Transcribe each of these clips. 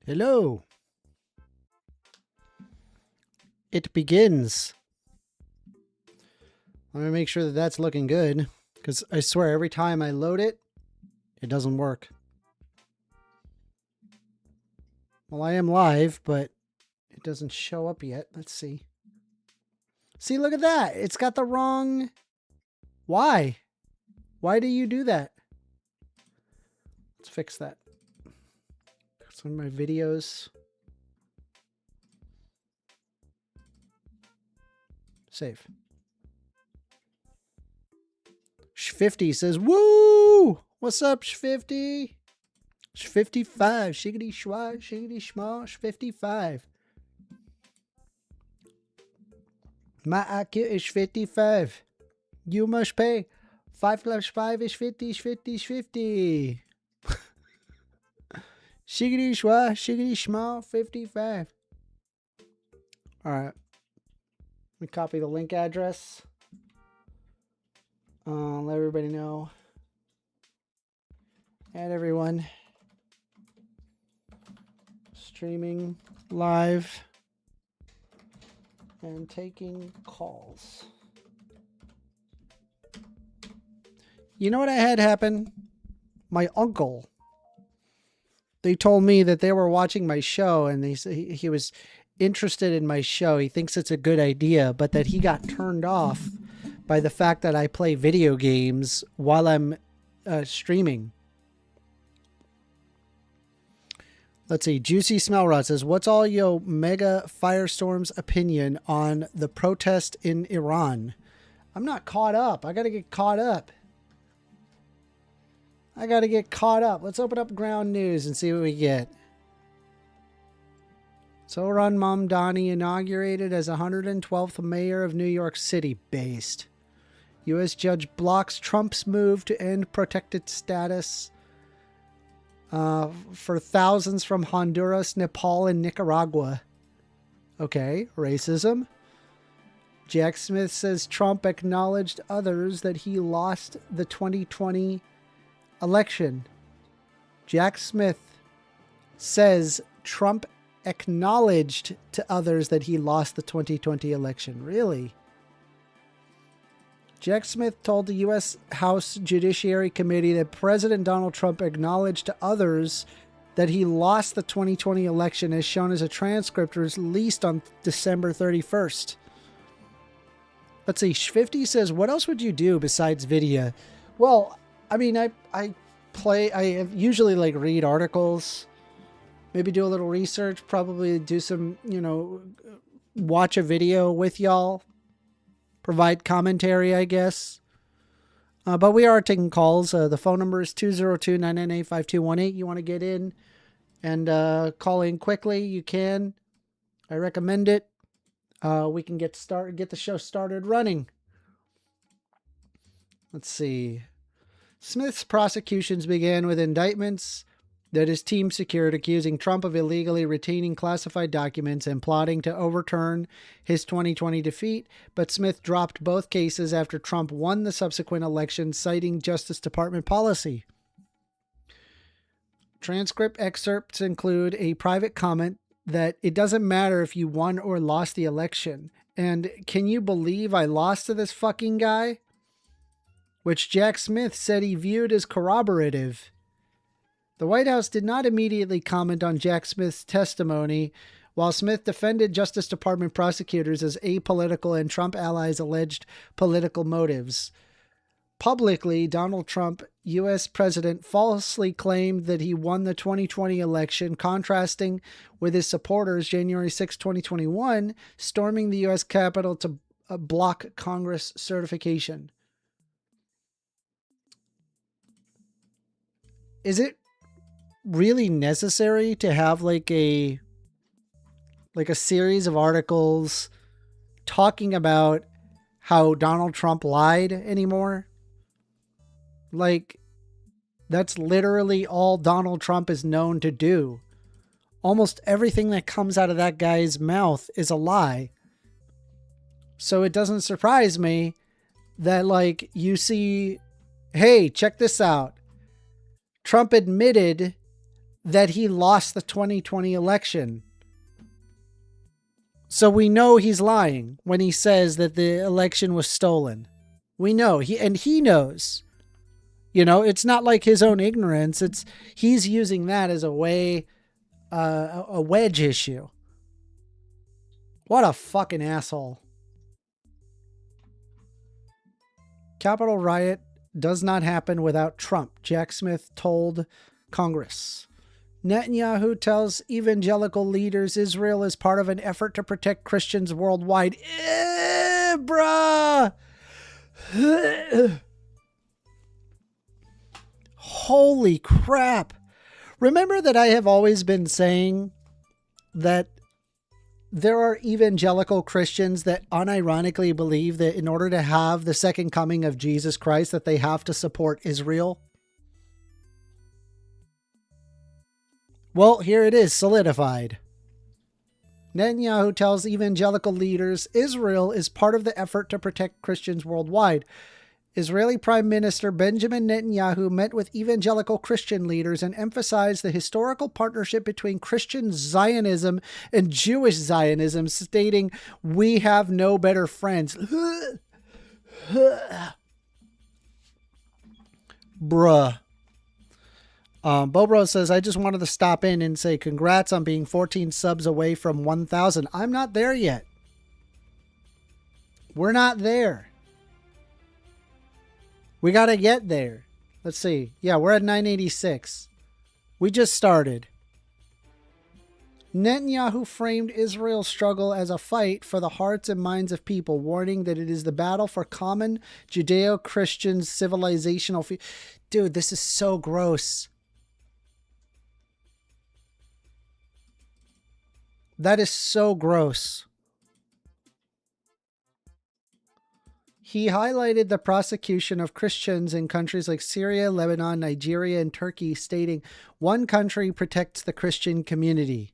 Hello. It begins. Let me make sure that that's looking good, because I swear every time I load it, it doesn't work. Well, I am live, but it doesn't show up yet. Let's see. See, look at that. It's got the wrong... Why? Why do you do that? Let's fix that. Some of my videos. Save. Sh50 says, woo! What's up, Sh50? Sh55. Shiggity schwa, shiggity schma, Sh55. My IQ is 55. You must pay. 5 plus 5 is 50, 50, 50. Shiggity schwa, shiggity schma, 55. Alright. Let me copy the link address. Let everybody know. Add everyone. Streaming live. And taking calls. You know what I had happen? My uncle. They told me that they were watching my show and he was interested in my show. He thinks it's a good idea, but that he got turned off by the fact that I play video games while I'm streaming. Let's see. Juicy Smell Rod says, what's all yo Mega Firestorm's opinion on the protest in Iran? I'm not caught up. I got to get caught up. Let's open up Ground News and see what we get. Zohran Mamdani inaugurated as 112th mayor of New York City based. U.S. judge blocks Trump's move to end protected status for thousands from Honduras, Nepal, and Nicaragua. Okay, racism. Jack Smith says Trump acknowledged others that he lost the 2020 election. Jack Smith says Trump acknowledged to others that he lost the 2020 election. Really? Jack Smith told the U.S. House Judiciary Committee that President Donald Trump acknowledged to others that he lost the 2020 election, as shown as a transcript released on December 31st. Let's see. Sh50 says, what else would you do besides video? Well, I mean, I usually like read articles, maybe do a little research, probably do some, watch a video with y'all, provide commentary, I guess. But we are taking calls. The phone number is 202-998-5218. You want to get in and call in quickly, you can. I recommend it. We can get the show started running. Let's see. Smith's prosecutions began with indictments that his team secured accusing Trump of illegally retaining classified documents and plotting to overturn his 2020 defeat, but Smith dropped both cases after Trump won the subsequent election, citing Justice Department policy. Transcript excerpts include a private comment that it doesn't matter if you won or lost the election, and can you believe I lost to this fucking guy? Which Jack Smith said he viewed as corroborative. The White House did not immediately comment on Jack Smith's testimony, while Smith defended Justice Department prosecutors as apolitical and Trump allies' alleged political motives. Publicly, Donald Trump, U.S. president, falsely claimed that he won the 2020 election, contrasting with his supporters January 6, 2021, storming the U.S. Capitol to block Congress certification. Is it really necessary to have like a series of articles talking about how Donald Trump lied anymore? Like, that's literally all Donald Trump is known to do. Almost everything that comes out of that guy's mouth is a lie. So it doesn't surprise me that, like, you see, hey, check this out. Trump admitted that he lost the 2020 election. So we know he's lying when he says that the election was stolen. We know he knows. You know, it's not like his own ignorance. He's using that as a way, a wedge issue. What a fucking asshole. Capitol riot does not happen without Trump, Jack Smith told Congress. Netanyahu tells evangelical leaders Israel is part of an effort to protect Christians worldwide. Bruh! Holy crap. Remember that I have always been saying that there are evangelical Christians that unironically believe that in order to have the second coming of Jesus Christ, that they have to support Israel? Well, here it is, solidified. Netanyahu tells evangelical leaders Israel is part of the effort to protect Christians worldwide. Israeli Prime Minister Benjamin Netanyahu met with evangelical Christian leaders and emphasized the historical partnership between Christian Zionism and Jewish Zionism, stating, "We have no better friends." Bruh. Bobro says, I just wanted to stop in and say congrats on being 14 subs away from 1,000. I'm not there yet. We're not there. We got to get there. Let's see. Yeah, we're at 986. We just started. Netanyahu framed Israel's struggle as a fight for the hearts and minds of people, warning that it is the battle for common Judeo-Christian civilizational... Dude, this is so gross. That is so gross. He highlighted the prosecution of Christians in countries like Syria, Lebanon, Nigeria, and Turkey, stating, "One country protects the Christian community."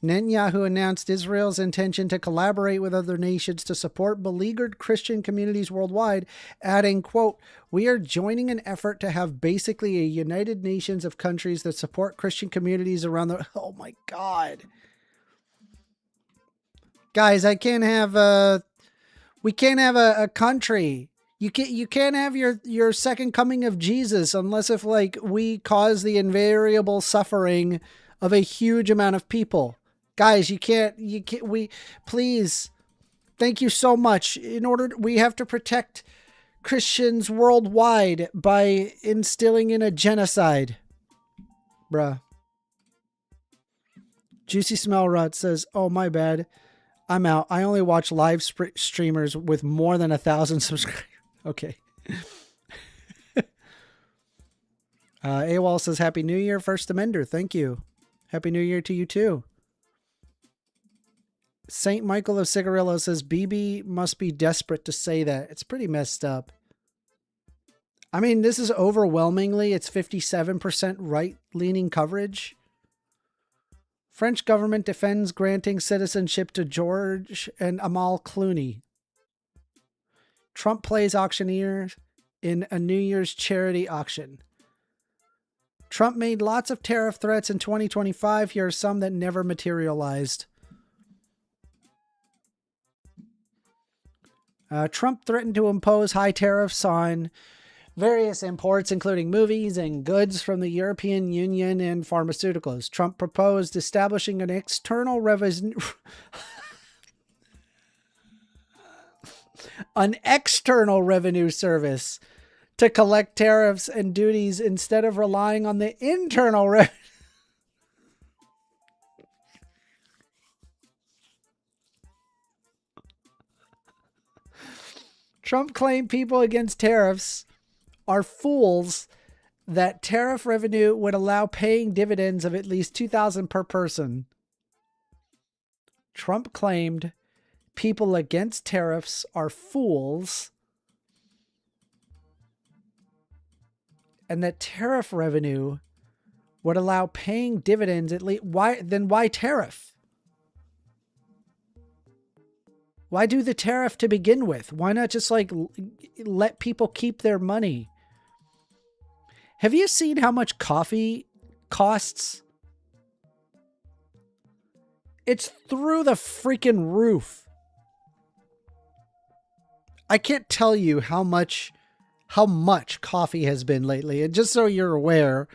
Netanyahu announced Israel's intention to collaborate with other nations to support beleaguered Christian communities worldwide, adding, quote, "We are joining an effort to have basically a United Nations of countries that support Christian communities around the..." Oh my God. Guys, I can't have we can't have a country. You can't have your second coming of Jesus unless if like we cause the invariable suffering of a huge amount of people. Guys, we please, thank you so much. We have to protect Christians worldwide by instilling in a genocide. Bruh. Juicy Smell Rut says, oh, my bad. I'm out. I only watch live streamers with more than 1,000 subscribers. Okay. AWOL says, Happy New Year, First Amender. Thank you. Happy New Year to you too. St. Michael of Cigarillo says, BB must be desperate to say that. It's pretty messed up. I mean, this is overwhelmingly, it's 57% right-leaning coverage. French government defends granting citizenship to George and Amal Clooney. Trump plays auctioneer in a New Year's charity auction. Trump made lots of tariff threats in 2025. Here are some that never materialized. Trump threatened to impose high tariffs on various imports, including movies and goods from the European Union and pharmaceuticals. Trump proposed establishing an external revenue... an external revenue service to collect tariffs and duties instead of relying on the internal revenue. Trump claimed people against tariffs are fools that tariff revenue would allow paying dividends of at least $2,000 per person. Trump claimed people against tariffs are fools and that tariff revenue would allow paying dividends at least. Why tariff? Why do the tariff to begin with? Why not just like let people keep their money? Have you seen how much coffee costs It's through the freaking roof. I can't tell you how much coffee has been lately. And just so you're aware,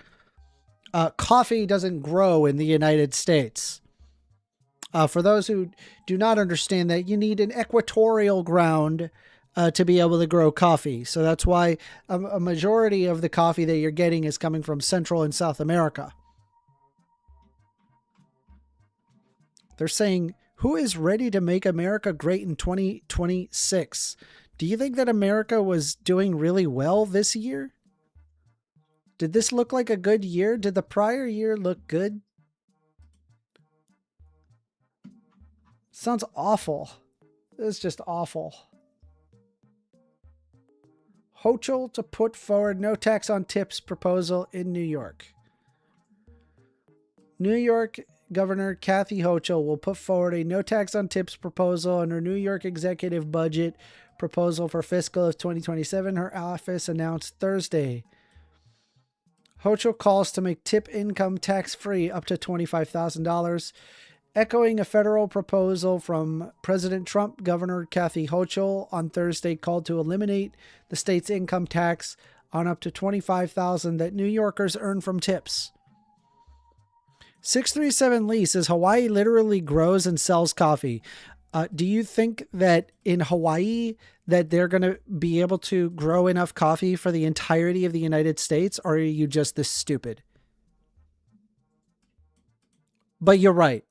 coffee doesn't grow in the United States. For those who do not understand that, you need an equatorial ground to be able to grow coffee. So that's why a majority of the coffee that you're getting is coming from Central and South America. They're saying, who is ready to make America great in 2026? Do you think that America was doing really well this year? Did this look like a good year? Did the prior year look good? Sounds awful. It's just awful. Hochul to put forward no tax on tips proposal in New York. New York Governor Kathy Hochul will put forward a no tax on tips proposal in her New York executive budget proposal for fiscal of 2027, her office announced Thursday. Hochul calls to make tip income tax-free up to $25,000. Echoing a federal proposal from President Trump, Governor Kathy Hochul on Thursday called to eliminate the state's income tax on up to $25,000 that New Yorkers earn from tips. 637 Lee says Hawaii literally grows and sells coffee. Do you think that in Hawaii that they're going to be able to grow enough coffee for the entirety of the United States, or are you just this stupid? But you're right.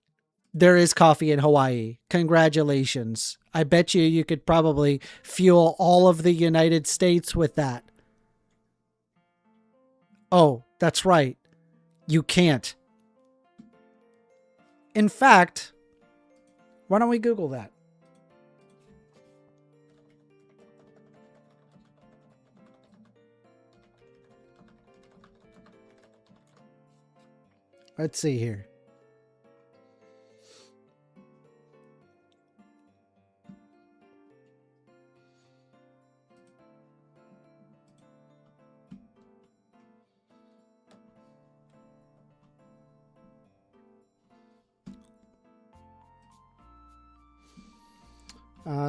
There is coffee in Hawaii. Congratulations. I bet you could probably fuel all of the United States with that. Oh, that's right. You can't. In fact, why don't we Google that? Let's see here.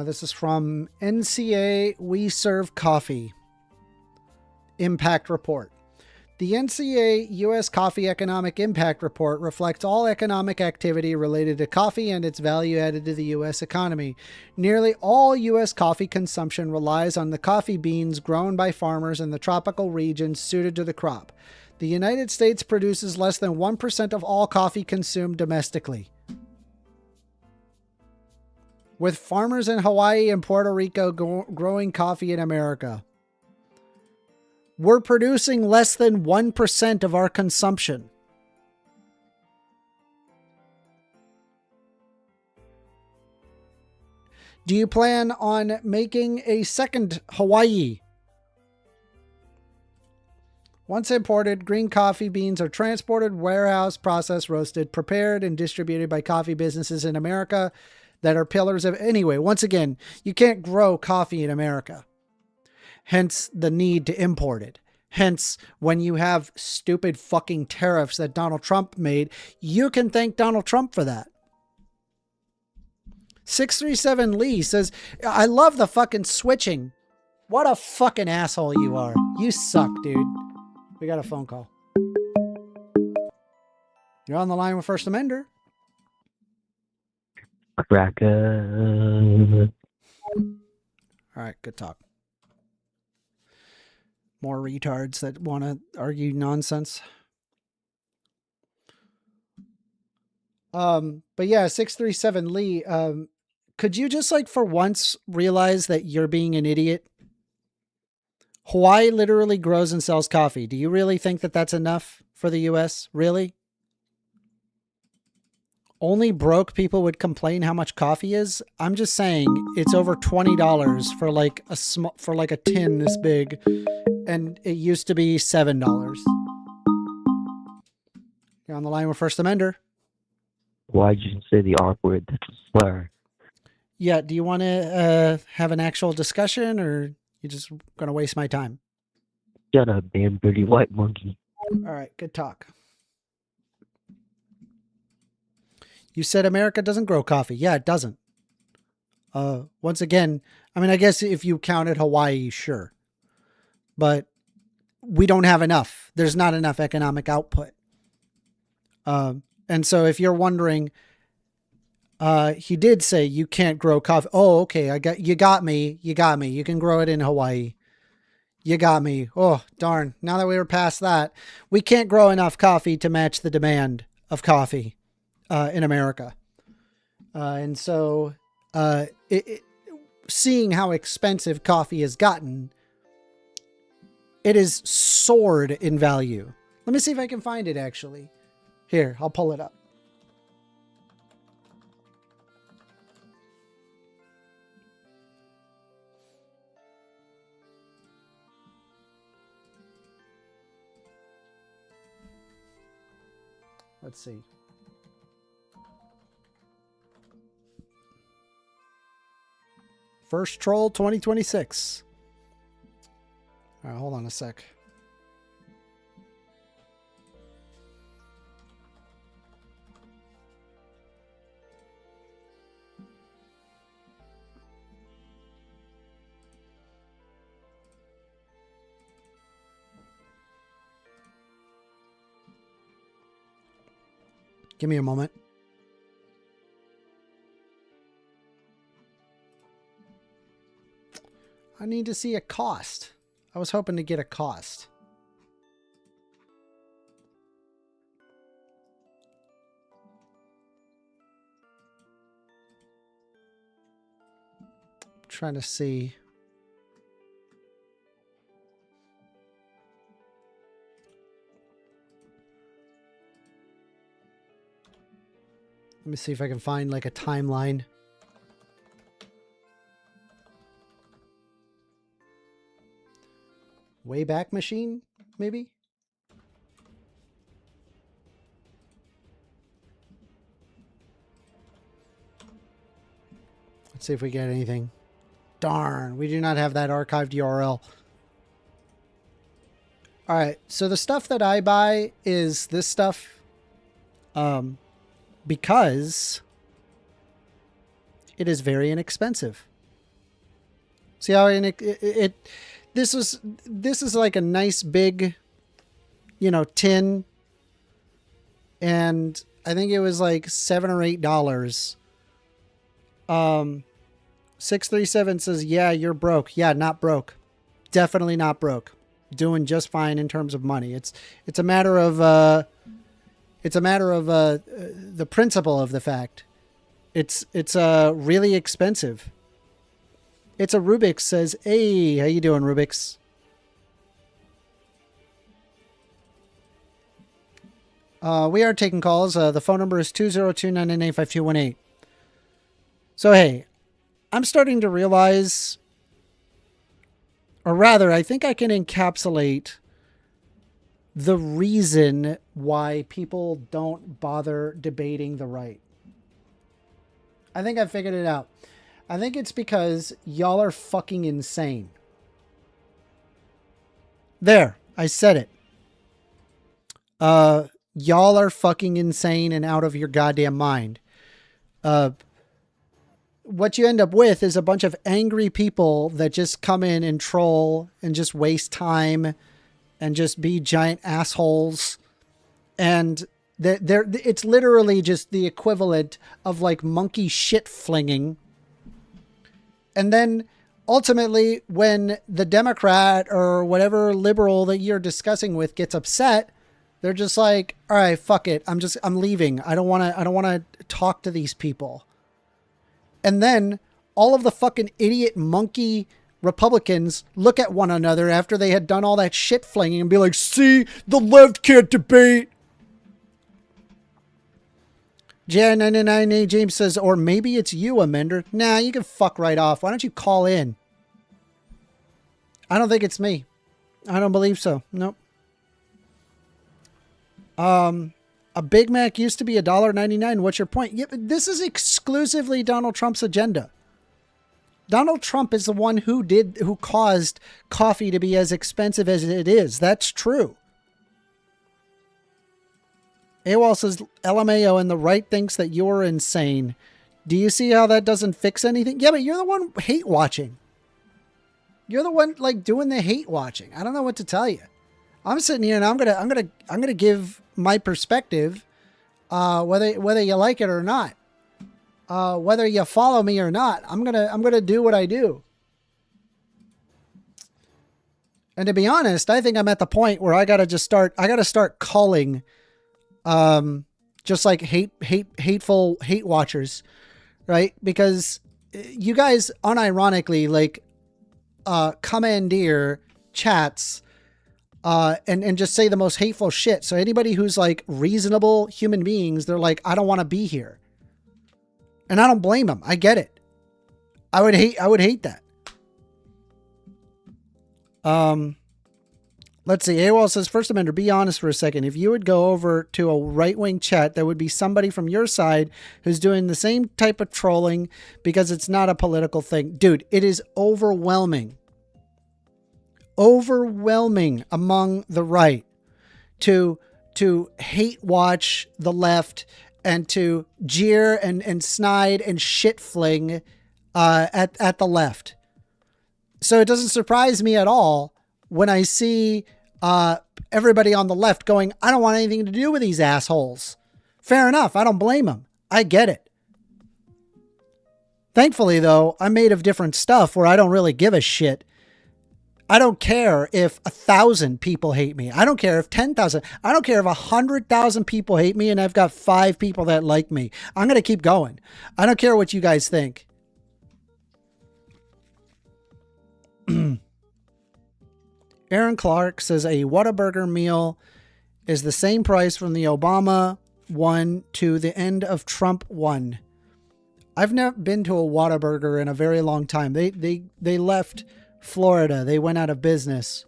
This is from NCA We Serve Coffee Impact Report. The NCA U.S. Coffee Economic Impact Report reflects all economic activity related to coffee and its value added to the U.S. economy. Nearly all U.S. coffee consumption relies on the coffee beans grown by farmers in the tropical regions suited to the crop. The United States produces less than 1% of all coffee consumed domestically, with farmers in Hawaii and Puerto Rico growing coffee in America. We're producing less than 1% of our consumption. Do you plan on making a second Hawaii? Once imported, green coffee beans are transported, warehoused, processed, roasted, prepared, and distributed by coffee businesses in America that are pillars of... Anyway, once again, you can't grow coffee in America. Hence the need to import it. Hence, when you have stupid fucking tariffs that Donald Trump made, you can thank Donald Trump for that. 637 Lee says, I love the fucking switching. What a fucking asshole you are. You suck, dude. We got a phone call. You're on the line with First Amender. Cracker. All right, good talk. More retards that want to argue nonsense. But yeah, 637 Lee, could you just like for once realize that you're being an idiot? Hawaii literally grows and sells coffee. Do you really think that that's enough for the US? Really? Only broke people would complain how much coffee is. I'm just saying it's over $20 for like a tin this big, and it used to be $7. You're on the line with First Amender. Why'd you say the R word? That's a slur. Yeah, do you want to have an actual discussion, or you just going to waste my time? Shut up, damn dirty white monkey. All right, good talk. You said America doesn't grow coffee. Yeah, it doesn't. Once again, I mean, I guess if you counted Hawaii, sure. But we don't have enough. There's not enough economic output. And so if you're wondering, he did say you can't grow coffee. Oh, okay. You got me. You can grow it in Hawaii. You got me. Oh, darn. Now that we were past that, we can't grow enough coffee to match the demand of coffee, in America. And so, seeing how expensive coffee has gotten, it is soared in value. Let me see if I can find it actually. Here, I'll pull it up. Let's see. First Troll 2026. All right, hold on a sec. Give me a moment. I need to see a cost. I was hoping to get a cost. I'm trying to see. Let me see if I can find like a timeline. Wayback Machine, maybe? Let's see if we get anything. Darn, we do not have that archived URL. All right, so the stuff that I buy is this stuff. Because it is very inexpensive. See how this is like a nice big, tin, and I think it was like $7 or $8. 637 says, "Yeah, you're broke." Yeah, not broke. Definitely not broke. Doing just fine in terms of money. It's a matter of the principle of the fact. It's really expensive. It's a Rubik's says, "Hey, how you doing, Rubik's?" We are taking calls. The phone number is 202-998-5218. So, hey, I'm starting to realize, or rather, I think I can encapsulate the reason why people don't bother debating the right. I think I figured it out. I think it's because y'all are fucking insane. There, I said it. Y'all are fucking insane and out of your goddamn mind. What you end up with is a bunch of angry people that just come in and troll and just waste time and just be giant assholes. And it's literally just the equivalent of like monkey shit flinging. And then ultimately when the Democrat or whatever liberal that you're discussing with gets upset, they're just like, all right, fuck it. I'm leaving. I don't want to talk to these people. And then all of the fucking idiot monkey Republicans look at one another after they had done all that shit flinging and be like, see, the left can't debate. J99A James says, or maybe it's you, Amender. Nah, you can fuck right off. Why don't you call in? I don't think it's me. I don't believe so. Nope. A Big Mac used to be $1.99. What's your point? Yeah, but this is exclusively Donald Trump's agenda. Donald Trump is the one who caused coffee to be as expensive as it is. That's true. AWOL says LMAO and the right thinks that you're insane. Do you see how that doesn't fix anything? Yeah, but you're the one hate watching. You're the one like doing the hate watching. I don't know what to tell you. I'm sitting here and I'm gonna give my perspective, whether you like it or not, whether you follow me or not. I'm gonna do what I do. And to be honest, I think I'm at the point where I gotta start calling, just like hateful hate watchers, right? Because you guys unironically like, commandeer chats, and just say the most hateful shit. So anybody who's like reasonable human beings, they're like, I don't want to be here. And I don't blame them. I get it. I would hate that. Let's see. AWOL says, First Amendment, be honest for a second. If you would go over to a right-wing chat, there would be somebody from your side who's doing the same type of trolling because it's not a political thing. Dude, it is overwhelming. Overwhelming among the right to hate watch the left and to jeer and snide and shit fling at the left. So it doesn't surprise me at all when I see everybody on the left going, I don't want anything to do with these assholes. Fair enough. I don't blame them. I get it. Thankfully, though, I'm made of different stuff where I don't really give a shit. I don't care if 1,000 people hate me. I don't care if 10,000. I don't care if 100,000 people hate me and I've got 5 people that like me. I'm going to keep going. I don't care what you guys think. Aaron Clark says a Whataburger meal is the same price from the Obama one to the end of Trump one. I've never been to a Whataburger in a very long time. They left Florida. They went out of business.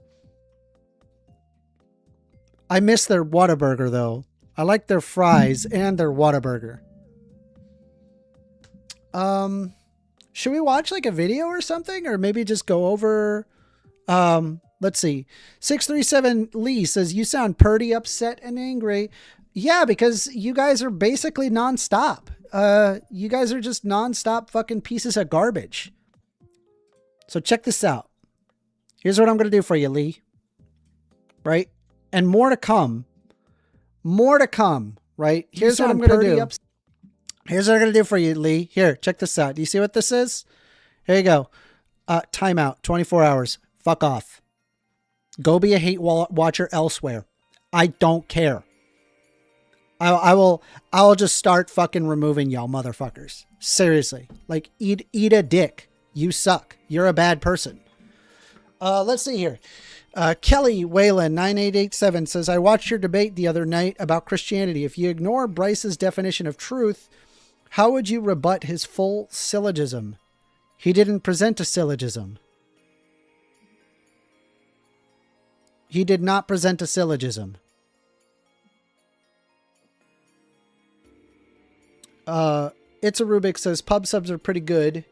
I miss their Whataburger though. I like their fries and their Whataburger. Should we watch like a video or something, or maybe just go over, let's see. 637 Lee says, you sound pretty upset and angry. Yeah, because you guys are basically nonstop. You guys are just nonstop fucking pieces of garbage. So check this out. Here's what I'm going to do for you, Lee. Right? And more to come. More to come, right? Here's what I'm going to do. Here's what I'm going to do for you, Lee. Here, check this out. Do you see what this is? Here you go. Timeout, 24 hours. Fuck off. Go be a hate watcher elsewhere. I don't care. I'll just start fucking removing y'all motherfuckers. Seriously. Like, eat a dick. You suck. You're a bad person. Let's see here. Kelly Whalen 9887 says, I watched your debate the other night about Christianity. If you ignore Bryce's definition of truth, how would you rebut his full syllogism? He didn't present a syllogism. He did not present a syllogism. It's a Rubik says pub subs are pretty good.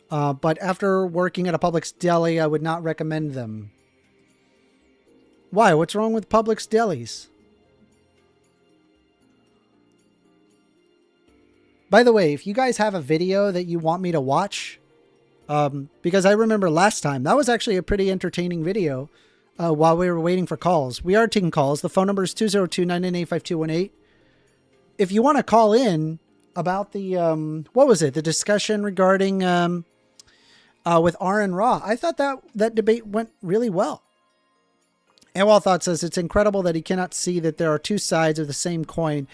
But after working at a Publix deli, I would not recommend them. Why? What's wrong with Publix delis? By the way, if you guys have a video that you want me to watch, because I remember last time, that was actually a pretty entertaining video while we were waiting for calls. We are taking calls. The phone number is 202-998-5218. If you want to call in about the, what was it? The discussion regarding with Aaron Ra. I thought that debate went really well. Awolthoughts says, it's incredible that he cannot see that there are two sides of the same coin.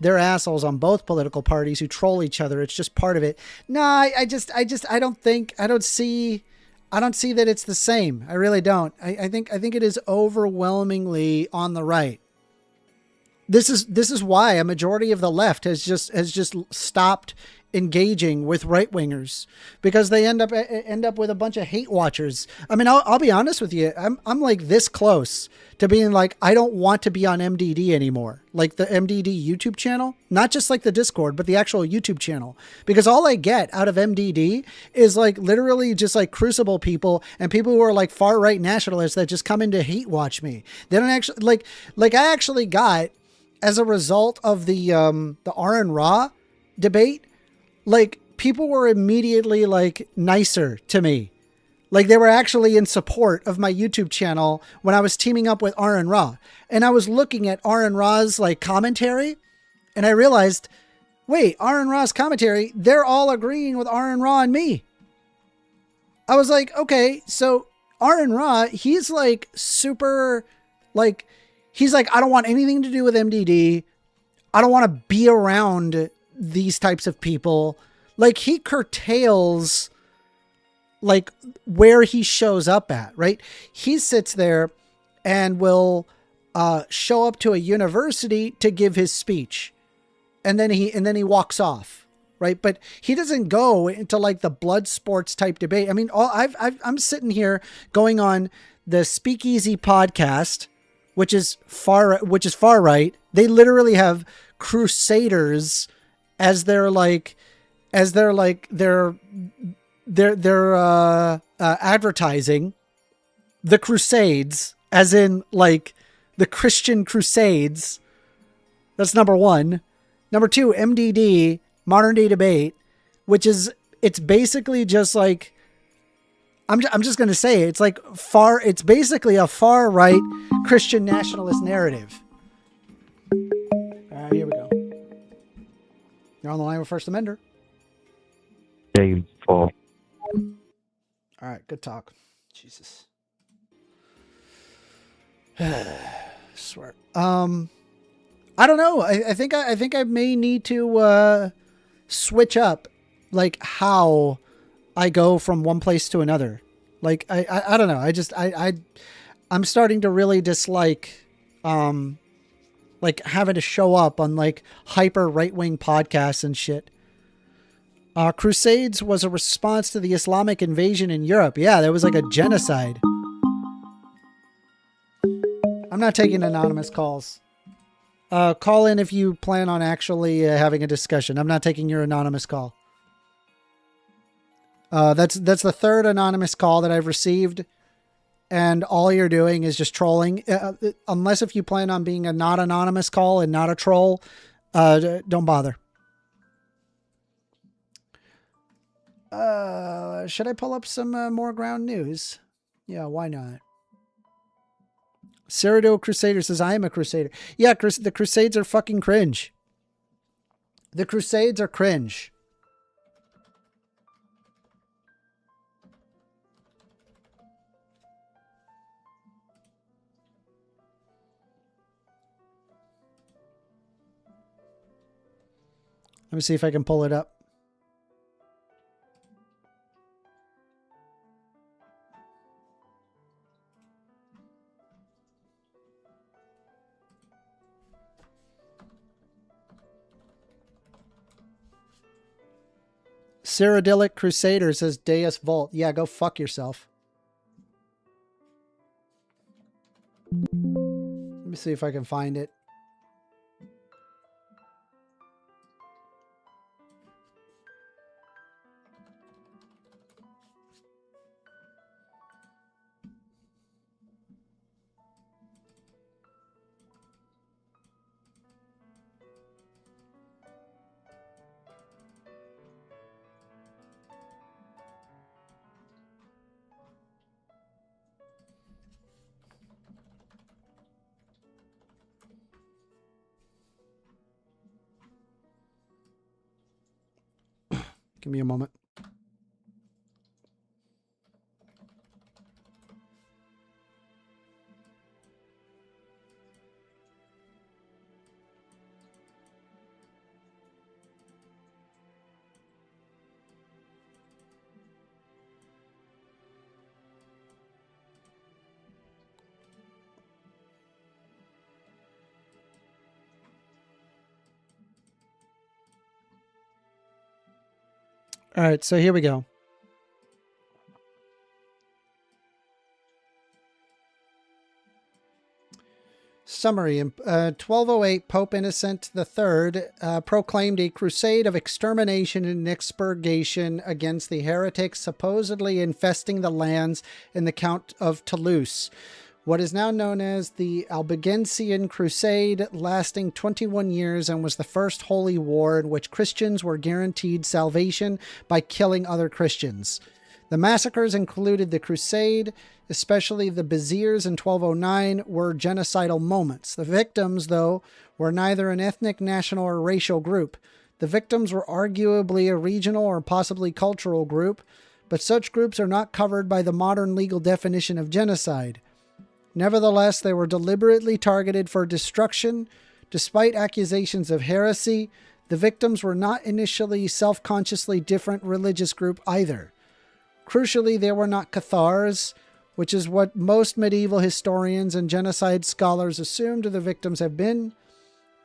They're assholes on both political parties who troll each other. It's just part of it. No, I don't see that it's the same. I really don't. I think it is overwhelmingly on the right. This is why a majority of the left has just stopped engaging with right wingers, because they end up with a bunch of hate watchers. I mean, I'll be honest with you. I'm like this close to being like, I don't want to be on MDD anymore. Like the MDD YouTube channel, not just like the Discord, but the actual YouTube channel, because all I get out of MDD is like literally just like Crucible people and people who are like far right nationalists that just come in to hate watch me. They don't actually like I actually got as a result of the Aaron Ra debate, like people were immediately like nicer to me. Like they were actually in support of my YouTube channel when I was teaming up with Aaron Ra. And I was looking at Aaron Ra's like commentary and I realized, wait, Aaron Ra's commentary, they're all agreeing with Aaron Ra and me. I was like, okay, so Aaron Ra, he's like super, like, he's like, I don't want anything to do with MDD. I don't want to be around these types of people. Like he curtails like where he shows up at, right? He sits there and will show up to a university to give his speech. And then he walks off, right? But he doesn't go into like the blood sports type debate. I mean, I'm sitting here going on the Speakeasy podcast, which is far right. They literally have crusaders as their advertising, the Crusades, as in like the Christian Crusades. That's number one. Number two, MDD, modern day debate, which is, it's basically just like, I'm just going to say it's like it's basically a far right Christian nationalist narrative. Here we go. You're on the line with First Amender. There you fall. All right, good talk. Jesus. Swear. I don't know. I think I may need to switch up like how I go from one place to another. Like I don't know. I'm starting to really dislike like having to show up on like hyper right-wing podcasts and shit. Crusades was a response to the Islamic invasion in Europe. Yeah, there was like a genocide. I'm not taking anonymous calls. Call in if you plan on actually having a discussion. I'm not taking your anonymous call. That's the third anonymous call that I've received. And all you're doing is just trolling. Unless if you plan on being a not anonymous call and not a troll, don't bother. Should I pull up some more ground news? Yeah, why not? Cyrodiil Crusader says, I am a Crusader. Yeah, the Crusades are fucking cringe. The Crusades are cringe. Let me see if I can pull it up. Cyrodiilic Crusader says Deus Vult. Yeah, go fuck yourself. Let me see if I can find it. Give me a moment. All right, so here we go. Summary. In 1208, Pope Innocent III proclaimed a crusade of extermination and expurgation against the heretics supposedly infesting the lands in the Count of Toulouse, what is now known as the Albigensian Crusade, lasting 21 years and was the first holy war in which Christians were guaranteed salvation by killing other Christians. The massacres included the Crusade, especially the Beziers in 1209, were genocidal moments. The victims, though, were neither an ethnic, national, or racial group. The victims were arguably a regional or possibly cultural group, but such groups are not covered by the modern legal definition of genocide. Nevertheless, they were deliberately targeted for destruction. Despite accusations of heresy, the victims were not initially self-consciously different religious group either. Crucially, they were not Cathars, which is what most medieval historians and genocide scholars assumed the victims have been.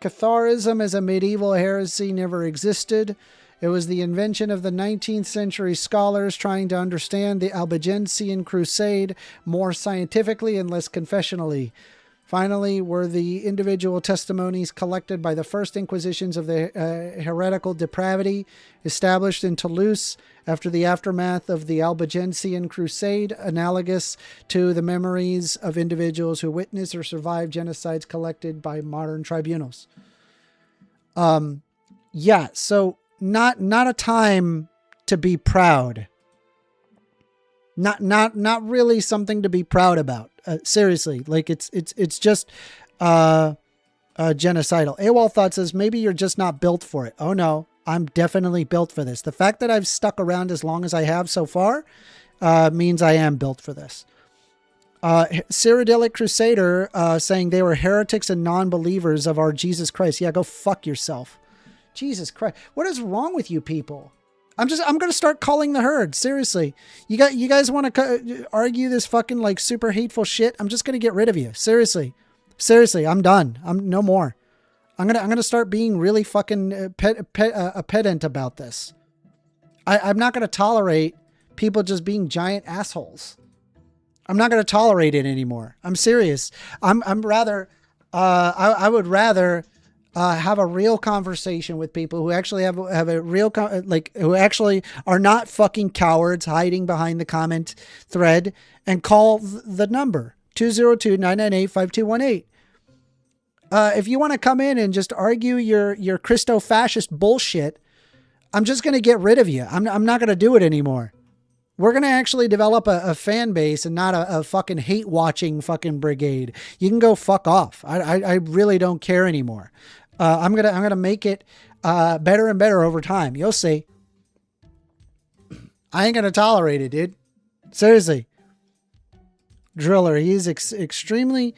Catharism as a medieval heresy never existed. It was the invention of the 19th century scholars trying to understand the Albigensian Crusade more scientifically and less confessionally. Finally, were the individual testimonies collected by the first inquisitions of the heretical depravity established in Toulouse after the aftermath of the Albigensian Crusade, analogous to the memories of individuals who witnessed or survived genocides collected by modern tribunals. Yeah, so not a time to be proud. Not really something to be proud about. Seriously, like it's just genocidal. Awolthoughts says maybe you're just not built for it. Oh no, I'm definitely built for this. The fact that I've stuck around as long as I have so far means I am built for this. Cyrodiilic Crusader saying they were heretics and non-believers of our Jesus Christ. Yeah, go fuck yourself. Jesus Christ. What is wrong with you people? I'm going to start calling the herd. Seriously. You guys want to argue this fucking like super hateful shit? I'm just going to get rid of you. Seriously. Seriously, I'm done. I'm no more. I'm going to start being really fucking pedant about this. I'm not going to tolerate people just being giant assholes. I'm not going to tolerate it anymore. I'm serious. I would rather have a real conversation with people who actually have a real, who actually are not fucking cowards hiding behind the comment thread, and call the number 202-998-5218. If you want to come in and just argue your Christo-fascist bullshit, I'm just going to get rid of you. I'm not going to do it anymore. We're going to actually develop a fan base and not a fucking hate watching fucking brigade. You can go fuck off. I really don't care anymore. I'm going to make it better and better over time. You'll see. I ain't going to tolerate it, dude. Seriously. Driller, he's extremely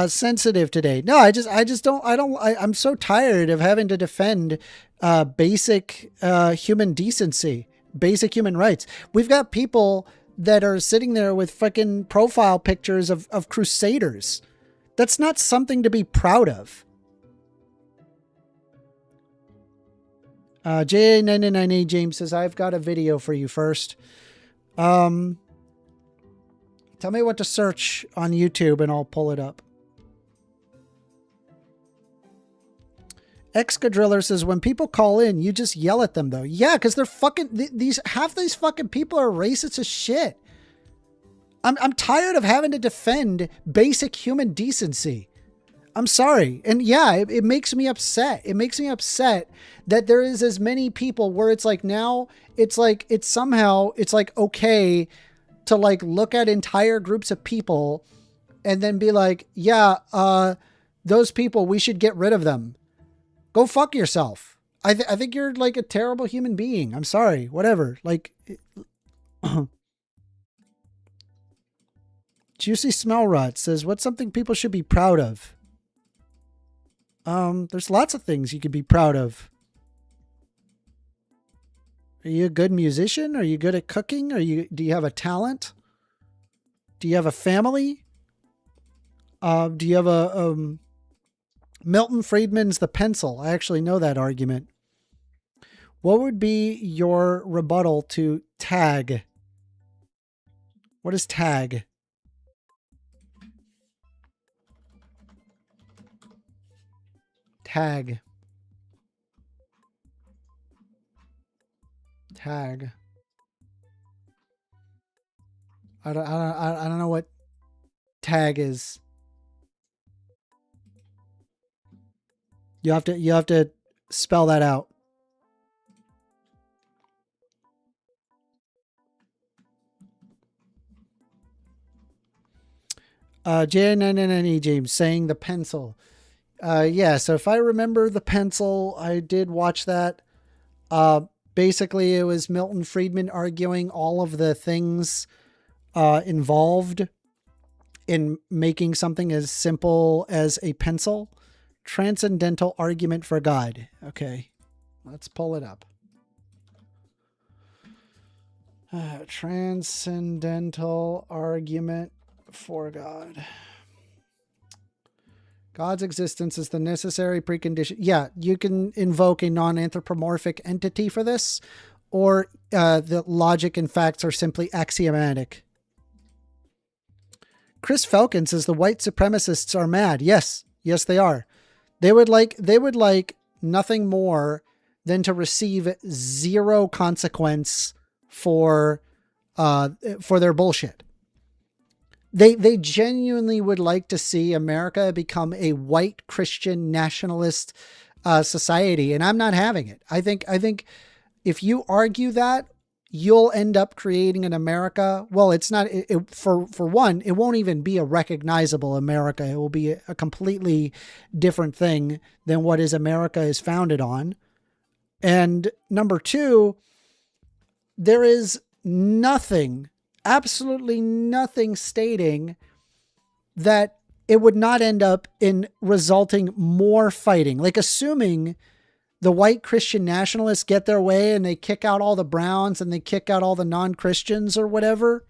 sensitive today. No, I'm so tired of having to defend basic human decency, basic human rights. We've got people that are sitting there with fucking profile pictures of crusaders. That's not something to be proud of. JA998 James says, I've got a video for you first. Tell me what to search on YouTube and I'll pull it up. Excadriller says, when people call in, you just yell at them though. Yeah, because they're fucking, half these fucking people are racist as shit. I'm tired of having to defend basic human decency. I'm sorry. And yeah, it makes me upset. It makes me upset that there is as many people where it's like now it's like okay to like look at entire groups of people and then be like, yeah, those people, we should get rid of them. Go fuck yourself. I think you're like a terrible human being. I'm sorry. Whatever. Like, Juicy Smell Rot says, what's something people should be proud of? There's lots of things you could be proud of. Are you a good musician? Are you good at cooking? Do you have a talent? Do you have a family? Do you have a Milton Friedman's The Pencil? I actually know that argument. What would be your rebuttal to tag? What is tag? Tag. Tag. I don't know what tag is. You have to spell that out. J9NNE James saying the pencil. Yeah, so if I remember the pencil, I did watch that. Basically, it was Milton Friedman arguing all of the things involved in making something as simple as a pencil. Transcendental argument for God. Okay, let's pull it up. Transcendental argument for God. God's existence is the necessary precondition. Yeah, you can invoke a non-anthropomorphic entity for this, or the logic and facts are simply axiomatic. Chris Falcon says the white supremacists are mad. Yes, they are. They would like nothing more than to receive zero consequence for their bullshit. They genuinely would like to see America become a white Christian nationalist society, and I'm not having it. I think if you argue that, you'll end up creating an America. Well, it's not for one. It won't even be a recognizable America. It will be a completely different thing than what is America is founded on. And number two, there is nothing. Absolutely nothing stating that it would not end up in resulting more fighting. Like, assuming the white Christian nationalists get their way and they kick out all the Browns and they kick out all the non-Christians or whatever.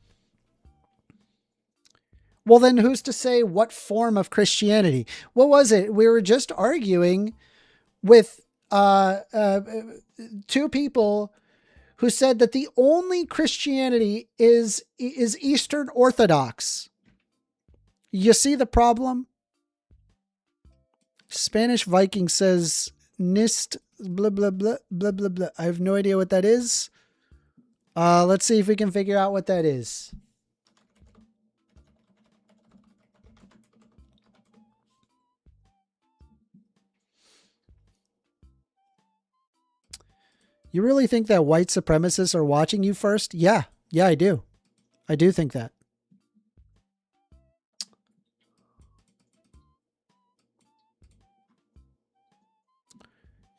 Well, then who's to say what form of Christianity? What was it? We were just arguing with two people who said that the only Christianity is Eastern Orthodox. You see the problem? Spanish Viking says Nist blah blah blah blah blah blah. I have no idea what that is. Let's see if we can figure out what that is. You really think that white supremacists are watching you first? Yeah, I do. I do think that.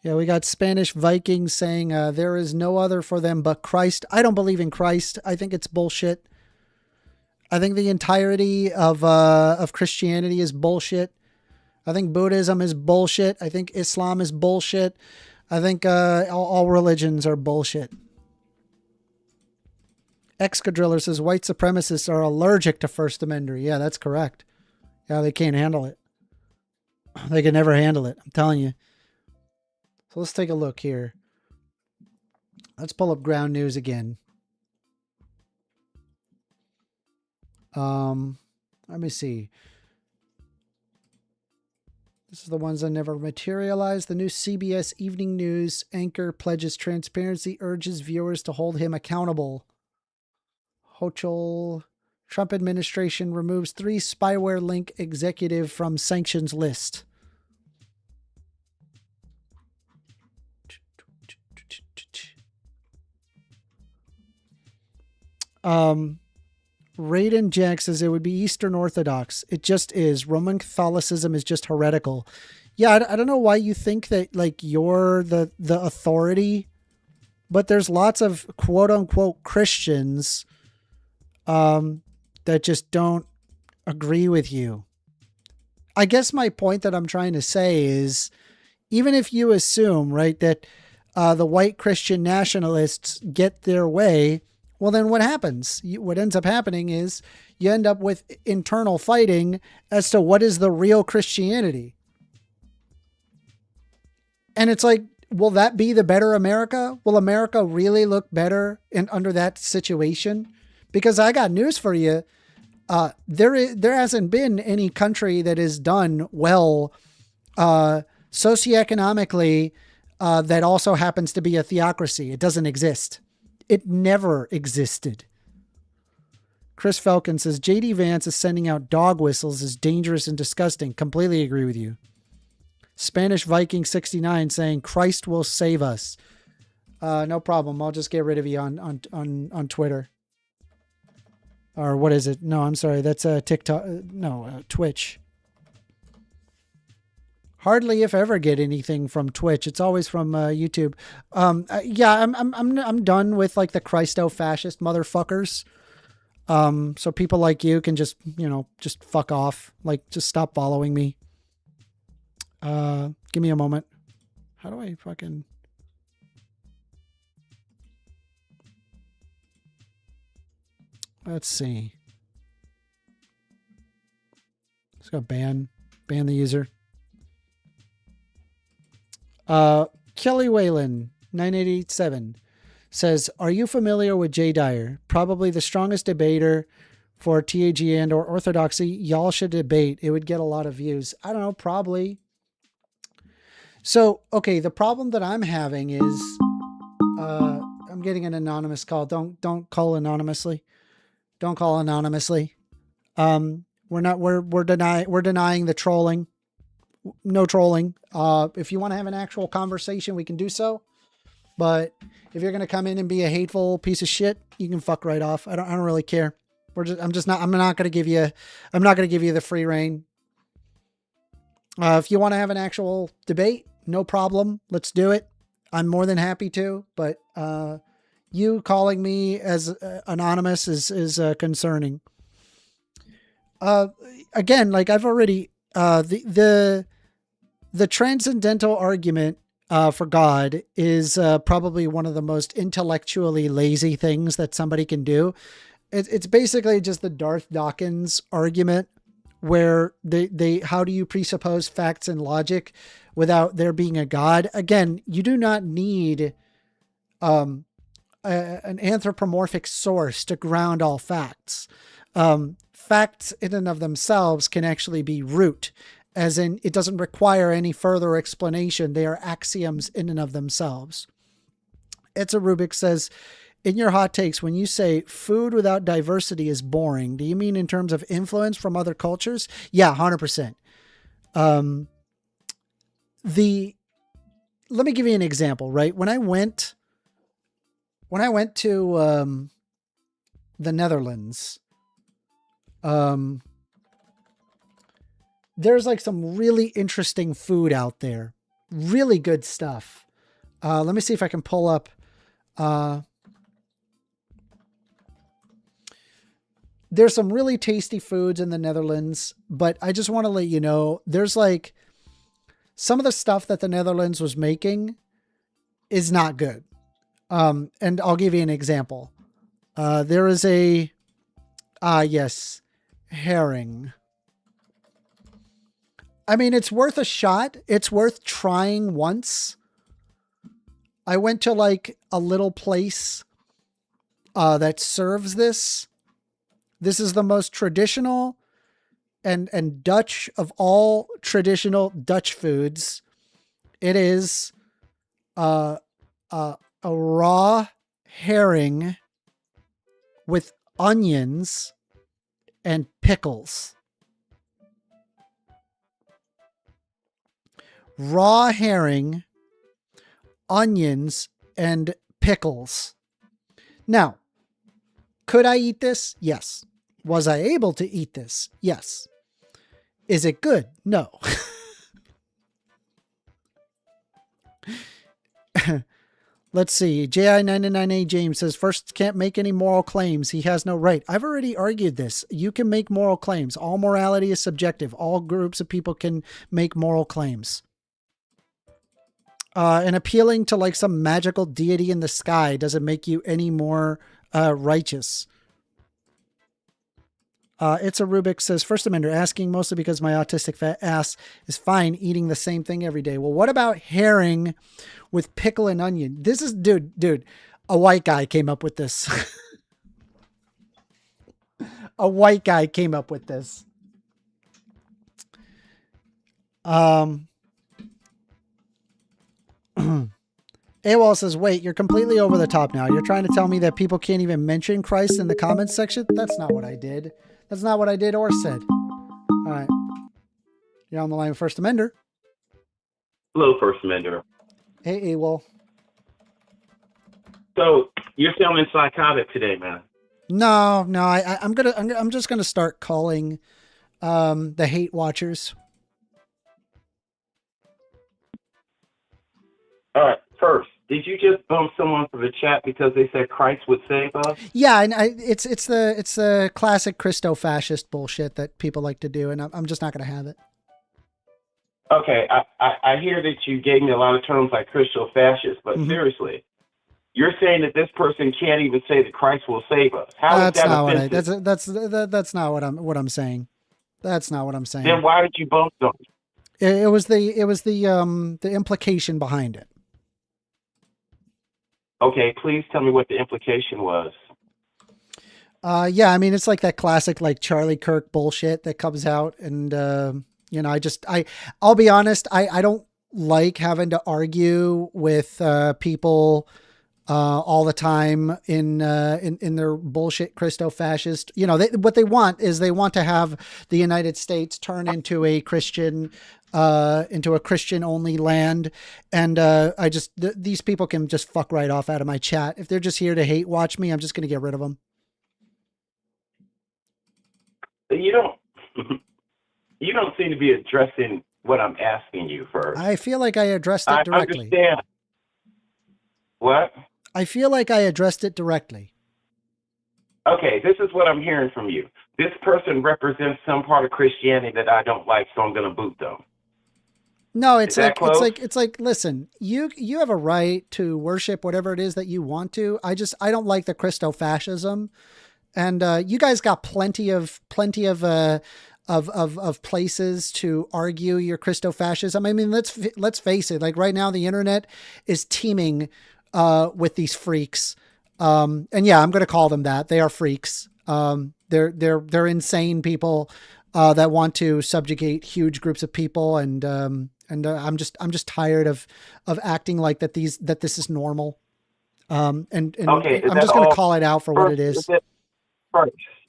Yeah, we got Spanish Vikings saying there is no other for them but Christ. I don't believe in Christ. I think it's bullshit. I think the entirety of Christianity is bullshit. I think Buddhism is bullshit. I think Islam is bullshit. I think all religions are bullshit. Excadriller says white supremacists are allergic to First Amendment. Yeah, that's correct. Yeah, they can't handle it. They can never handle it. I'm telling you. So let's take a look here. Let's pull up ground news again. Let me see. This is the ones that never materialized. The new CBS Evening News anchor pledges transparency, urges viewers to hold him accountable. Hochul. Trump administration removes 3 spyware link executive from sanctions list. Raiden Jack says it would be Eastern Orthodox. It just is. Roman Catholicism is just heretical. Yeah, I don't know why you think that like you're the authority, but there's lots of quote unquote Christians that just don't agree with you. I guess my point that I'm trying to say is, even if you assume, right, that the white Christian nationalists get their way, well, then what happens? What ends up happening is you end up with internal fighting as to what is the real Christianity. And it's like, will that be the better America? Will America really look better under that situation? Because I got news for you. There hasn't been any country that has done well socioeconomically that also happens to be a theocracy. It doesn't exist. It never existed. Chris Falcon says, JD Vance is sending out dog whistles is dangerous and disgusting. Completely agree with you. Spanish Viking 69 saying, Christ will save us. No problem. I'll just get rid of you on Twitter. Or what is it? No, I'm sorry. That's TikTok. No, Twitch. Hardly if ever get anything from Twitch. It's always from YouTube. Yeah, I'm done with like the Christo-fascist motherfuckers. So people like you can just, just fuck off. Like, just stop following me. Give me a moment. How do I fucking... Let's see. Let's go ban the user. Kelly Whalen 987 says, are you familiar with Jay Dyer? Probably the strongest debater for TAG and or orthodoxy. Y'all should debate. It would get a lot of views. I don't know, probably. So, okay, the problem that I'm having is I'm getting an anonymous call. Don't call anonymously. Don't call anonymously. We're denying the trolling. No trolling. If you want to have an actual conversation, we can do so. But if you're going to come in and be a hateful piece of shit, you can fuck right off. I don't really care. I'm not going to give you the free reign. If you want to have an actual debate, no problem. Let's do it. I'm more than happy to, but, you calling me as anonymous is concerning. Again, like I've already, the transcendental argument for God is probably one of the most intellectually lazy things that somebody can do. It's basically just the Darth Dawkins argument where they how do you presuppose facts and logic without there being a God? Again, you do not need an anthropomorphic source to ground all facts. Facts in and of themselves can actually be root, as in it doesn't require any further explanation. They are axioms in and of themselves. It's a Rubik says, in your hot takes, when you say food without diversity is boring, do you mean in terms of influence from other cultures? Yeah, 100%. Let me give you an example, right? When I went to the Netherlands, there's like some really interesting food out there. Really good stuff. Let me see if I can pull up. There's some really tasty foods in the Netherlands, but I just want to let you know, there's like some of the stuff that the Netherlands was making is not good. And I'll give you an example. There is yes, herring. I mean, it's worth a shot. It's worth trying once. I went to like a little place, that serves this. This is the most traditional and Dutch of all traditional Dutch foods. It is, a raw herring with onions and pickles. Raw herring, onions, and pickles. Now, could I eat this? Yes. Was I able to eat this? Yes. Is it good? No. Let's see. JI99A James says, first can't make any moral claims. He has no right. I've already argued this. You can make moral claims. All morality is subjective. All groups of people can make moral claims. And appealing to like some magical deity in the sky doesn't make you any more righteous. It's a Rubik says, first amender asking mostly because my autistic fat ass is fine eating the same thing every day. Well, what about herring with pickle and onion? This is, dude, a white guy came up with this. A white guy came up with this. AWOL says, wait, you're completely over the top now. You're trying to tell me that people can't even mention Christ in the comments section? That's not what I did. That's not what I did or said. All right. You're on the line with First Amender. Hello, First Amender. Hey, AWOL. So you're feeling psychotic today, man. No, I'm just gonna start calling the hate watchers. All right. First, did you just bump someone from the chat because they said Christ would save us? Yeah, and it's the classic Christo-fascist bullshit that people like to do, and I'm just not gonna have it. Okay, I hear that you gave me a lot of terms like Christo-fascist, but seriously, you're saying that this person can't even say that Christ will save us. How is that offensive? That's not what I'm saying. That's not what I'm saying. Then why did you bump them? It was the implication behind it. Okay, please tell me what the implication was. Yeah, I mean, it's like that classic, like Charlie Kirk bullshit that comes out. And, you know, I'll be honest. I don't like having to argue with, people, all the time in their bullshit Christo-fascist, you know, what they want is they want to have the United States turn into a Christian only land. And, these people can just fuck right off out of my chat. If they're just here to hate watch me, I'm just going to get rid of them. You don't seem to be addressing what I'm asking you first. I feel like I addressed it directly. I understand. What? I feel like I addressed it directly. Okay, this is what I'm hearing from you. This person represents some part of Christianity that I don't like, so I'm going to boot them. No, it's like, listen, you have a right to worship whatever it is that you want to. I don't like the Christo-fascism. And you guys got plenty of places to argue your Christo-fascism. I mean, let's face it. Like right now, the internet is teeming with these freaks. And yeah, I'm going to call them that. They are freaks. They're insane people that want to subjugate huge groups of people. And I'm just tired of acting like that this is normal. And okay, I'm just going to call it out for what it is.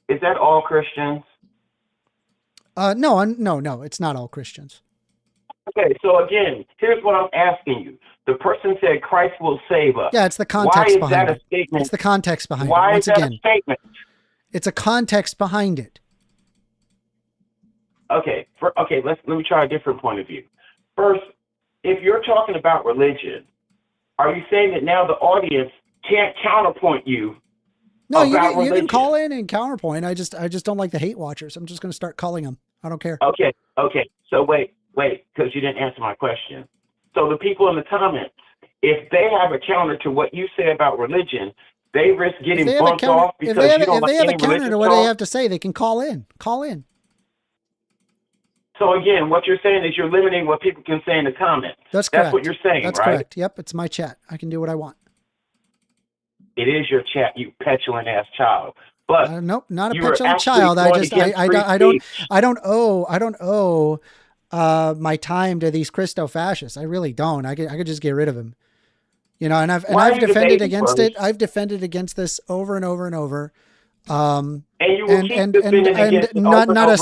Is that all Christians? No, it's not all Christians. Okay, so again, here's what I'm asking you. The person said Christ will save us. Yeah, it's the context behind it. Why is that a statement? It's the context behind it. Why is that a statement? It's a context behind it. Okay, let me try a different point of view. First, if you're talking about religion, are you saying that now the audience can't counterpoint you? No, you can call in and counterpoint. I just don't like the hate watchers. I'm just going to start calling them. I don't care. Okay. So wait, because you didn't answer my question. So the people in the comments, if they have a counter to what you say about religion, they risk getting bumped off because you don't like any religion talk? If they have a counter to what they have to say, they can call in. Call in. So again, what you're saying is you're limiting what people can say in the comments. That's correct. That's what you're saying, That's right? That's correct. Yep, it's my chat. I can do what I want. It is your chat, you petulant ass child. But nope, not a petulant child. I don't owe my time to these Christo-fascists. I really don't. I could just get rid of him. You know, and I've defended against it. I've defended against this over and over and over. And not a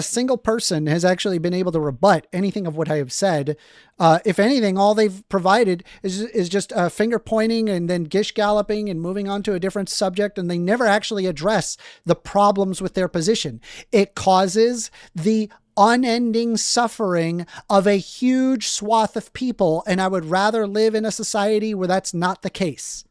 single person has actually been able to rebut anything of what I have said. If anything, all they've provided is just finger pointing and then gish galloping and moving on to a different subject. And they never actually address the problems with their position. It causes the unending suffering of a huge swath of people. And I would rather live in a society where that's not the case.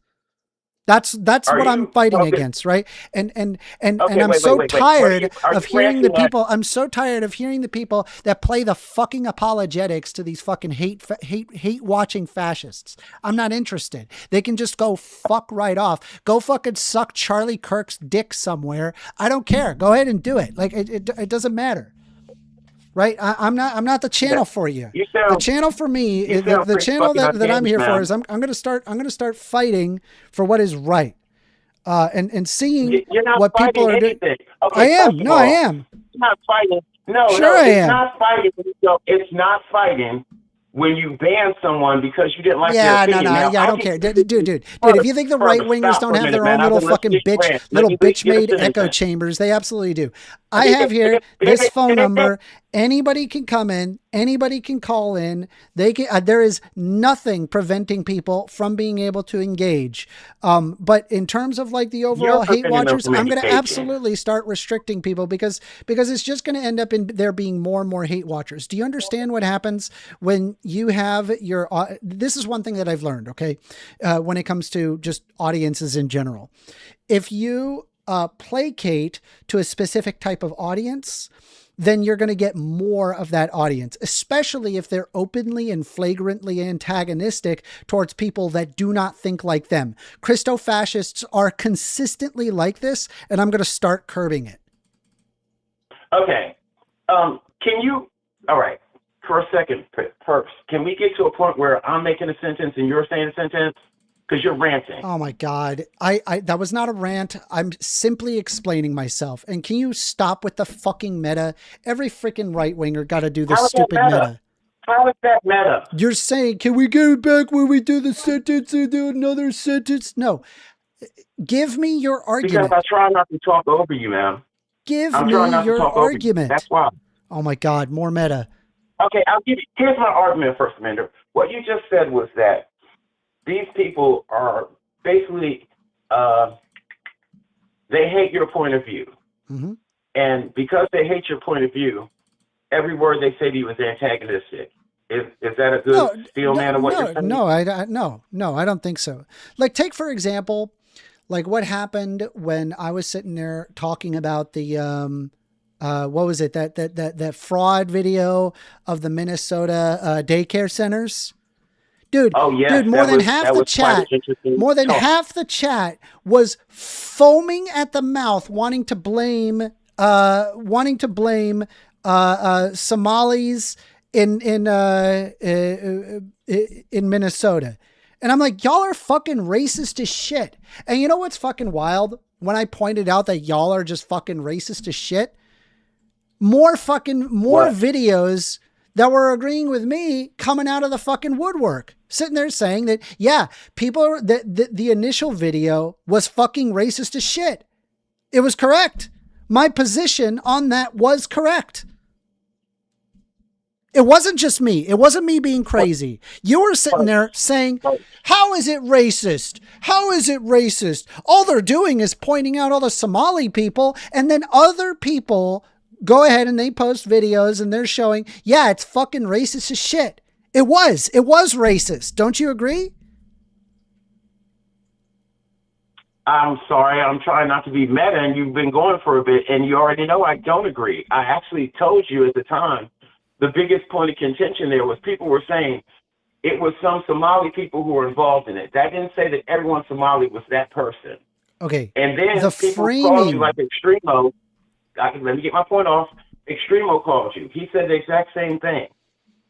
That's what I'm fighting against, right? And I'm so tired of hearing the people. I'm so tired of hearing the people that play the fucking apologetics to these fucking hate watching fascists. I'm not interested. They can just go fuck right off. Go fucking suck Charlie Kirk's dick somewhere. I don't care. Go ahead and do it. Like it doesn't matter. Right, I'm not the channel for you. The channel for me is the channel that I'm here for is I'm going to start fighting for what is right, and seeing what people are doing. Okay, I am. No, I am. It's not fighting. No, sure, I am. It's not fighting. It's not fighting when you ban someone because you didn't like their Yeah, opinion. Now, I don't care. Dude, if you think the right wingers don't have their own little fucking bitch made echo chambers, they absolutely do. I have here this phone number. Anybody can come in. Anybody can call in. They can. There is nothing preventing people from being able to engage. But in terms of like the overall hate watchers, I'm going to absolutely start restricting people because it's just going to end up in there being more and more hate watchers. Do you understand what happens when you have your? This is one thing that I've learned. Okay, when it comes to just audiences in general, if you placate to a specific type of audience, then you're going to get more of that audience, especially if they're openly and flagrantly antagonistic towards people that do not think like them. Christo-fascists are consistently like this, and I'm going to start curbing it. Okay. Can you, all right, for a second, Perps, can we get to a point where I'm making a sentence and you're saying a sentence? Because you're ranting. Oh my God. That was not a rant. I'm simply explaining myself. And can you stop with the fucking meta? Every freaking right winger got to do this stupid meta. How is that meta? You're saying, can we get it back when we do the sentence and do another sentence? No. Give me your argument. Because I try not to talk over you, man. Give me your argument. That's why. Oh my God, more meta. Okay, I'll give you, here's my argument, First Amendment. What you just said was that these people are basically, they hate your point of view. Mm-hmm. And because they hate your point of view, every word they say to you is antagonistic. Is that a good steel man of what you're saying? No, I don't think so. Like, take, for example, like what happened when I was sitting there talking about the, what was it? That fraud video of the Minnesota daycare centers. Dude, more than half the chat was foaming at the mouth, wanting to blame Somalis in Minnesota. And I'm like, y'all are fucking racist as shit. And you know what's fucking wild? When I pointed out that y'all are just fucking racist as shit, more videos that were agreeing with me coming out of the fucking woodwork, sitting there saying that, yeah, the initial video was fucking racist as shit. It was correct. My position on that was correct. It wasn't just me. It wasn't me being crazy. You were sitting there saying, how is it racist? How is it racist? All they're doing is pointing out all the Somali people, and then other people go ahead and they post videos and they're showing, yeah, it's fucking racist as shit. It was racist. Don't you agree? I'm sorry. I'm trying not to be meta, and you've been going for a bit, and you already know I don't agree. I actually told you at the time, the biggest point of contention there was people were saying it was some Somali people who were involved in it. That didn't say that everyone Somali was that person. Okay. And then the people framing, called you like Extremo. Let me get my point off. Extremo called you. He said the exact same thing.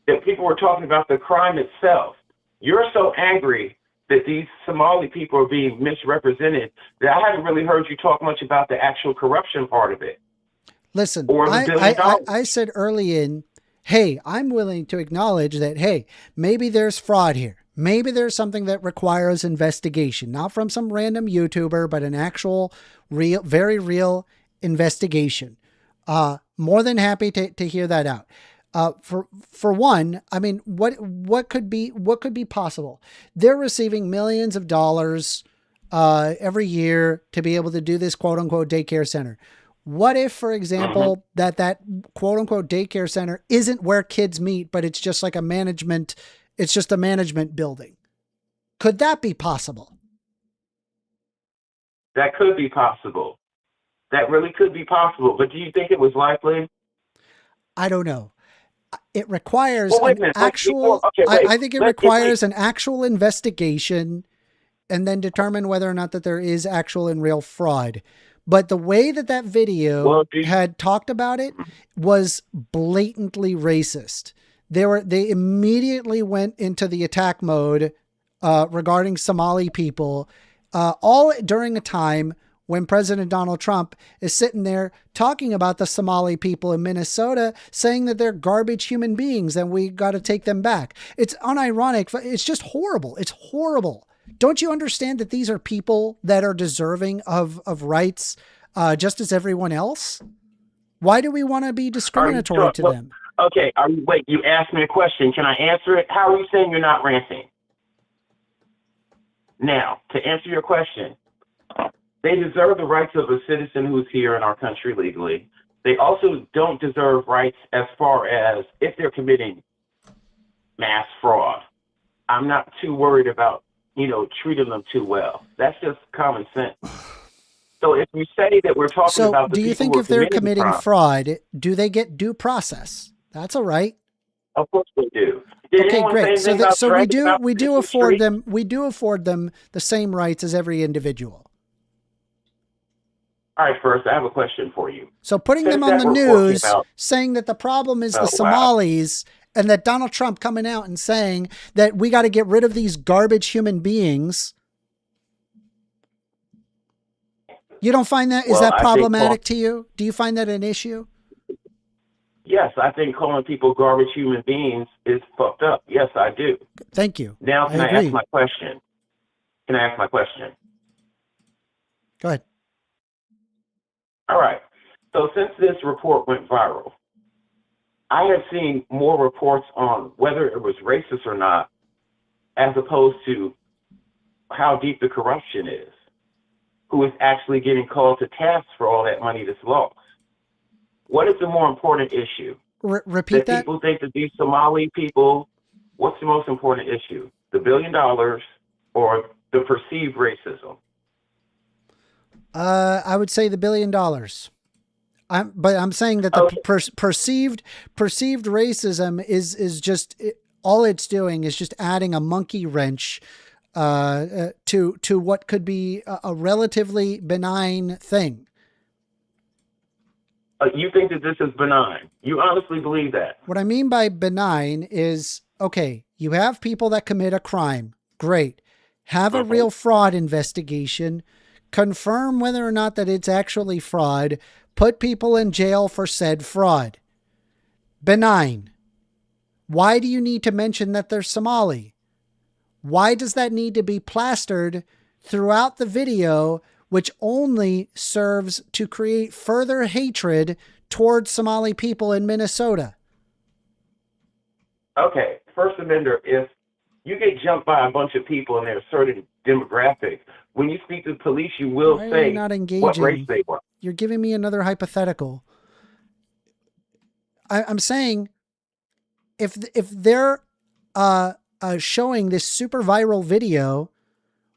That people were talking about the crime itself. You're so angry that these Somali people are being misrepresented that I haven't really heard you talk much about the actual corruption part of it. Listen, I said early in, hey, I'm willing to acknowledge that, hey, maybe there's fraud here. Maybe there's something that requires investigation, not from some random YouTuber, but an actual real, very real investigation. More than happy to hear that out. For one, I mean, what could be possible? They're receiving millions of dollars every year to be able to do this quote unquote daycare center. What if, for example, that quote unquote daycare center isn't where kids meet, but it's just like a management building? Could that be possible? That could be possible. That really could be possible. But do you think it was likely? I don't know. It requires an actual, I think it requires an actual investigation and then determine whether or not that there is actual and real fraud. But the way that video had talked about it was blatantly racist. They immediately went into the attack mode regarding Somali people, all during a time when President Donald Trump is sitting there talking about the Somali people in Minnesota, saying that they're garbage human beings and we got to take them back. It's unironic. It's just horrible. It's horrible. Don't you understand that these are people that are deserving of rights just as everyone else? Why do we want to be discriminatory to them? Okay, wait, you asked me a question. Can I answer it? How are you saying you're not ranting? Now, to answer your question, they deserve the rights of a citizen who's here in our country legally. They also don't deserve rights as far as if they're committing mass fraud. I'm not too worried about, treating them too well. That's just common sense. So if you say that we're talking about the do you think if they're committing fraud, do they get due process? That's all right. Of course they do. Okay, great. So we do afford them the same rights as every individual. All right, first I have a question for you. So putting them on the news, saying that the problem is the Somalis, and that Donald Trump coming out and saying that we got to get rid of these garbage human beings. You don't find that, is that problematic to you? Do you find that an issue? Yes, I think calling people garbage human beings is fucked up. Yes, I do. Thank you. Now, can I ask my question? Go ahead. All right. So since this report went viral, I have seen more reports on whether it was racist or not, as opposed to how deep the corruption is, who is actually getting called to task for all that money that's lost. What is the more important issue? Repeat that? People think that these Somali people, what's the most important issue? The $1 billion or the perceived racism? I would say the $1 billion. But I'm saying that the perceived racism is just all it's doing is just adding a monkey wrench to what could be a relatively benign thing. You think that this is benign? You honestly believe that? What I mean by benign is, okay, you have people that commit a crime. Great. Have a real fraud investigation. Confirm whether or not that it's actually fraud. Put people in jail for said fraud. Benign. Why do you need to mention that they're Somali? Why does that need to be plastered throughout the video, which only serves to create further hatred towards Somali people in Minnesota? Okay, First Amendment, if you get jumped by a bunch of people and they're a certain demographic, when you speak to the police, you will say what race they were. You're giving me another hypothetical. I'm saying if they're showing this super viral video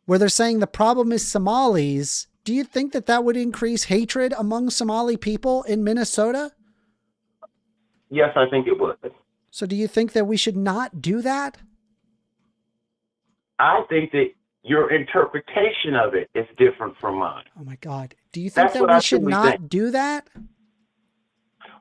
where they're saying the problem is Somalis, do you think that would increase hatred among Somali people in Minnesota? Yes, I think it would. So do you think that we should not do that? I think that your interpretation of it is different from mine. Oh my God. Do you think that we should not do that?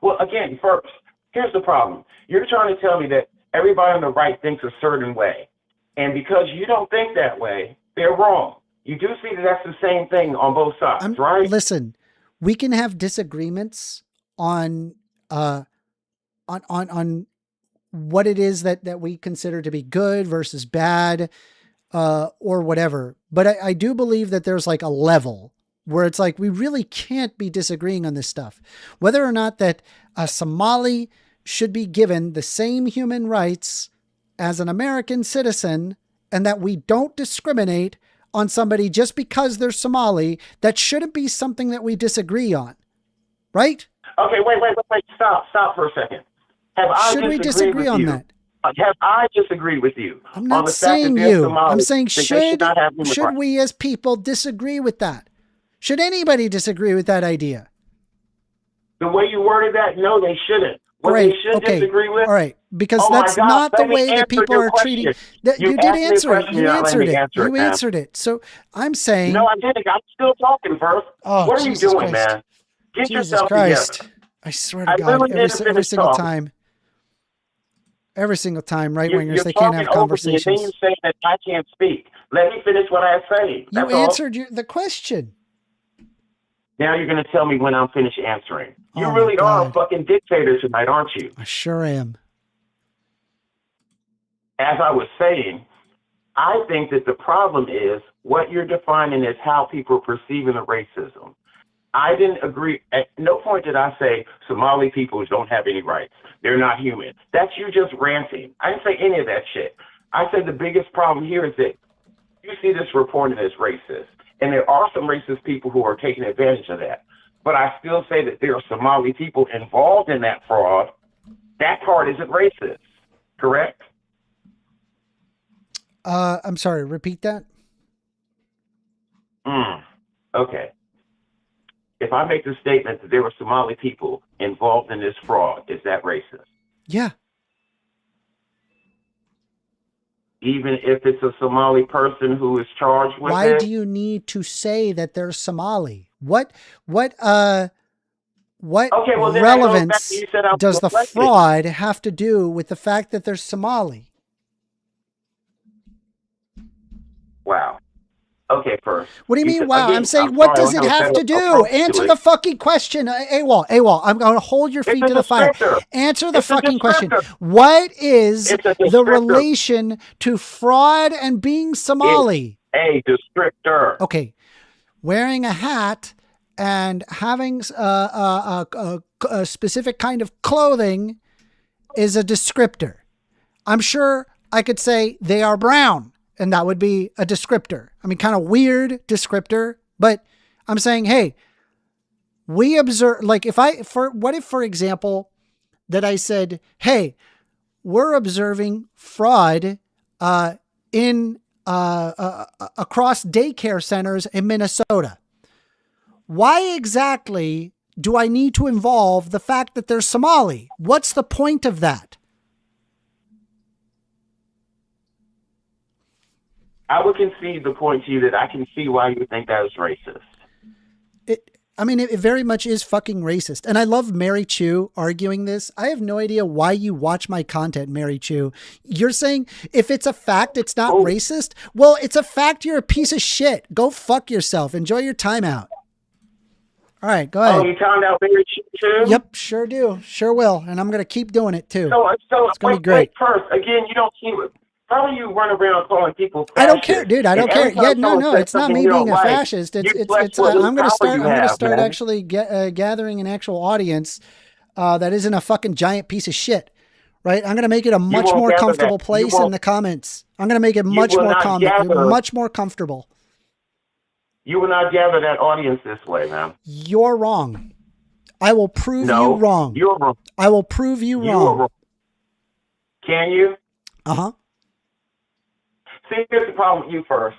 Well, again, first, here's the problem. You're trying to tell me that everybody on the right thinks a certain way. And because you don't think that way, they're wrong. You do see that that's the same thing on both sides, right? Listen, we can have disagreements on what it is that we consider to be good versus bad, or whatever. But I do believe that there's like a level where it's like, we really can't be disagreeing on this stuff. Whether or not that a Somali should be given the same human rights as an American citizen, and that we don't discriminate on somebody just because they're Somali, that shouldn't be something that we disagree on. Right? Okay, wait. Stop for a second. Should we disagree on that? Have I disagreed with you? I'm not saying you. I'm saying should we as people disagree with that? Should anybody disagree with that idea? The way you worded that, no, they shouldn't. What they should disagree with? All right, because that's not the way that people are treating. You did answer it. You answered it. You answered it. So I'm saying. No, I didn't. I'm still talking, first. Oh, what are you doing, man? Get yourself together. I swear to God, every single time. Every single time, right-wingers, they can't have conversations. And then you say that I can't speak. Let me finish what I say. You answered the question. Now you're going to tell me when I'm finished answering. You Oh really my are a God. fucking dictator tonight, aren't you? I sure am. As I was saying, I think that the problem is what you're defining as how people are perceiving the racism. I didn't agree. At no point did I say Somali people don't have any rights. They're not human. That's you just ranting. I didn't say any of that shit. I said the biggest problem here is that you see this reported as racist. And there are some racist people who are taking advantage of that. But I still say that there are Somali people involved in that fraud. That part isn't racist, correct? I'm sorry, repeat that. Okay. If I make the statement that there were Somali people involved in this fraud, is that racist? Yeah. Even if it's a Somali person who is charged with it? Why do you need to say that they're Somali? What Okay, well, then relevance you said I'm does the deflected. fraud have to do with the fact that they're Somali? Wow. Okay, first. What do you mean, said, wow? again, I'm saying, I'm what sorry, does I it don't have to a do? approach to Answer it. the fucking question. AWOL, I'm going to hold your feet It's to a the fire. descriptor. Answer the It's a fucking question. descriptor. What is It's a the descriptor. relation to fraud and being Somali? A descriptor. Okay. Wearing a hat and having a specific kind of clothing is a descriptor. I'm sure I could say they are brown, and that would be a descriptor. I mean, kind of weird descriptor, but I'm saying, hey, we observe, like what if, for example, that I said, hey, we're observing fraud in across daycare centers in Minnesota. Why exactly do I need to involve the fact that they're Somali? What's the point of that? I would concede the point to you that I can see why you think that is racist. It very much is fucking racist. And I love Mary Chu arguing this. I have no idea why you watch my content, Mary Chu. You're saying if it's a fact, it's not racist. Well, it's a fact. You're a piece of shit. Go fuck yourself. Enjoy your time out. All right, go ahead. Oh, you found out Mary Chu too? Yep, sure do. Sure will. And I'm going to keep doing it too. So It's going to be great. Wait, first, again, you don't see what. How do you run around calling people fascist? I don't care, dude. I don't care. Yeah, no. It's not me being a fascist. I'm going to start actually gathering an actual audience that isn't a fucking giant piece of shit, right? I'm going to make it a much more comfortable place in the comments. I'm going to make it much more comfortable. You will not gather that audience this way, man. You're wrong. I will prove you wrong. You're wrong. I will prove you wrong. Wrong. Can you? Uh-huh. See, here's the problem with you first.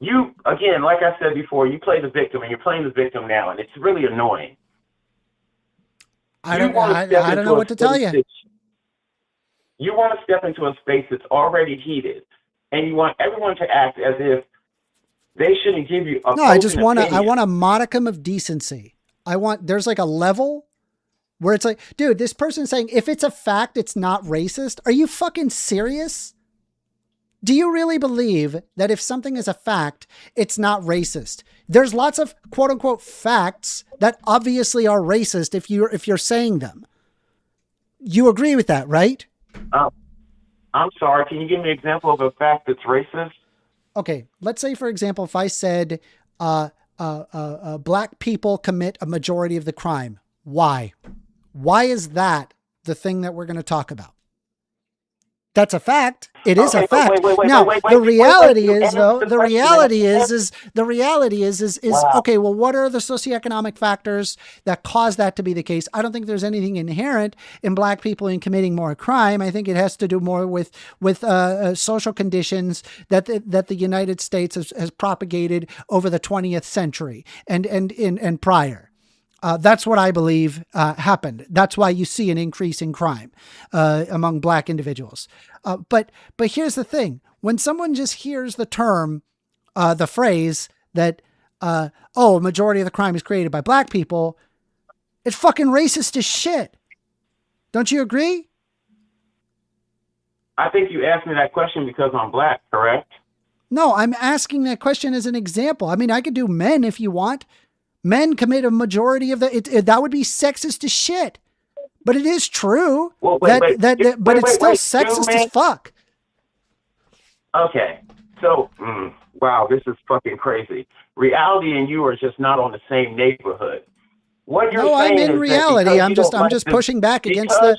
You, again, like I said before, you play the victim, and you're playing the victim now, and it's really annoying. I don't know what to tell you. You want to step into a space that's already heated, and you want everyone to act as if they shouldn't give you a I want a modicum of decency. There's like a level where it's like, dude, this person's saying, if it's a fact, it's not racist. Are you fucking serious? Do you really believe that if something is a fact, it's not racist? There's lots of quote unquote facts that obviously are racist if you're saying them. You agree with that, right? I'm sorry. Can you give me an example of a fact that's racist? Okay. Let's say, for example, if I said, black people commit a majority of the crime. Why? Why is that the thing that we're going to talk about? That's a fact. It is a fact. Now, the reality is, okay, well, what are the socioeconomic factors that cause that to be the case? I don't think there's anything inherent in black people in committing more crime. I think it has to do more with social conditions that the United States has propagated over the 20th century and prior. That's what I believe happened. That's why you see an increase in crime among black individuals. But here's the thing. When someone just hears the term, the phrase that, a majority of the crime is created by black people, it's fucking racist as shit. Don't you agree? I think you asked me that question because I'm black, correct? No, I'm asking that question as an example. I mean, I could do men if you want. Men commit a majority of that would be sexist as shit. But it is true but it's still sexist as fuck. Okay. So, wow, this is fucking crazy. Reality and you are just not on the same neighborhood. What you're saying I'm in reality. I'm just pushing back against I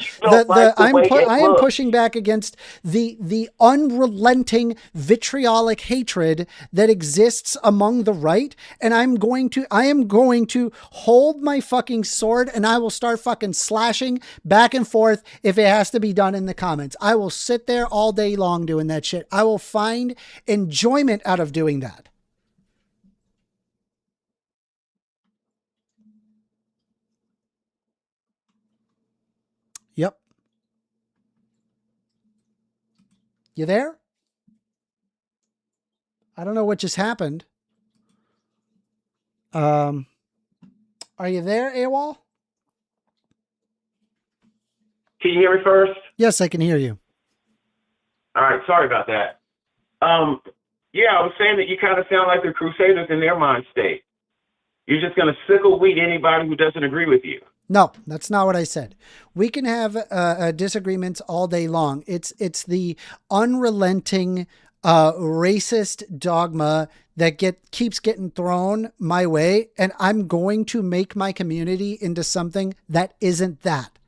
am pushing back against the unrelenting vitriolic hatred that exists among the right, and I am going to hold my fucking sword, and I will start fucking slashing back and forth if it has to be done in the comments. I will sit there all day long doing that shit. I will find enjoyment out of doing that. Yep. You there? I don't know what just happened. Are you there, AWOL? Can you hear me first? Yes, I can hear you. All right. Sorry about that. Yeah, I was saying that you kind of sound like the Crusaders in their mind state. You're just going to sickle weed anybody who doesn't agree with you. No, that's not what I said. We can have disagreements all day long. It's the unrelenting racist dogma that keeps getting thrown my way, and I'm going to make my community into something that isn't that.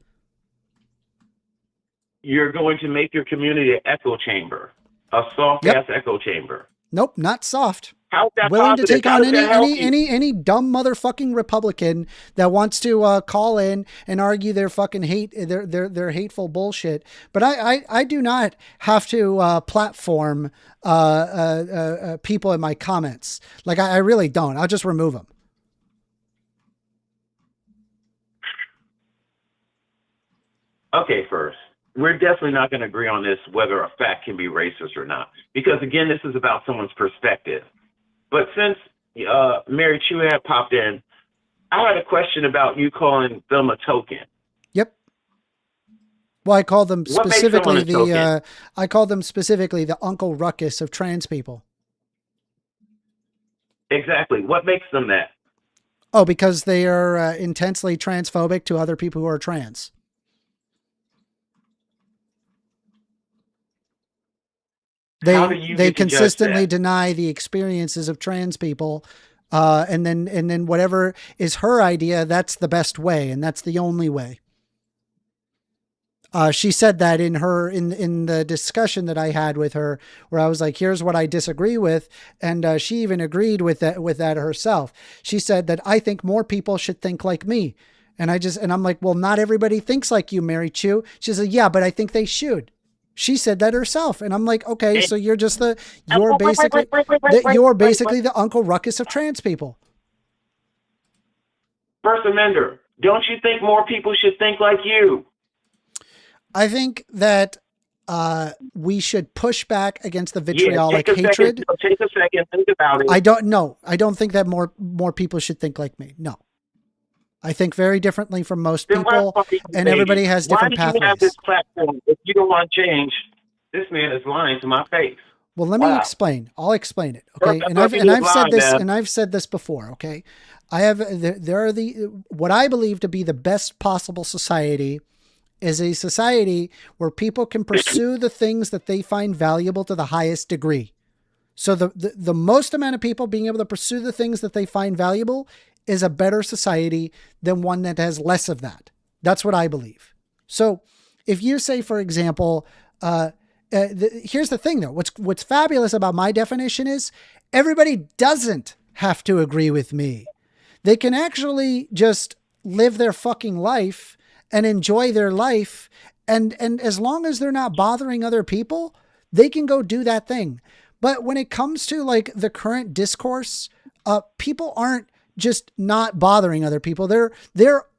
You're going to make your community an echo chamber, a soft-ass echo chamber. Nope, not soft. How's that willing positive? To take on any dumb motherfucking Republican that wants to call in and argue their fucking their hateful bullshit. But I do not have to platform people in my comments. Like I really don't. I'll just remove them. Okay, first, we're definitely not going to agree on this, whether a fact can be racist or not, because again, this is about someone's perspective. But since Mary Chu had popped in, I had a question about you calling them a token. Yep. Well, I call them specifically the Uncle Ruckus of trans people. Exactly. What makes them that? Oh, because they are intensely transphobic to other people who are trans. They consistently deny the experiences of trans people, and then whatever is her idea, that's the best way, and that's the only way. She said that in the discussion that I had with her, where I was like, "Here's what I disagree with," and she even agreed with that herself. She said that I think more people should think like me, and I'm like, "Well, not everybody thinks like you, Mary Chu." She said, "Yeah, but I think they should." She said that herself. And I'm like, okay, so you're basically the Uncle Ruckus of trans people. First Amender, don't you think more people should think like you? I think that we should push back against the vitriolic hatred. Take a second, think about it. I don't think that more people should think like me. No. I think very differently from most people, and everybody has different pathways. Why do you have this platform if you don't want change? This man is lying to my face. Well, let me explain. I'll explain it. Okay, I've said this before. Okay, what I believe to be the best possible society is a society where people can pursue the things that they find valuable to the highest degree. So the most amount of people being able to pursue the things that they find valuable is a better society than one that has less of that. That's what I believe. So if you say, for example, here's the thing though, what's fabulous about my definition is everybody doesn't have to agree with me. They can actually just live their fucking life and enjoy their life. And as long as they're not bothering other people, they can go do that thing. But when it comes to like the current discourse, people aren't just not bothering other people. They're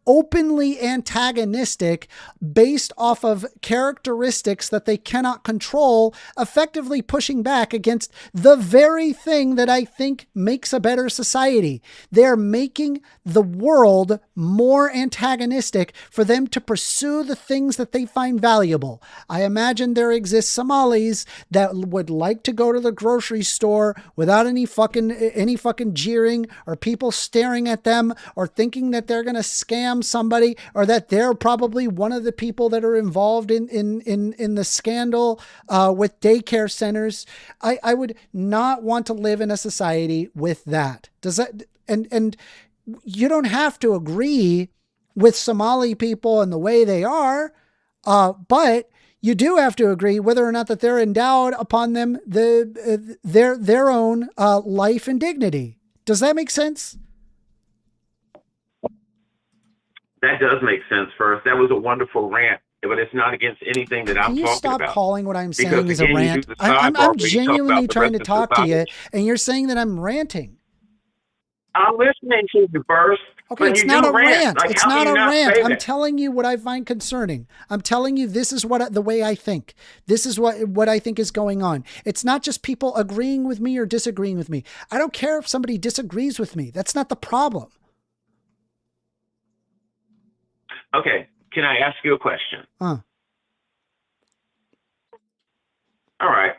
openly antagonistic based off of characteristics that they cannot control, effectively pushing back against the very thing that I think makes a better society. They're making the world more antagonistic for them to pursue the things that they find valuable. I imagine there exists Somalis that would like to go to the grocery store without any fucking jeering or people staring at them or thinking that they're going to scam somebody or that they're probably one of the people that are involved in the scandal with daycare centers. I would not want to live in a society with that. Does that, and you don't have to agree with Somali people and the way they are, but you do have to agree whether or not that they're endowed upon them their own life and dignity. Does that make sense? That does make sense. First, that was a wonderful rant, but it's not against anything that I'm talking about. Can you stop calling what I'm saying is a rant? I'm genuinely trying to talk to you, and you're saying that I'm ranting. I'm listening to you first. Okay, it's not a rant. It's not a rant. I'm telling you what I find concerning. I'm telling you this is the way I think. This is what I think is going on. It's not just people agreeing with me or disagreeing with me. I don't care if somebody disagrees with me. That's not the problem. Okay, can I ask you a question? Huh. All right.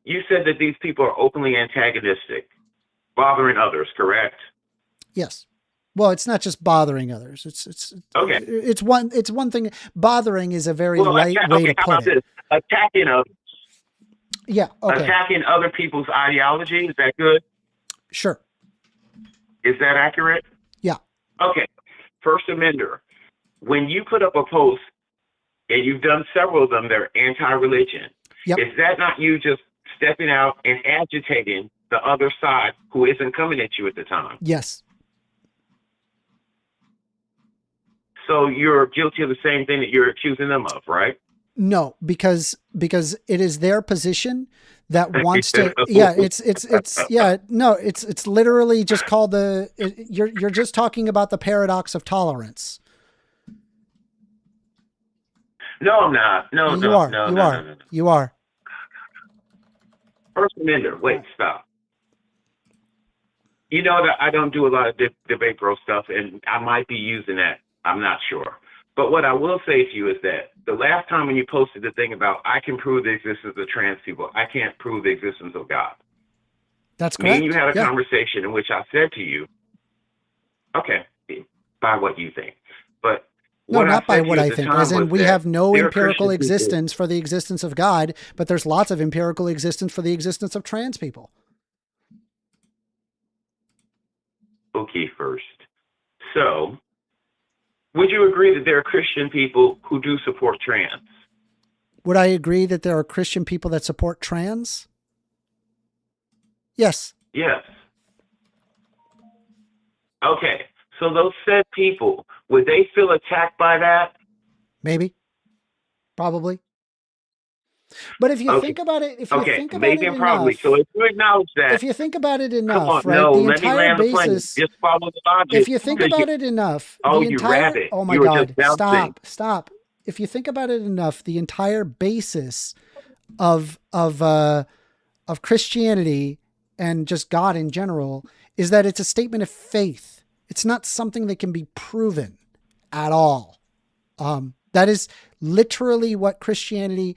You said that these people are openly antagonistic, bothering others, correct? Yes. Well, it's not just bothering others. It's okay. It's one thing. Bothering is a very light way to put it. Attacking others. Yeah. Okay. Attacking other people's ideology. Is that good? Sure. Is that accurate? Yeah. Okay. First Amender. When you put up a post, and you've done several of them, they're anti-religion. Yep. Is that not you just stepping out and agitating the other side who isn't coming at you at the time? Yes. So you're guilty of the same thing that you're accusing them of, right? No, because it is their position that wants to. Yeah, it's literally just called you're just talking about the paradox of tolerance. No, I'm not. No, You are. First Amender. Wait, stop. You know that I don't do a lot of debate bro stuff, and I might be using that. I'm not sure. But what I will say to you is that the last time when you posted the thing about I can prove the existence of trans people, I can't prove the existence of God. That's correct. Me and you had a conversation in which I said to you, okay, by what you think. But no, not by what I think. As in, we have no empirical existence for the existence of God, but there's lots of empirical existence for the existence of trans people. Okay, first. So, would you agree that there are Christian people who do support trans? Would I agree that there are Christian people that support trans? Yes. Yes. Okay. So those said people, would they feel attacked by that? Maybe. Probably. But if you think about it, So if you acknowledge that, if you think about it enough, come on, right? No, the let me land the plane. Just follow the logic. If you think about it enough, oh my God, stop. If you think about it enough, the entire basis of Christianity and just God in general is that it's a statement of faith. It's not something that can be proven at all. That is literally what Christianity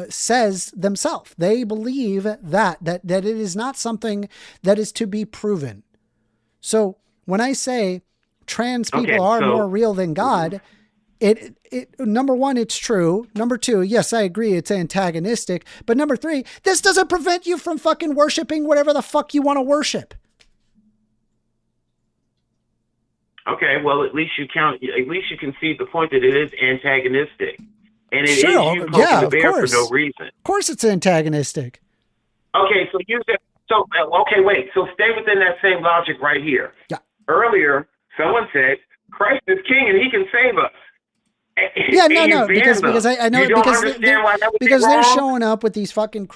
says themselves. They believe that it is not something that is to be proven. So when I say trans people are more real than God, it number one, it's true. Number two, yes, I agree, it's antagonistic. But number three, this doesn't prevent you from fucking worshiping whatever the fuck you want to worship. Okay, well, at least you can see the point that it is antagonistic. And it is you poking the bear for no reason. Of course it's antagonistic. Okay, so wait. So stay within that same logic right here. Yeah. Earlier, someone said, Christ is king and he can save us. Yeah, no, because I know you don't understand why that would because be they're wrong? showing up with these fucking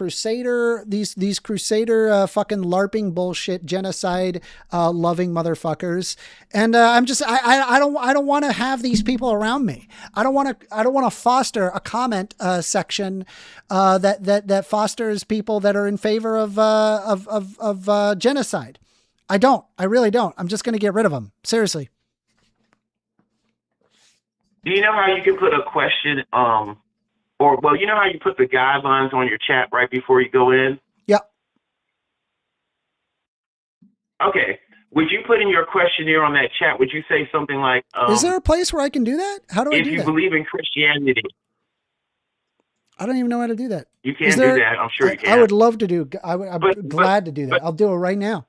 these crusader fucking LARPing bullshit, genocide loving motherfuckers, and I don't want to have these people around me. I don't want to foster a comment section that fosters people that are in favor of genocide. I really don't. I'm just going to get rid of them. Seriously. Do you know how you can put a question, you know how you put the guidelines on your chat right before you go in? Yeah. Okay. Would you put in your questionnaire on that chat, would you say something like, is there a place where I can do that? How do I do that? If you believe in Christianity. I don't even know how to do that. You can do that. I'm sure you can. I would love to do. I'm glad to do that. I'll do it right now.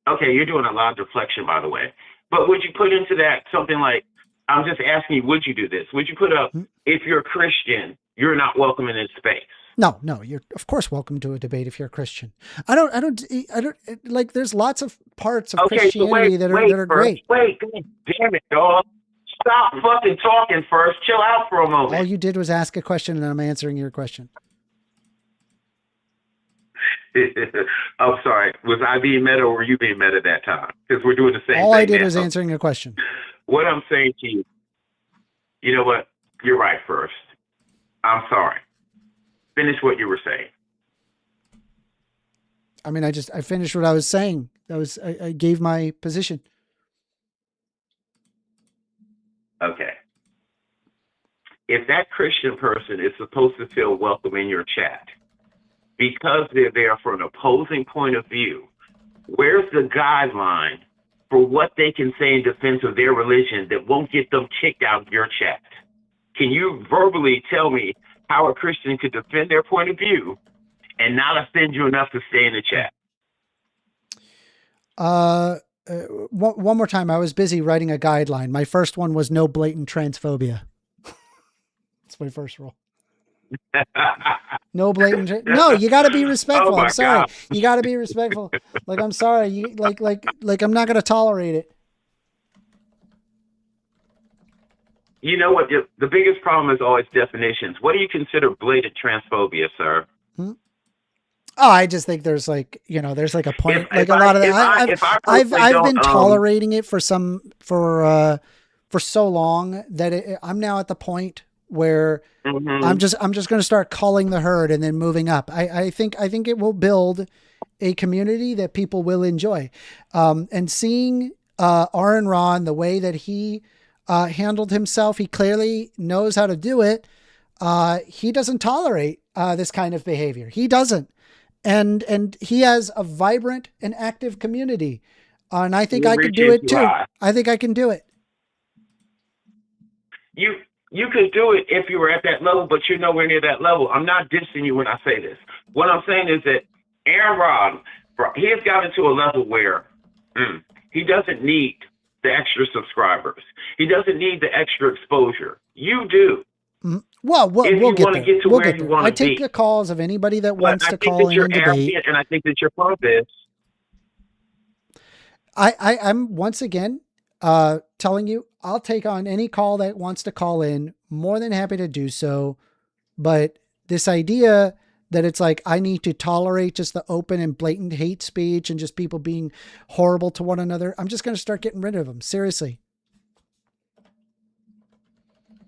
Okay, you're doing a lot of deflection, by the way. But would you put into that something like, I'm just asking you, would you do this? Would you put up, if you're a Christian, you're not welcome in this space? No, you're of course welcome to a debate if you're a Christian. I don't like, there's lots of parts of Christianity that are great. Wait, God damn it, dog. Stop fucking talking first. Chill out for a moment. All you did was ask a question and I'm answering your question. I'm sorry. Was I being meta or were you being meta that time? Because we're doing the same thing. All I did was answering a question. What I'm saying to you, you know what? You're right first. I'm sorry. Finish what you were saying. I mean, I finished what I was saying. I gave my position. Okay. If that Christian person is supposed to feel welcome in your chat, because they're there for an opposing point of view, where's the guideline for what they can say in defense of their religion that won't get them kicked out of your chat? Can you verbally tell me how a Christian could defend their point of view and not offend you enough to stay in the chat? One more time. I was busy writing a guideline. My first one was no blatant transphobia. That's my first rule. No blatant. No, you got to be respectful. I'm sorry. God. You got to be respectful. Like, I'm sorry. You like I'm not going to tolerate it. You know what? The biggest problem is always definitions. What do you consider blatant transphobia, sir? Oh, I just think there's there's like a point, a lot of that. I've been tolerating it for so long that I'm now at the point where I'm just going to start culling the herd and then moving up. I think it will build a community that people will enjoy. And seeing Aaron Ron, the way that he handled himself, he clearly knows how to do it. He doesn't tolerate this kind of behavior. He doesn't. And he has a vibrant and active community. And I think I could do it too. I think I can do it. You could do it if you were at that level, but you're nowhere near that level. I'm not dissing you when I say this. What I'm saying is that Aaron Rod, he has gotten to a level where he doesn't need the extra subscribers. He doesn't need the extra exposure. You do. Well, we'll get there. We'll get there. I take the calls of anybody that wants to call in and debate. And I think that your pump is. I'm once again telling you, I'll take on any call that wants to call in. More than happy to do so. But this idea that it's like I need to tolerate just the open and blatant hate speech and just people being horrible to one another, I'm just going to start getting rid of them. Seriously.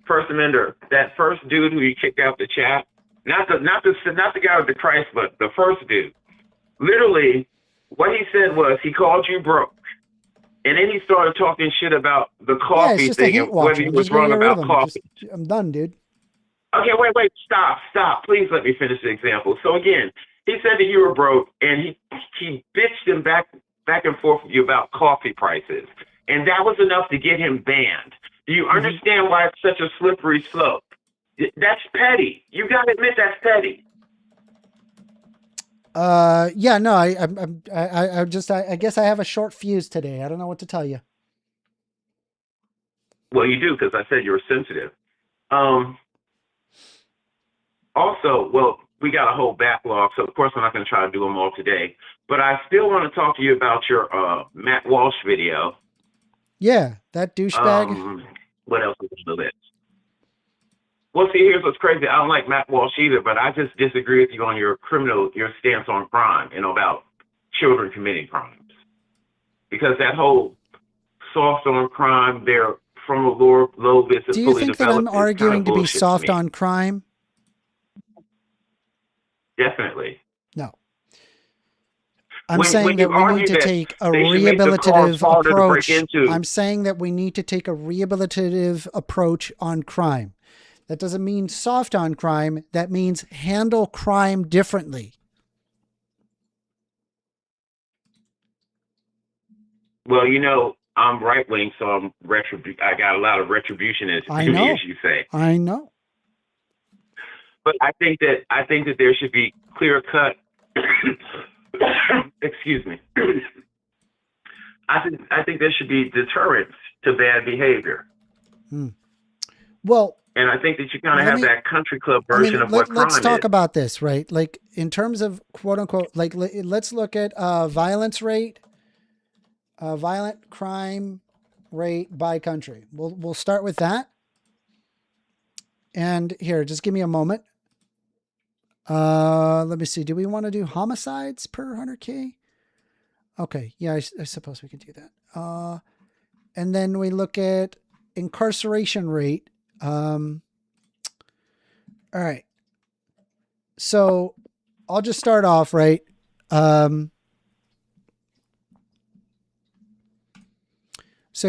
First Amender, that first dude who you kicked out the chat, not the guy with the Christ, but the first dude. Literally, what he said was he called you broke. And then he started talking shit about the coffee thing and whether he was wrong about coffee. I'm done, dude. Okay, wait, stop. Please let me finish the example. So again, he said that you were broke, and he bitched him back and forth with you about coffee prices. And that was enough to get him banned. Do you understand why it's such a slippery slope? That's petty. You got to admit that's petty. Yeah, no, I guess I have a short fuse today. I don't know what to tell you. Well, you do, because I said you were sensitive. Also, well, we got a whole backlog, so of course I'm not going to try to do them all today. But I still want to talk to you about your Matt Walsh video. Yeah, that douchebag. What else is on the list? Well, see, here's what's crazy. I don't like Matt Walsh either, but I just disagree with you on your stance on crime and about children committing crimes. Because that whole soft on crime, they're from a low business. Do you think that I'm arguing to be soft on crime? Definitely. No. I'm saying that we need to take a rehabilitative approach. I'm saying that we need to take a rehabilitative approach on crime. That doesn't mean soft on crime. That means handle crime differently. Well, you know, I'm right wing, so I got a lot of retribution as you say. I know. But I think that there should be clear cut. Excuse me. I think there should be deterrence to bad behavior. Well, and I think that you kind of have that country club version of what crime is. Let's talk about this, right? Like in terms of quote unquote, like let's look at violence rate, violent crime rate by country. We'll start with that. And here, just give me a moment. Let me see. Do we want to do homicides per 100K? Okay. Yeah, I suppose we could do that. And then we look at incarceration rate. All right. So I'll just start off, right? So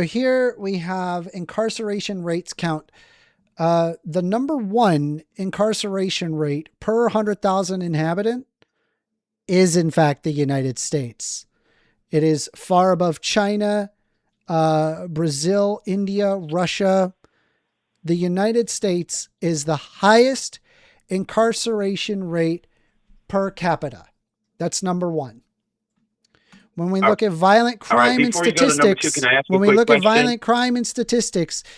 here we have incarceration rates count. The number one incarceration rate per 100,000 inhabitant is in fact the United States. It is far above China, Brazil, India, Russia. The United States is the highest incarceration rate per capita. That's number one. When we look at violent crime and statistics,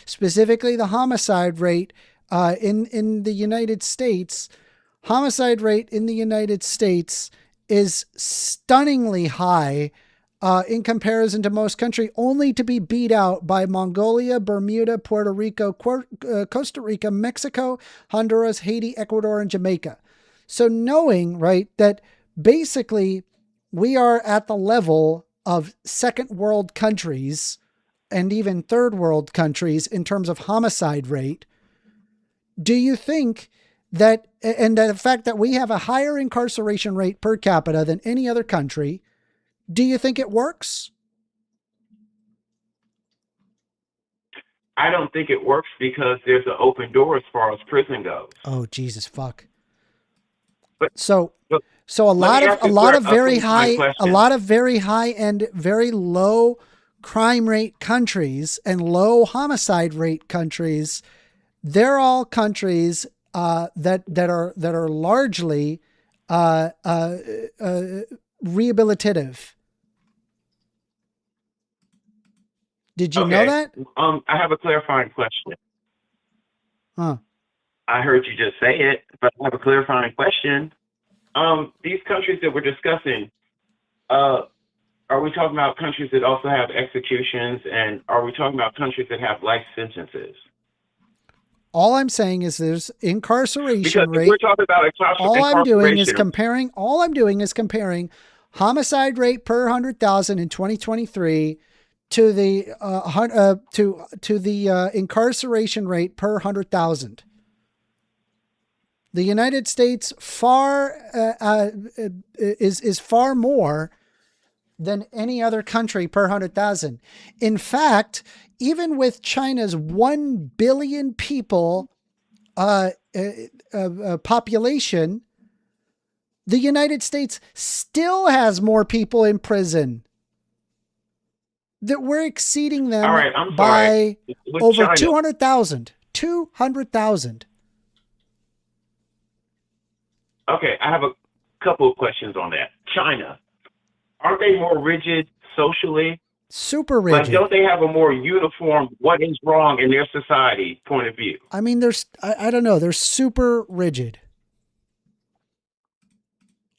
specifically the homicide rate in the United States, homicide rate in the United States is stunningly high in comparison to most countries, only to be beat out by Mongolia, Bermuda, Puerto Rico, Costa Rica, Mexico, Honduras, Haiti, Ecuador, and Jamaica. So knowing, right, that basically we are at the level of second world countries and even third world countries in terms of homicide rate, do you think that, and the fact that we have a higher incarceration rate per capita than any other country, do you think it works? I don't think it works because there's an open door as far as prison goes. Oh, Jesus fuck. So a lot of very high and very low crime rate countries and low homicide rate countries, they're all countries that are largely rehabilitative. Did you know that? I have a clarifying question. Huh. I heard you just say it, but I have a clarifying question. These countries that we're discussing, are we talking about countries that also have executions, and are we talking about countries that have life sentences? All I'm saying is there's incarceration rate. We're talking about all I'm doing is comparing homicide rate per 100,000 in 2023 to the incarceration rate per 100,000. The United States is far more than any other country per 100,000. In fact, even with China's 1 billion people population, the United States still has more people in prison. That we're exceeding them by over 200,000. 200,000. Okay, I have a couple of questions on that. China, aren't they more rigid socially? Super rigid. Like, don't they have a more uniform what is wrong in their society point of view? I mean, I don't know. They're super rigid.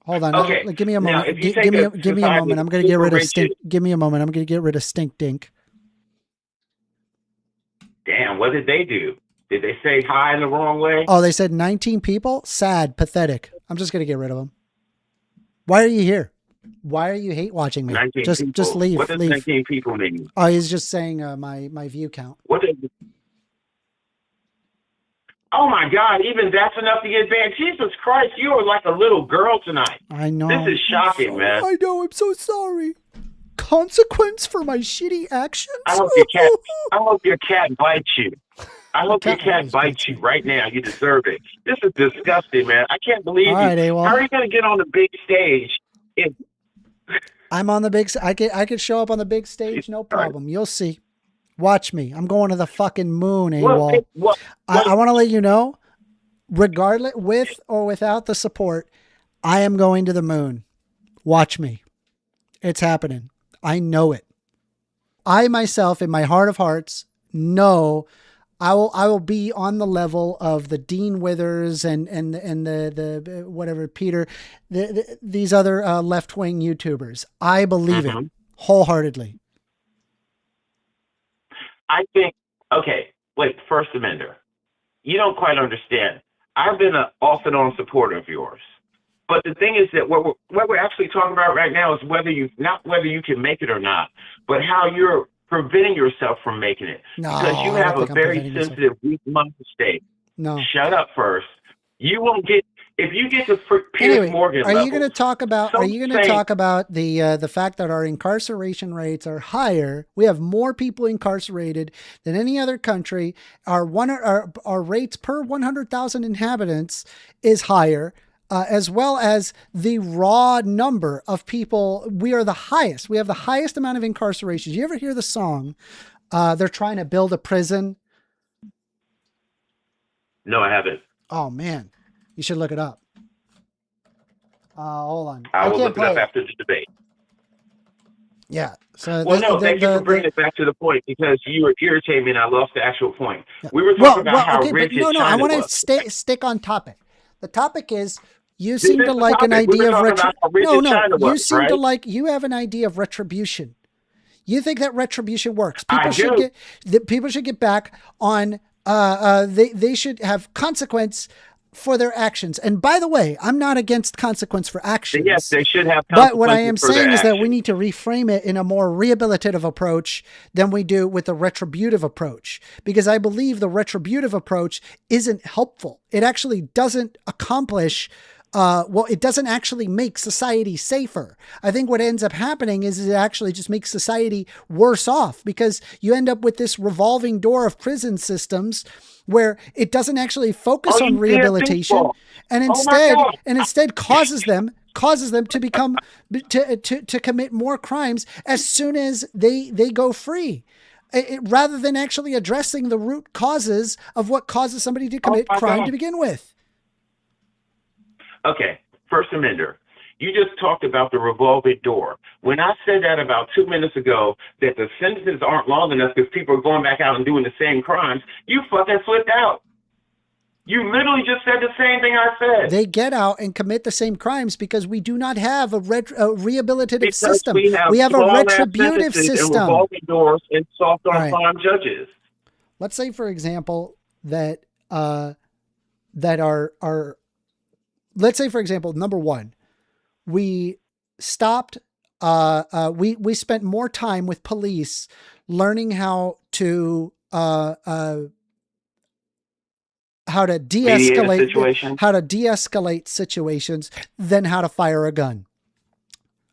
Hold on. Okay. Give me a moment. Give me a moment. I'm going to get rid of stink. Give me a moment. I'm going to get rid of stinkdink. Damn, what did they do? Did they say hi in the wrong way? Oh, they said 19 people? Sad, pathetic. I'm just going to get rid of them. Why are you here? Why are you hate watching me? 19 Just leave. What does leave. 19 people mean? Oh, he's just saying my view count. What is it? Oh my God, even that's enough to get banned. Jesus Christ, you are like a little girl tonight. I know. This is shocking, man. I know, I'm so sorry. Consequence for my shitty actions? I hope your cat bites you. I hope your cat bites you right now. You deserve it. This is disgusting, man. I can't believe you. Right, Awol. How are you going to get on the big stage? I'm on the big. I could show up on the big stage, no problem. You'll see. Watch me. I'm going to the fucking moon, Awol. I want to let you know, regardless, with or without the support, I am going to the moon. Watch me. It's happening. I know it. I myself, in my heart of hearts, know I will be on the level of the Dean Withers and the whatever Peter, these other left-wing YouTubers. I believe it wholeheartedly. I think, okay, wait, First Amender, you don't quite understand. I've been an off and on supporter of yours. But the thing is that what we're actually talking about right now is not whether you can make it or not, but how you're preventing yourself from making it. No, because you have a very sensitive, weak mind state. No. Shut up first. You won't get, if you get to Piers Morgan are level, you going to talk about? Are you going to talk about the fact that our incarceration rates are higher? We have more people incarcerated than any other country. Our rates per 100,000 inhabitants is higher. As well as the raw number of people. We are the highest. We have the highest amount of incarcerations. You ever hear the song, they're trying to build a prison? No, I haven't. Oh, man. You should look it up. Hold on. I will look it up after the debate. Yeah. So thank you for bringing it back to the point, because you were irritating me and I lost the actual point. Yeah. We were talking about how rigid China was. I want to stick on topic. The topic is, you seem to like an idea of retribution. You have an idea of retribution. You think that retribution works. People should get back on, they should have consequence for their actions. And by the way, I'm not against consequence for actions. Yes, they should have consequences. But what I am saying is that we need to reframe it in a more rehabilitative approach than we do with the retributive approach. Because I believe the retributive approach isn't helpful. It actually doesn't accomplish it doesn't actually make society safer. I think what ends up happening is it actually just makes society worse off, because you end up with this revolving door of prison systems where it doesn't actually focus on rehabilitation, and instead causes them to become to commit more crimes as soon as they go free. Rather than actually addressing the root causes of what causes somebody to commit crime to begin with. Okay, First Amender, you just talked about the revolving door. When I said that about 2 minutes ago, that the sentences aren't long enough because people are going back out and doing the same crimes, you fucking flipped out. You literally just said the same thing I said. They get out and commit the same crimes because we do not have a rehabilitative system. We have a retributive system. And revolving doors and soft on crime judges. Let's say, for example, that let's say, for example, number one, we stopped, we spent more time with police learning how to de-escalate situations than how to fire a gun.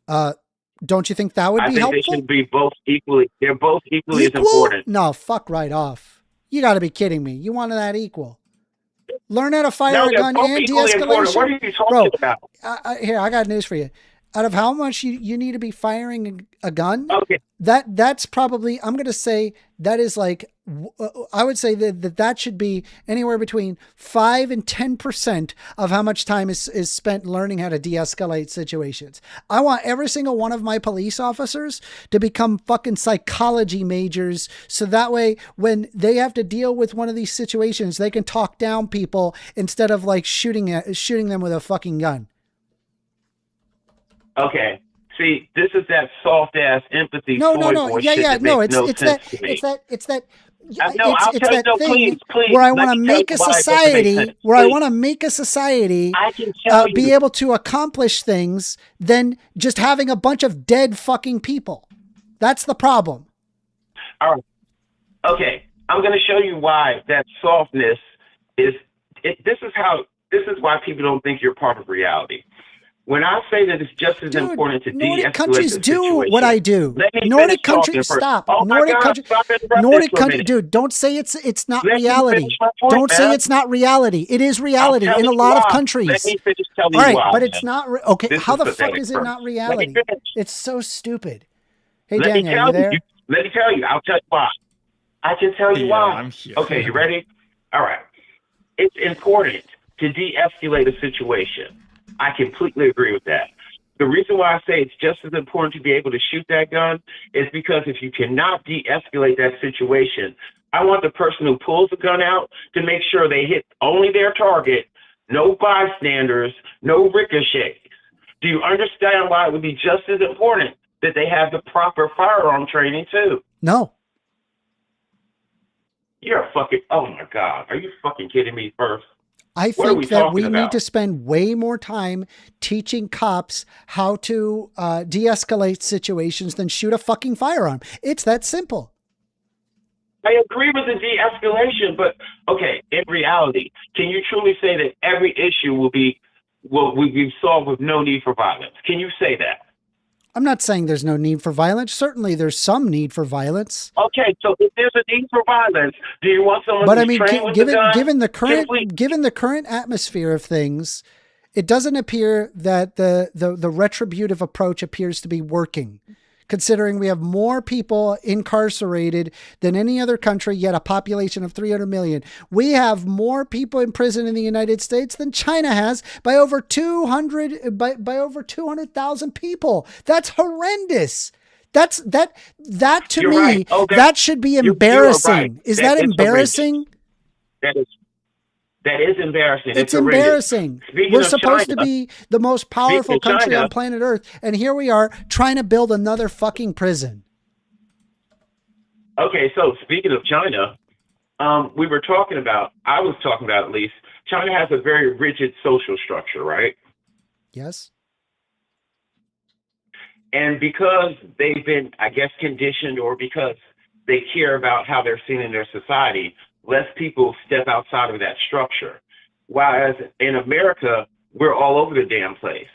Don't you think that would be helpful? I think they should be both equally. They're both equally as important. No, fuck right off. You got to be kidding me. You wanted that equal. Learn how to fire a gun and de-escalation. What are you talking about? Here, I got news for you. Out of how much you need to be firing a gun, okay, that's probably, I'm going to say that is like, I would say that should be anywhere between 5 and 10% of how much time is spent learning how to de-escalate situations. I want every single one of my police officers to become fucking psychology majors. So that way, when they have to deal with one of these situations, they can talk down people instead of like shooting them with a fucking gun. Okay. See, this is that soft ass empathy. No. Yeah. No, it's that it's that thing where I want to make a society I can tell you. be able to accomplish things than just having a bunch of dead fucking people. That's the problem. All right. Okay. I'm going to show you why that softness is. This is why people don't think you're part of reality. When I say that it's just as important to Nordic de-escalate countries the do situation, what I do. Nordic countries, stop. Nordic countries, dude. Don't say it's not reality. Don't say it's not reality. It is reality in a lot of countries. Let me finish telling you all right, why. but it's not. Okay, how the fuck is it first. not reality? It's so stupid. Hey, Let me Daniel, tell you there? Let me tell you. I'll tell you why. I can tell you why. I'm here. Okay, you ready? All right. It's important to de-escalate a situation. I completely agree with that. The reason why I say it's just as important to be able to shoot that gun is because if you cannot de-escalate that situation, I want the person who pulls the gun out to make sure they hit only their target, no bystanders, no ricochets. Do you understand why it would be just as important that they have the proper firearm training too? No. You're a fucking, oh my God. Are you fucking kidding me first? I think that we need to spend way more time teaching cops how to de-escalate situations than shoot a fucking firearm. It's that simple. I agree with the de-escalation, but okay, in reality, can you truly say that every issue will be solved with no need for violence? Can you say that? I'm not saying there's no need for violence. Certainly there's some need for violence. Okay, so if there's a need for violence, do you want someone but I who's mean, trained with the gun? given the current atmosphere of things, it doesn't appear that the retributive approach appears to be working. Considering we have more people incarcerated than any other country, yet a population of 300 million. We have more people in prison in the United States than China has by over 200,000 people. That's horrendous. That to You're me, right. Oh, that should be embarrassing. Right. Is that embarrassing? That is embarrassing. It's embarrassing. We're supposed to be the most powerful country on planet Earth, and here we are trying to build another fucking prison. Okay, so speaking of China, I was talking about at least, China has a very rigid social structure, right? Yes. And because they've been, I guess, conditioned, or because they care about how they're seen in their society, less people step outside of that structure. Whereas in America, we're all over the damn place.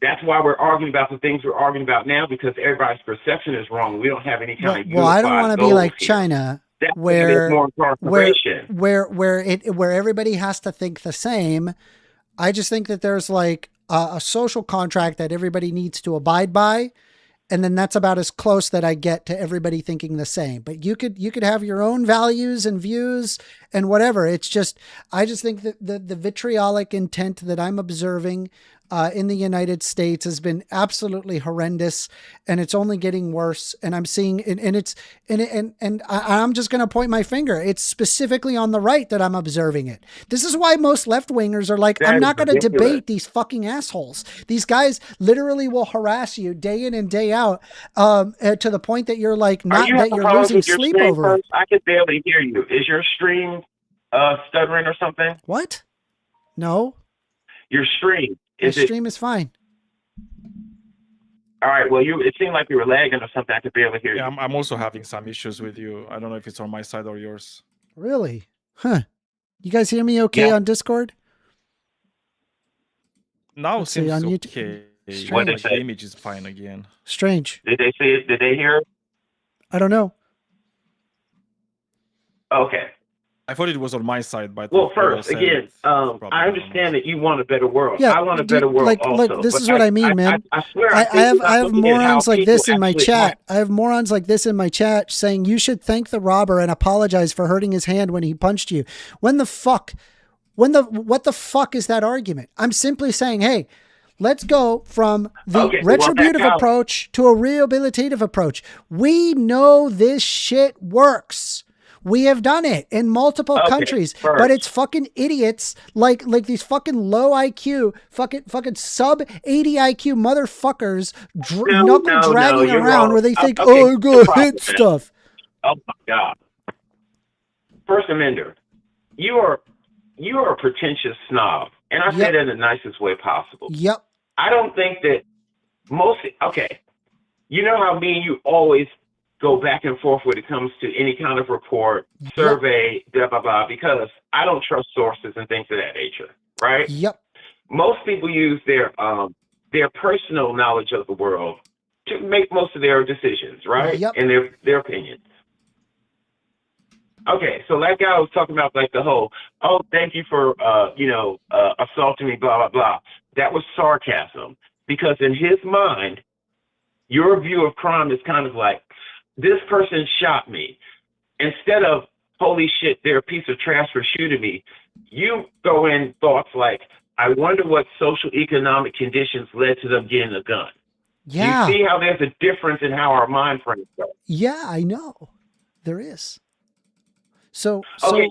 That's why we're arguing about the things we're arguing about now, because everybody's perception is wrong. We don't have any kind of I don't want to be like China, where everybody has to think the same. I just think that there's like a social contract that everybody needs to abide by. And then that's about as close that I get to everybody thinking the same. But you could have your own values and views and whatever. It's just, I just think that the vitriolic intent that I'm observing in the United States has been absolutely horrendous, and it's only getting worse. And I'm seeing, and I'm just going to point my finger. It's specifically on the right that I'm observing it. This is why most left wingers are like, I'm not going to debate these fucking assholes. These guys literally will harass you day in and day out, to the point that you're like, you're losing sleep over it. I could barely hear you. Is your stream stuttering or something? What? No. Your stream. The stream is fine. All right. Well, it seemed like you were lagging or something. I could barely hear you. Yeah, I'm also having some issues with you. I don't know if it's on my side or yours. Really? Huh. You guys hear me okay on Discord? Now it seems okay. What did they say? The image is fine again. Strange. Did they say it? Did they hear it? I don't know. Okay. I thought it was on my side, but well, first, again, I understand that you want a better world. Yeah, I want a better world also. Look, this is what I mean, man. I swear, I have morons like this in my chat. I have morons like this in my chat saying you should thank the robber and apologize for hurting his hand when he punched you. What the fuck is that argument? I'm simply saying, hey, let's go from the retributive approach to a rehabilitative approach. We know this shit works. We have done it in multiple countries, but it's fucking idiots like these fucking low IQ, fucking sub 80 IQ motherfuckers knuckle dragging around where they think, oh, go hit stuff. Oh my God. First Amender, you are a pretentious snob, and I say that in the nicest way possible. Yep. I don't think that okay, you know how me and you always go back and forth when it comes to any kind of report, survey, blah, blah, blah, because I don't trust sources and things of that nature, right? Yep. Most people use their personal knowledge of the world to make most of their decisions, right? Yep. And their opinions. Okay, so that guy was talking about like the whole, oh, thank you for, assaulting me, blah, blah, blah. That was sarcasm, because in his mind, your view of crime is kind of like, this person shot me. Instead of, holy shit, they're a piece of trash for shooting me, you go in thoughts like, I wonder what social economic conditions led to them getting a gun. Yeah. You see how there's a difference in how our mind frames go. Yeah, I know. There is. So when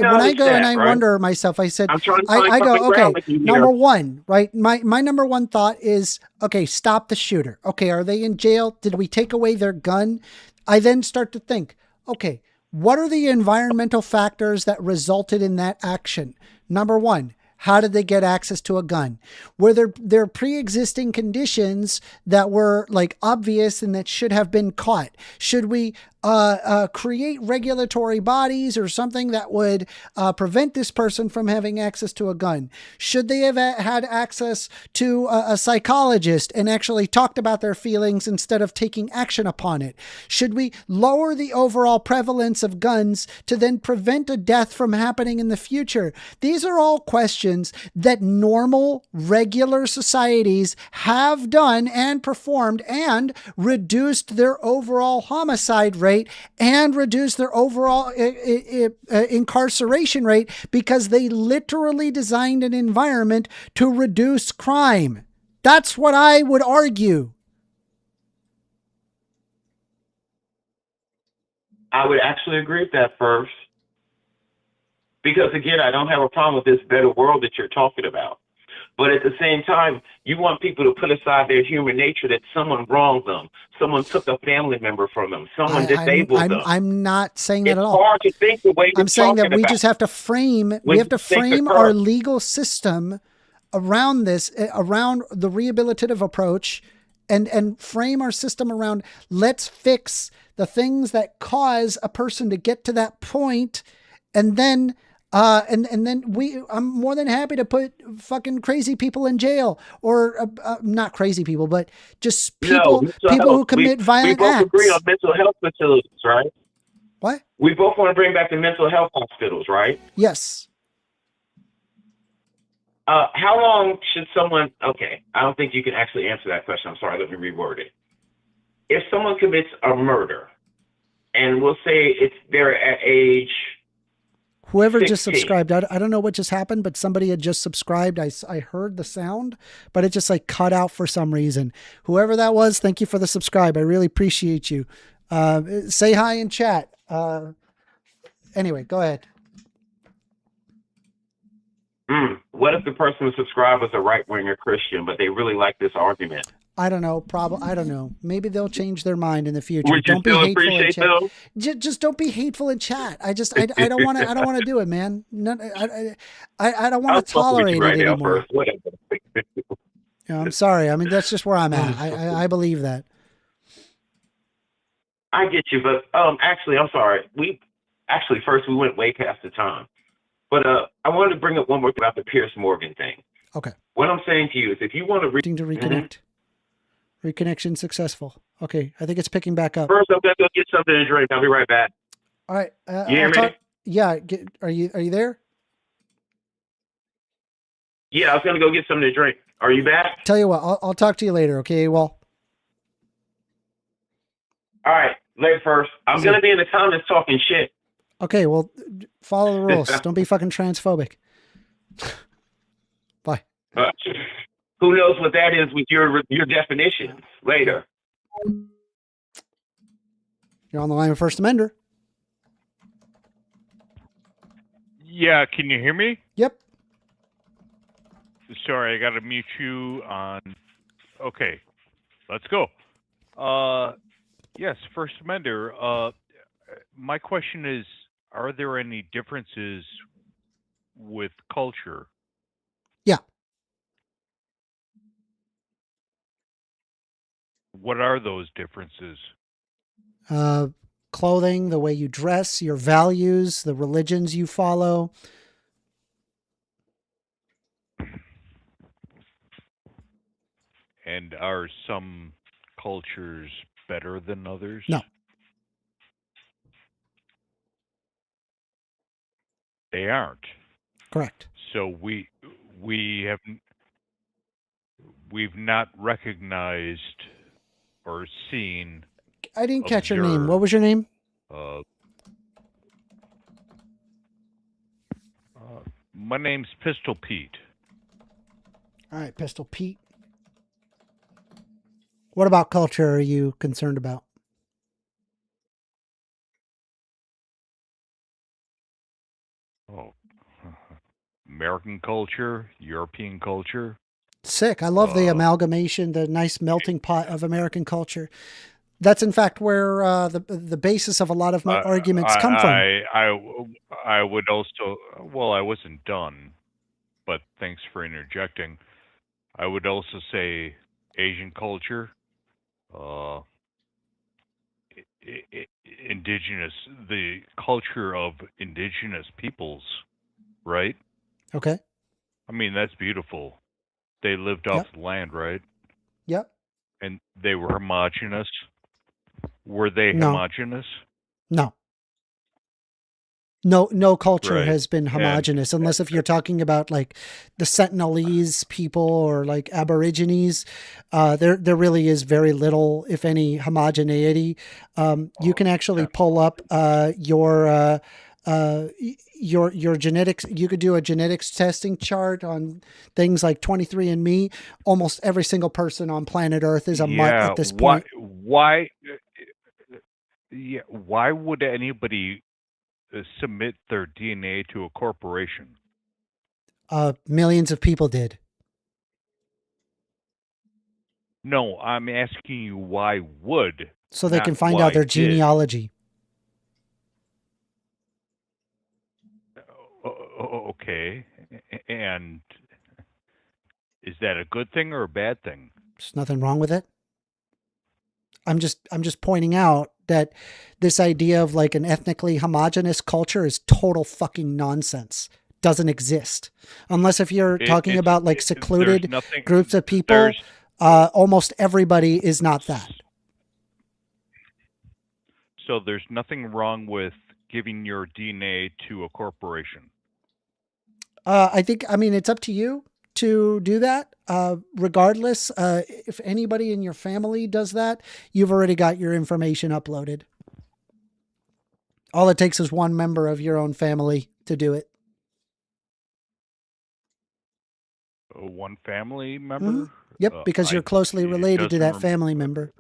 I go and I wonder myself, I said, I go, okay, number one, right? My number one thought is, okay, stop the shooter. Okay, are they in jail? Did we take away their gun? I then start to think, okay, what are the environmental factors that resulted in that action? Number one, how did they get access to a gun? Were there pre-existing conditions that were like obvious and that should have been caught? Should we create regulatory bodies or something that would prevent this person from having access to a gun? Should they have had access to a psychologist and actually talked about their feelings instead of taking action upon it? Should we lower the overall prevalence of guns to then prevent a death from happening in the future? These are all questions that normal, regular societies have done and performed and reduced their overall homicide rate and reduce their overall incarceration rate because they literally designed an environment to reduce crime. That's what I would argue. I would actually agree with that first. Because again, I don't have a problem with this better world that you're talking about. But at the same time, you want people to put aside their human nature that someone wronged them, someone took a family member from them, someone disabled them. I'm not saying that at all. It's hard to think the way I'm saying that we just have to frame, our legal system around this, around the rehabilitative approach, and frame our system around, let's fix the things that cause a person to get to that point, and then I'm more than happy to put fucking crazy people in jail, or not crazy people, but just people who commit violent acts. We both agree on mental health facilities, right? What? We both want to bring back the mental health hospitals, right? Yes. How long should someone, okay, I don't think you can actually answer that question. I'm sorry, let me reword it. If someone commits a murder, and we'll say they're at age Whoever 16. just subscribed, I don't know what just happened, but somebody had just subscribed. I heard the sound, but it just like cut out for some reason. Whoever that was, thank you for the subscribe. I really appreciate you. Say hi in chat. Anyway, go ahead. What if the person who subscribed was a right-winger Christian, but they really like this argument? I don't know. I don't know. Maybe they'll change their mind in the future. Would you still appreciate them? Just don't be hateful in chat. I don't want to. I don't want to do it, man. I don't want to tolerate it anymore. I'm sorry. I mean, that's just where I'm at. I believe that. I get you, but actually, I'm sorry. First we went way past the time, but I wanted to bring up one more thing about the Pierce Morgan thing. Okay. What I'm saying to you is, if you want to reconnect. Reconnection successful. Okay, I think it's picking back up. First, I'm gonna go get something to drink. I'll be right back. All right. You hear me? Yeah. Are you there? Yeah, I was gonna go get something to drink. Are you back? Tell you what, I'll talk to you later. Okay. Well. All right. Later. First, I'm gonna be in the comments talking shit. Okay. Well, follow the rules. Don't be fucking transphobic. Bye. Who knows what that is with your definitions later. You're on the line with First Amender. Yeah, can you hear me? Yep. Sorry, I got to mute you on. Okay, let's go. Yes, First Amender. My question is, are there any differences with culture? Yeah. What are those differences? Clothing, the way you dress, your values, the religions you follow. And are some cultures better than others? No. They aren't. Correct. So we've not recognized or seen. I didn't catch your name. What was your name? My name's Pistol Pete. All right, Pistol Pete. What about culture are you concerned about? Oh, American culture, European culture. Sick. I love the amalgamation, the nice melting pot of American culture. That's in fact where the basis of a lot of my arguments come from. I would also, well, I wasn't done, but thanks for interjecting. I would also say Asian culture, indigenous, the culture of indigenous peoples, right? Okay. I mean, that's beautiful. They lived off the land, right? Yep. And they were homogenous. Were they No. homogenous? No. No culture Right. has been homogenous, unless if you're talking about like the Sentinelese people or like Aborigines. There really is very little, if any, homogeneity. You can actually pull up your genetics. You could do a genetics testing chart on things like 23andMe. Almost every single person on planet Earth is a mutt at this point. Why would anybody submit their DNA to a corporation? Millions of people did. No, I'm asking you why would. So they can find out their genealogy. Okay. And is that a good thing or a bad thing? There's nothing wrong with it. I'm just pointing out that this idea of like an ethnically homogenous culture is total fucking nonsense. Doesn't exist. Unless if you're talking about like secluded groups of people, almost everybody is not that. So there's nothing wrong with giving your DNA to a corporation? I mean, it's up to you to do that. Regardless, if anybody in your family does that, you've already got your information uploaded. All it takes is one member of your own family to do it. One family member? Mm-hmm. Yep, because you're closely related to that family member.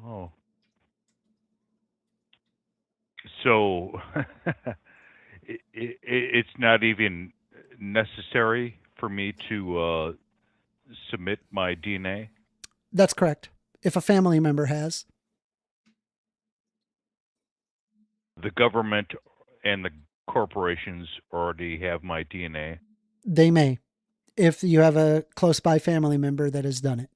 Oh. So it's not even necessary for me to submit my DNA? That's correct. If a family member has. The government and the corporations already have my DNA? They may, if you have a close by family member that has done it.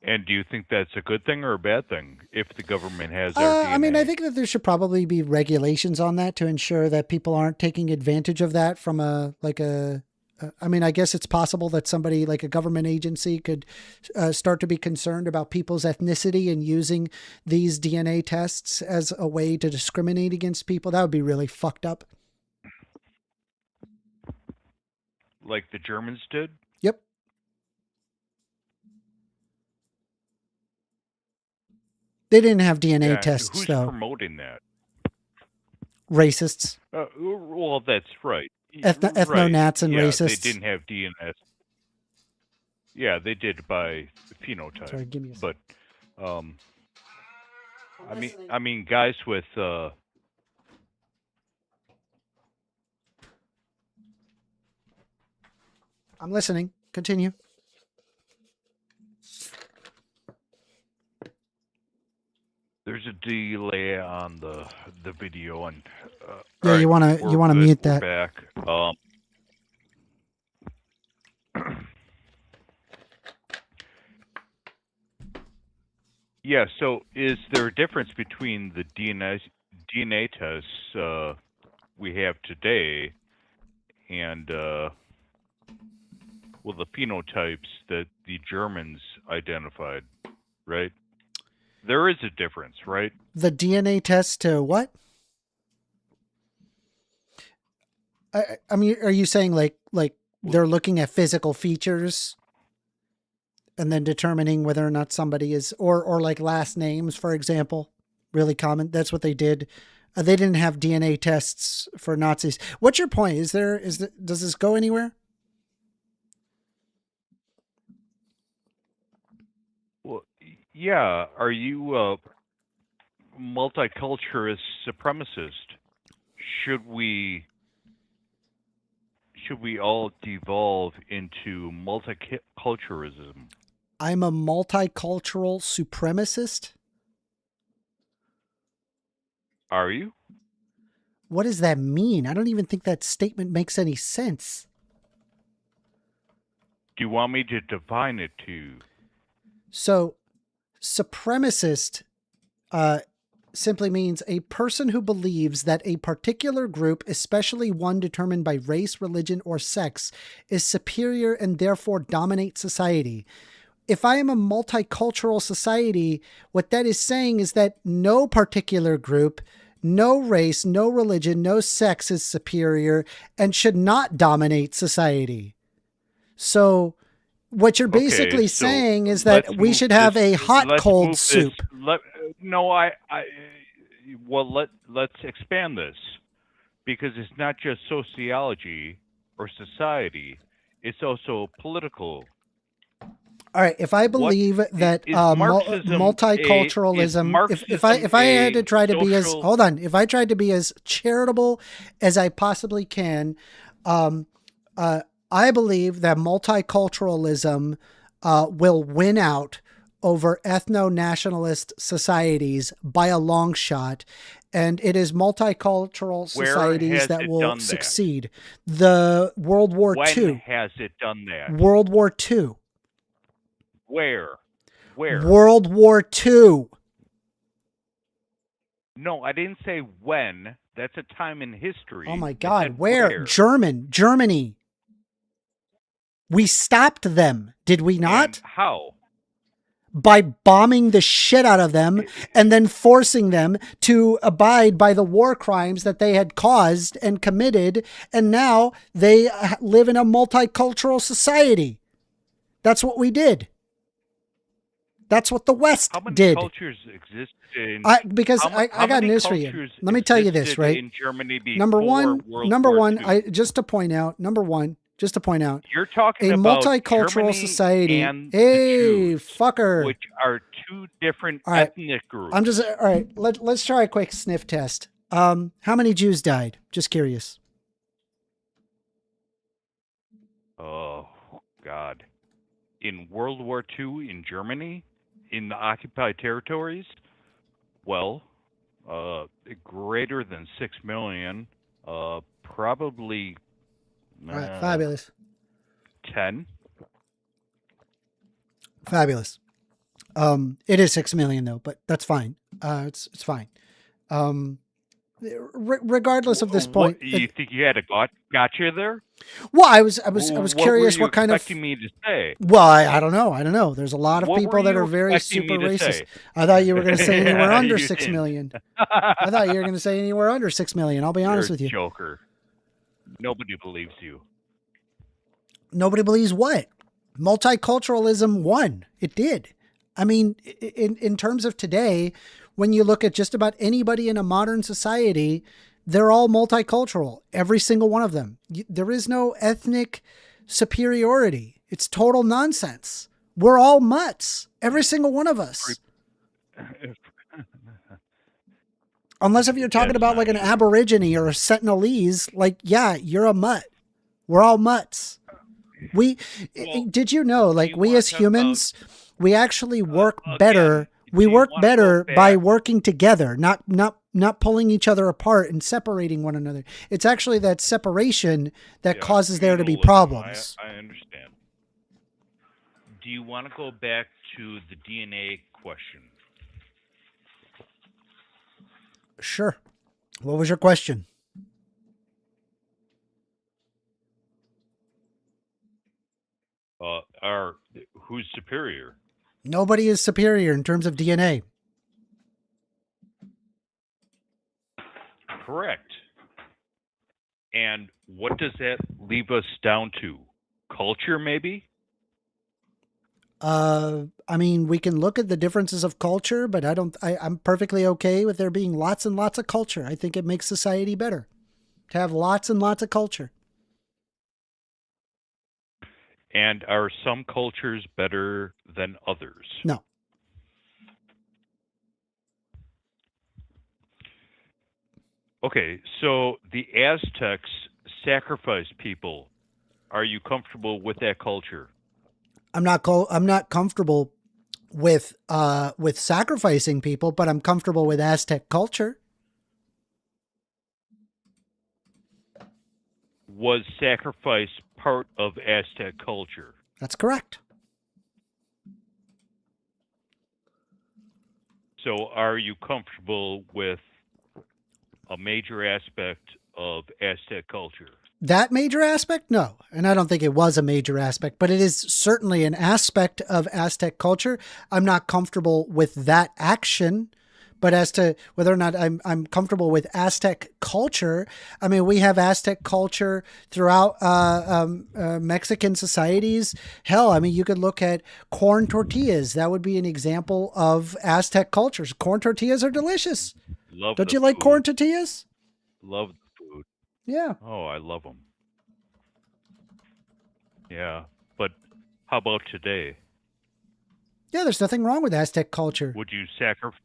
And do you think that's a good thing or a bad thing if the government has our DNA? I mean, I think that there should probably be regulations on that to ensure that people aren't taking advantage of that from I mean, I guess it's possible that somebody like a government agency could start to be concerned about people's ethnicity and using these DNA tests as a way to discriminate against people. That would be really fucked up. Like the Germans did? Yep. They didn't have DNA tests, who's though. Promoting that? Racists. Well, that's right. Ethno-nats and racists. They didn't have DNA. Yeah, they did by phenotype. Sorry, give me a second. But I mean, guys with I'm listening. Continue. a delay on the video, and Yeah, right, you wanna mute we're that. back. Yeah. So, is there a difference between the DNA tests we have today and the phenotypes that the Germans identified? Right. There is a difference, right? The DNA test to what? I mean, are you saying like they're looking at physical features and then determining whether or not somebody is, or like last names, for example, really common. That's what they did. They didn't have DNA tests for Nazis. What's your point? Does this go anywhere? Well, yeah. Are you a multiculturalist supremacist? Should we all devolve into multiculturalism? I'm a multicultural supremacist. Are you? What does that mean? I don't even think that statement makes any sense. Do you want me to define it to you? So, supremacist simply means a person who believes that a particular group, especially one determined by race, religion, or sex, is superior and therefore dominates society. If I am a multicultural society, what that is saying is that no particular group, no race, no religion, no sex is superior and should not dominate society. So what you're basically saying is that we should have a hot cold soup. Let's expand this, because it's not just sociology or society, it's also political. All right, if I believe that multiculturalism, if I had to try to be as, hold on, if I tried to be as charitable as I possibly can, I believe that multiculturalism will win out over ethno-nationalist societies by a long shot, and it is multicultural societies that will succeed. The World War II. When has it done that? World War II. Where? World War II. No, I didn't say when. That's a time in history. Oh my God. Where? Germany. We stopped them, did we not? And how? By bombing the shit out of them and then forcing them to abide by the war crimes that they had caused and committed. And now they live in a multicultural society. That's what we did. That's what the West did. How many cultures exist in... Because I got news for you. Let me tell you this, right? In Germany number one, just to point out, you're talking a about multicultural Germany society. And hey, the Jews, fucker! Which are two different ethnic groups. I'm just all right. Let's try a quick sniff test. How many Jews died? Just curious. Oh God! In World War II, in Germany, in the occupied territories, well, greater than 6 million. Probably. All right, fabulous. 10. Fabulous. It is 6 million though, but that's fine. It's fine. Regardless of this point, you think you had a gotcha there? Well, I was curious what kind of. Expecting me to say? Well, I don't know. There's a lot of people that are very super racist. I thought you were going to say anywhere under 6 million. I thought you were going to say anywhere under 6 million. I'll be honest with you. Joker. Nobody believes you. Nobody believes what? Multiculturalism won. It did. I mean, in terms of today, when you look at just about anybody in a modern society, they're all multicultural. Every single one of them. There is no ethnic superiority. It's total nonsense. We're all mutts. Every single one of us. Unless if you're talking about like an Aborigine or a Sentinelese, like, yeah, you're a mutt. We're all mutts. Did you know, like, we as humans, we actually work better We you work wanna go better by back- working together, not pulling each other apart and separating one another. It's actually that separation that Yeah, causes there to be communalism, problems. I understand. Do you want to go back to the DNA question? Sure. What was your question? Who's superior? Nobody is superior in terms of DNA. Correct. And what does that leave us down to? Culture, maybe? I mean, we can look at the differences of culture, but I'm perfectly okay with there being lots and lots of culture. I think it makes society better to have lots and lots of culture. And are some cultures better than others? No. Okay, so the Aztecs sacrificed people. Are you comfortable with that culture? I'm not comfortable with sacrificing people, but I'm comfortable with Aztec culture. Was sacrifice part of Aztec culture? That's correct. So are you comfortable with a major aspect of Aztec culture? That major aspect? No. And I don't think it was a major aspect, but it is certainly an aspect of Aztec culture. I'm not comfortable with that action, but as to whether or not I'm comfortable with Aztec culture, I mean, we have Aztec culture throughout Mexican societies. Hell, I mean, you could look at corn tortillas. That would be an example of Aztec cultures. Corn tortillas are delicious. Don't you like corn tortillas? Love the food. Yeah. Oh, I love them. Yeah, but how about today? Yeah, there's nothing wrong with Aztec culture. Would you sacrifice?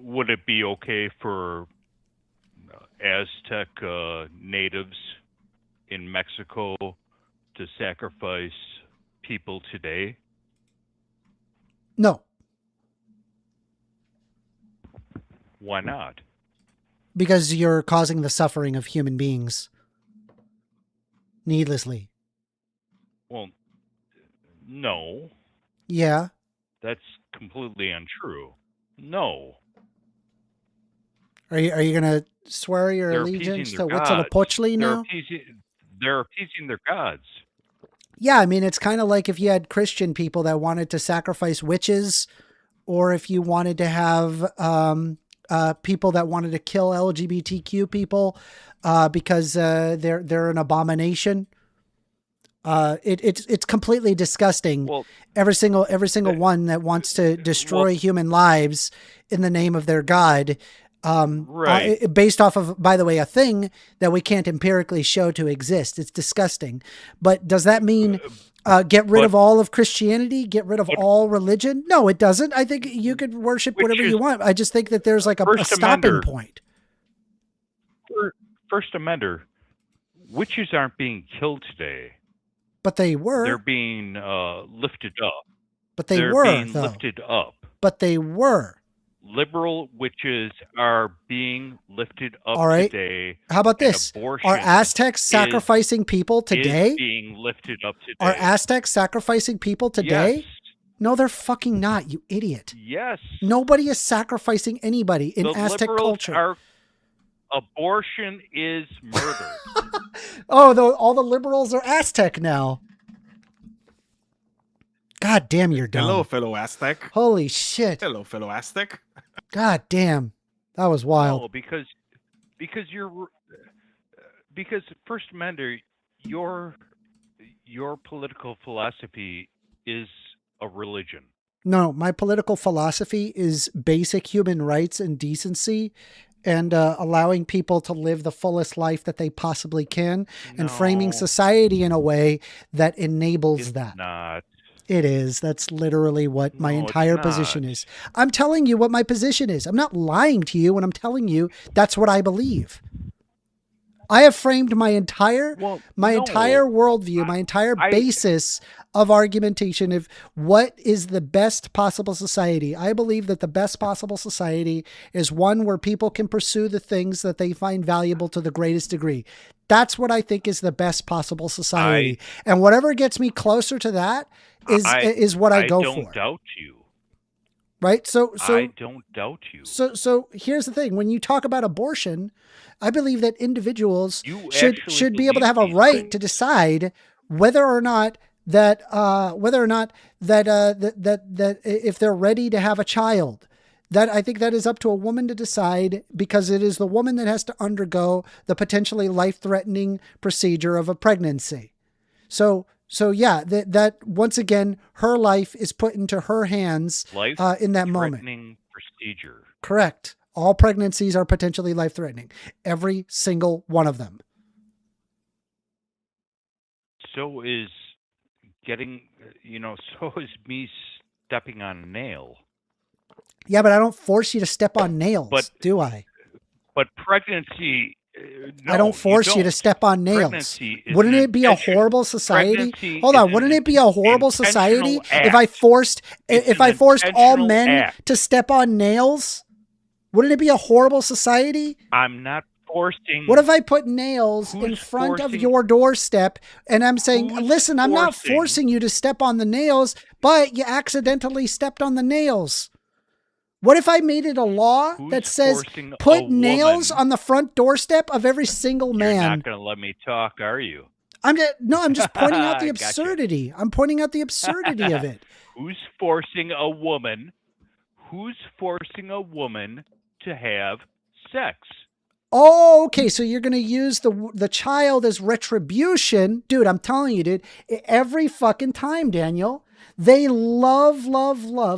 Would it be okay for Aztec natives in Mexico to sacrifice people today? No. Why not? Because you're causing the suffering of human beings needlessly. Well, no. Yeah. That's completely untrue. No. Are you going to swear your They're allegiance appeasing to their gods. Huitzilopochtli now? They're appeasing their gods. Yeah, I mean, it's kind of like if you had Christian people that wanted to sacrifice witches, or if you wanted to have people that wanted to kill LGBTQ people because they're an abomination. It's completely disgusting. Well, every single one that wants to destroy human lives in the name of their God, right. Based off of, by the way, a thing that we can't empirically show to exist. It's disgusting. But does that mean get rid of all of Christianity? Get rid of all religion? No, it doesn't. I think you could worship whatever you want. I just think that there's like a stopping point. First Amender, witches aren't being killed today. But they were. They're being lifted up. But they They're were, being though. lifted up. But they were. Liberal witches are being lifted up all right. today. How about this? Are Aztecs sacrificing people today? Is being lifted up today. Are Aztecs sacrificing people today? Yes. No, they're fucking not, you idiot. Yes. Nobody is sacrificing anybody in Aztec culture. Abortion is murder. All the liberals are Aztec now. God damn, you're dumb. Hello, fellow Aztec. Holy shit. Hello, fellow Aztec. God damn. That was wild. No, because First Amender, your political philosophy is a religion. No, my political philosophy is basic human rights and decency, and allowing people to live the fullest life that they possibly can, and framing society in a way that enables that. Not. It is. That's literally what my entire position is. I'm telling you what my position is. I'm not lying to you when I'm telling you that's what I believe. I have framed my entire no. worldview, my entire basis of argumentation of what is the best possible society. I believe that the best possible society is one where people can pursue the things that they find valuable to the greatest degree. That's what I think is the best possible society. And whatever gets me closer to that is what I go for. I don't doubt you. Right? So I don't doubt you. So here's the thing. When you talk about abortion, I believe that individuals should be able to have a right to decide whether or not that if they're ready to have a child. That I think that is up to a woman to decide, because it is the woman that has to undergo the potentially life-threatening procedure of a pregnancy. So yeah, that once again, her life is put into her hands in that moment. Life-threatening procedure. Correct. All pregnancies are potentially life-threatening. Every single one of them. So is so is me stepping on a nail. Yeah, but I don't force you to step on nails, do I? But pregnancy... No, I don't force you to step on nails. Wouldn't it be a horrible society? Hold on, wouldn't it be a horrible society if I forced all men to step on nails? Wouldn't it be a horrible society? I'm not forcing. What if I put nails in front of your doorstep and I'm saying, listen, I'm not forcing you to step on the nails, but you accidentally stepped on the nails. What if I made it a law that says put nails on the front doorstep of every single man? You're not going to let me talk, are you? I'm just pointing out the absurdity. Gotcha. I'm pointing out the absurdity of it. Who's forcing a woman to have sex? Oh, okay. So you're going to use the child as retribution. Dude, I'm telling you, dude, every fucking time, Daniel. They love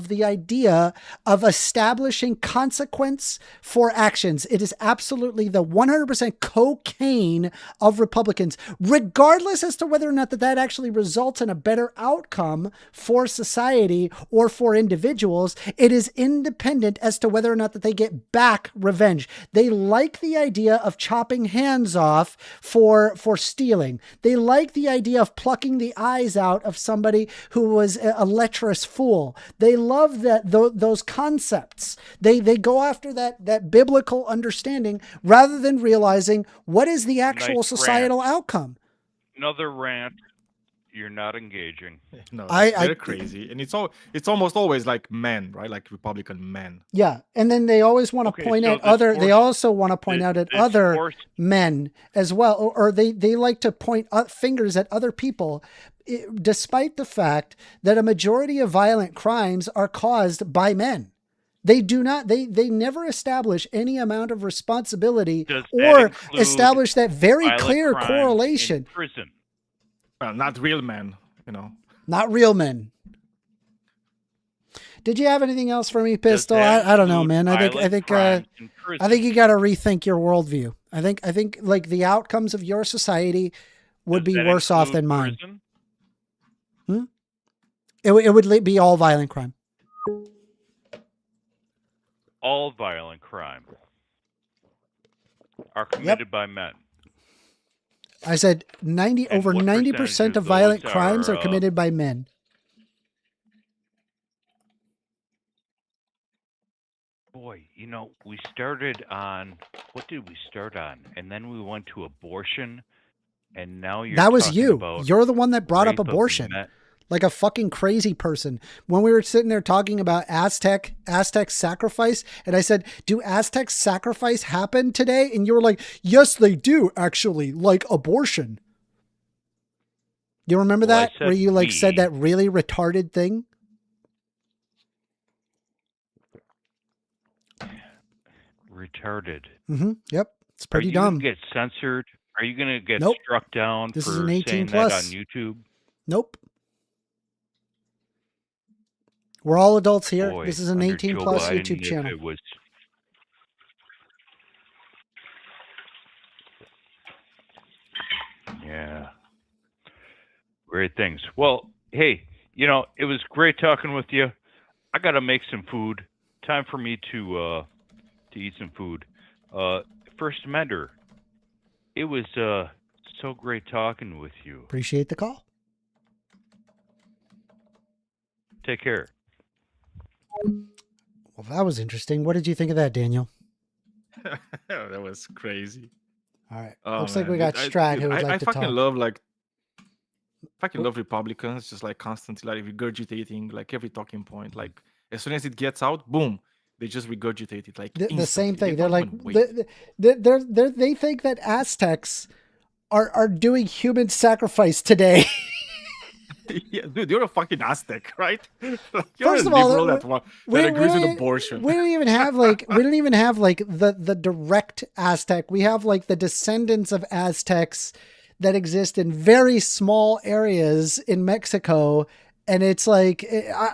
the idea of establishing consequence for actions. It is absolutely the 100% cocaine of Republicans, regardless as to whether or not that actually results in a better outcome for society or for individuals. It is independent as to whether or not that they get back revenge. They like the idea of chopping hands off for stealing. They like the idea of plucking the eyes out of somebody who was a lecherous fool. They love those concepts. They go after that biblical understanding rather than realizing what is the actual societal outcome. Another rant. You're not engaging. No, they're crazy, and it's almost always like men, right? Like Republican men. Yeah, and then they always want to point at other. They also want to point out at other men as well, or they like to point fingers at other people, despite the fact that a majority of violent crimes are caused by men. They do not. They never establish any amount of responsibility or establish that very clear correlation. In prison. Well, not real men, Not real men. Did you have anything else for me, Pistol? I don't know, man. I think you got to rethink your worldview. I think like the outcomes of your society would be worse off than mine. It would be all violent crime. All violent crime are committed by men. I said over 90% of violent crimes are committed by men. Boy, we started on, what did we start on? And then we went to abortion, and now that was you. You're the one that brought up abortion. Like a fucking crazy person. When we were sitting there talking about Aztec sacrifice, and I said, do Aztec sacrifice happen today? And you were like, yes, they do, actually, like abortion. You remember that? Where you said that really retarded thing? Retarded. Mm-hmm. Yep. It's pretty dumb. Are you going to get censored? Are you going to get struck down for saying that on YouTube? Nope. We're all adults here. Boy, this is an 18+ YouTube channel. Yeah. Great things. Well, hey, it was great talking with you. I got to make some food. Time for me to eat some food. First Amender, It was so great talking with you. Appreciate the call. Take care. Well, that was interesting. What did you think of that, Daniel? That was crazy. All right. Oh, Looks like man. we got Strat who would like I to fucking talk. love Republicans, just like constantly like regurgitating like every talking point. Like as soon as it gets out, boom, they just regurgitate it like The same instantly. thing. They They're don't like, even wait. they think that Aztecs are doing human sacrifice today. Yeah, dude, you're a fucking Aztec, right? Like, you're First a of all, liberal that agrees with abortion. We don't even have like the direct Aztec. We have like the descendants of Aztecs that exist in very small areas in Mexico, and it's like,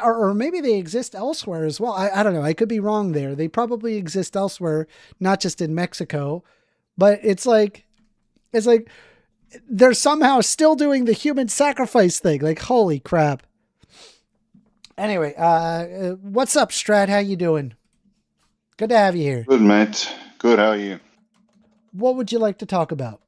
or maybe they exist elsewhere as well. I don't know. I could be wrong there. They probably exist elsewhere, not just in Mexico. But it's like they're somehow still doing the human sacrifice thing. Like, holy crap. Anyway, what's up, Strat? How you doing? Good to have you here. Good, mate. Good, how are you? What would you like to talk about?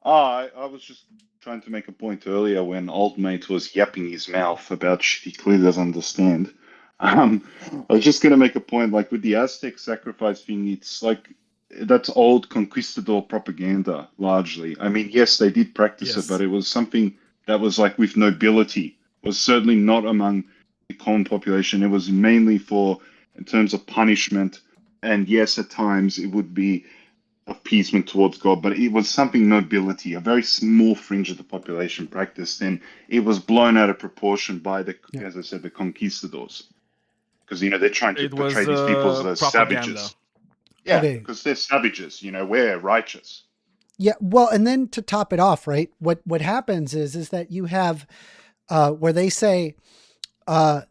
I was just trying to make a point earlier when old mate was yapping his mouth about shit he clearly doesn't understand. I was just going to make a point, like with the Aztec sacrifice thing, it's like, that's old conquistador propaganda, largely. I mean, yes, they did practice it, but it was something that was like with nobility. It was certainly not among the common population. It was mainly for, in terms of punishment, and yes, at times it would be appeasement towards God, but it was something nobility, a very small fringe of the population practiced, and it was blown out of proportion by as I said, the conquistadors. Because, they're trying to portray these people as savages. Yeah, because they're savages, we're righteous. Yeah, well, and then to top it off, right? What happens is that you have where they say that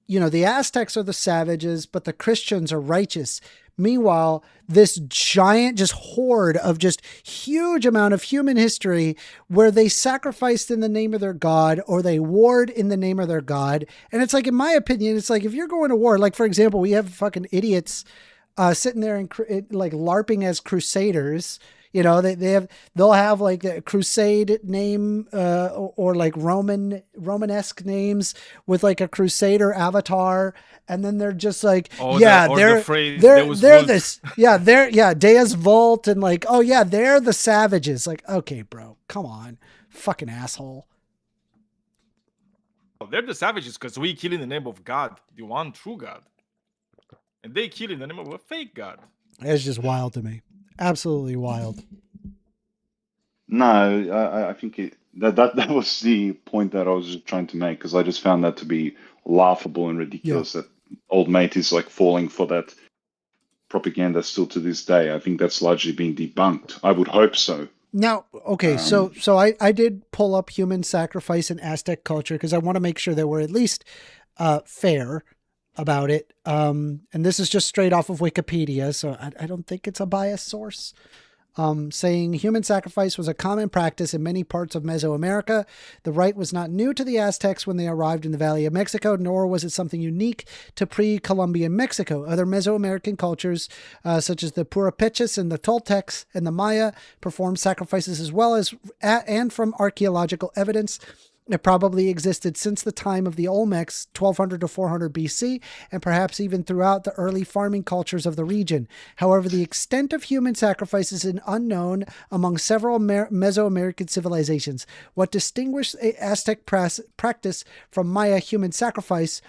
the Aztecs are the savages, but the Christians are righteous. Meanwhile, this giant just horde of just huge amount of human history where they sacrificed in the name of their God or they warred in the name of their God. And it's like, in my opinion, it's like if you're going to war, like for example, we have fucking idiots sitting there and like LARPing as crusaders. They'll have like a crusade name or like Romanesque names with like a crusader avatar, and then they're just like, they're Deus Vult, and like, oh yeah, they're the savages. Like, okay, bro, come on, fucking asshole. They're the savages because we kill in the name of God, the one true God. And they kill in the name of a fake God. It's just wild to me. Absolutely wild. No, I think that was the point that I was just trying to make, because I just found that to be laughable and ridiculous that old mate is like falling for that propaganda still to this day. I think that's largely being debunked. I would hope so. Now, okay, so I did pull up human sacrifice in Aztec culture because I want to make sure that we're at least fair about it. And this is just straight off of Wikipedia, so I don't think it's a biased source. Saying human sacrifice was a common practice in many parts of Mesoamerica. The rite was not new to the Aztecs when they arrived in the Valley of Mexico, nor was it something unique to pre-Columbian Mexico. Other Mesoamerican cultures, such as the Purépeches and the Toltecs and the Maya, performed sacrifices as well as, and from archaeological evidence, it probably existed since the time of the Olmecs, 1200 to 400 BC, and perhaps even throughout the early farming cultures of the region. However, the extent of human sacrifice is unknown among several Mesoamerican civilizations. What distinguished Aztec practice from Maya human sacrifice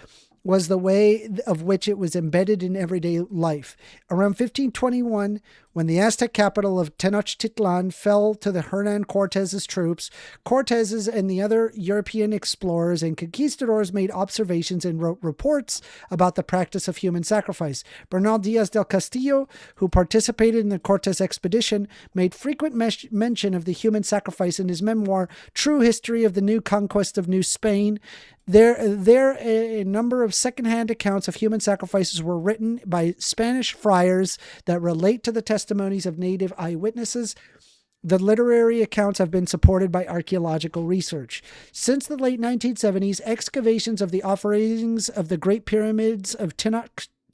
was the way of which it was embedded in everyday life. Around 1521, when the Aztec capital of Tenochtitlan fell to the Hernan Cortez's troops, Cortez's and the other European explorers and conquistadors made observations and wrote reports about the practice of human sacrifice. Bernal Diaz del Castillo, who participated in the Cortez expedition, made frequent mention of the human sacrifice in his memoir, True History of the New Conquest of New Spain. A number of secondhand accounts of human sacrifices were written by Spanish friars that relate to the testimonies of native eyewitnesses. The literary accounts have been supported by archaeological research. Since the late 1970s, excavations of the offerings of the Great Pyramids of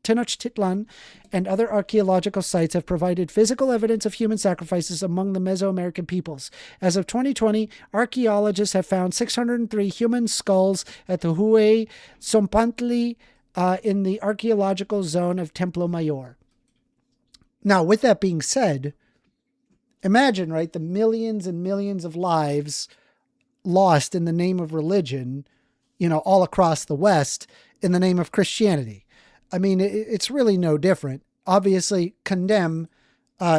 Tenochtitlan and other archaeological sites have provided physical evidence of human sacrifices among the Mesoamerican peoples. As of 2020, archaeologists have found 603 human skulls at the Huey Zompantli in the archaeological zone of Templo Mayor. Now, with that being said, imagine, right, the millions and millions of lives lost in the name of religion, all across the West in the name of Christianity. I mean, it's really no different. Obviously, condemn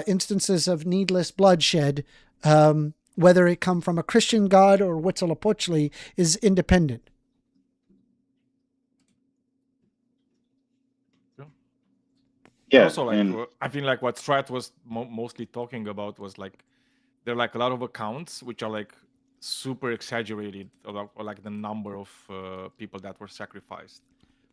instances of needless bloodshed, whether it come from a Christian god or Huitzilopochtli, is independent. Yeah. Also, I think like what Strat was mostly talking about was like there are like a lot of accounts which are like super exaggerated, or like the number of people that were sacrificed.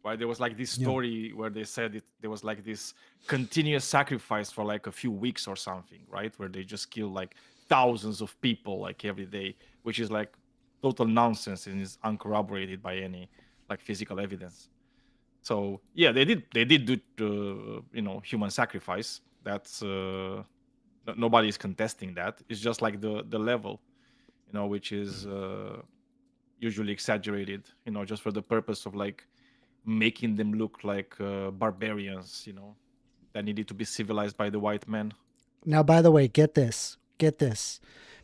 Right? There was like this story where they said there was like this continuous sacrifice for like a few weeks or something, right? Where they just kill like thousands of people like every day, which is like total nonsense and is uncorroborated by any like physical evidence. So yeah, they did do human sacrifice. That's nobody is contesting that. It's just like the level, which is usually exaggerated, just for the purpose of like making them look like barbarians, that needed to be civilized by the white men. Now, by the way, get this.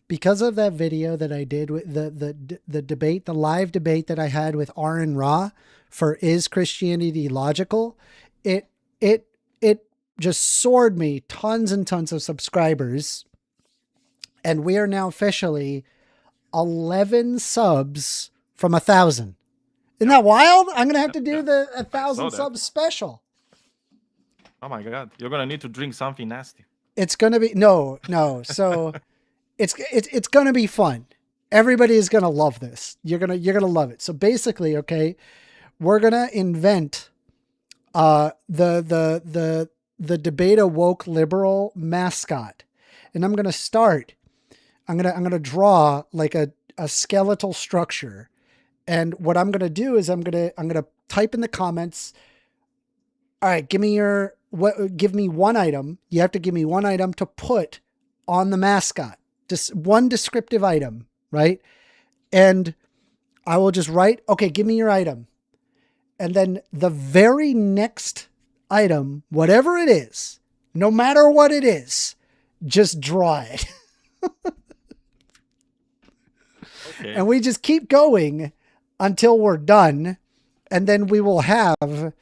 Because of that video that I did with the debate, the live debate that I had with Aaron Ra for Is Christianity Logical, it just soared me tons and tons of subscribers. And we are now officially 11 subs from 1,000. Isn't that wild? I'm going to have to do the 1,000 subs special. Oh my God. You're going to need to drink something nasty. It's going to be, no. So it's going to be fun. Everybody is going to love this. You're going to love it. So basically, okay, we're going to invent the debate woke liberal mascot. And I'm going to start, I'm going to draw like a skeletal structure. And what I'm going to do is I'm going to type in the comments. All right, give me one item. You have to give me one item to put on the mascot. Just one descriptive item, right? And I will just write, okay, give me your item. And then the very next item, whatever it is, no matter what it is, just draw it. Okay. And we just keep going until we're done. And then we will have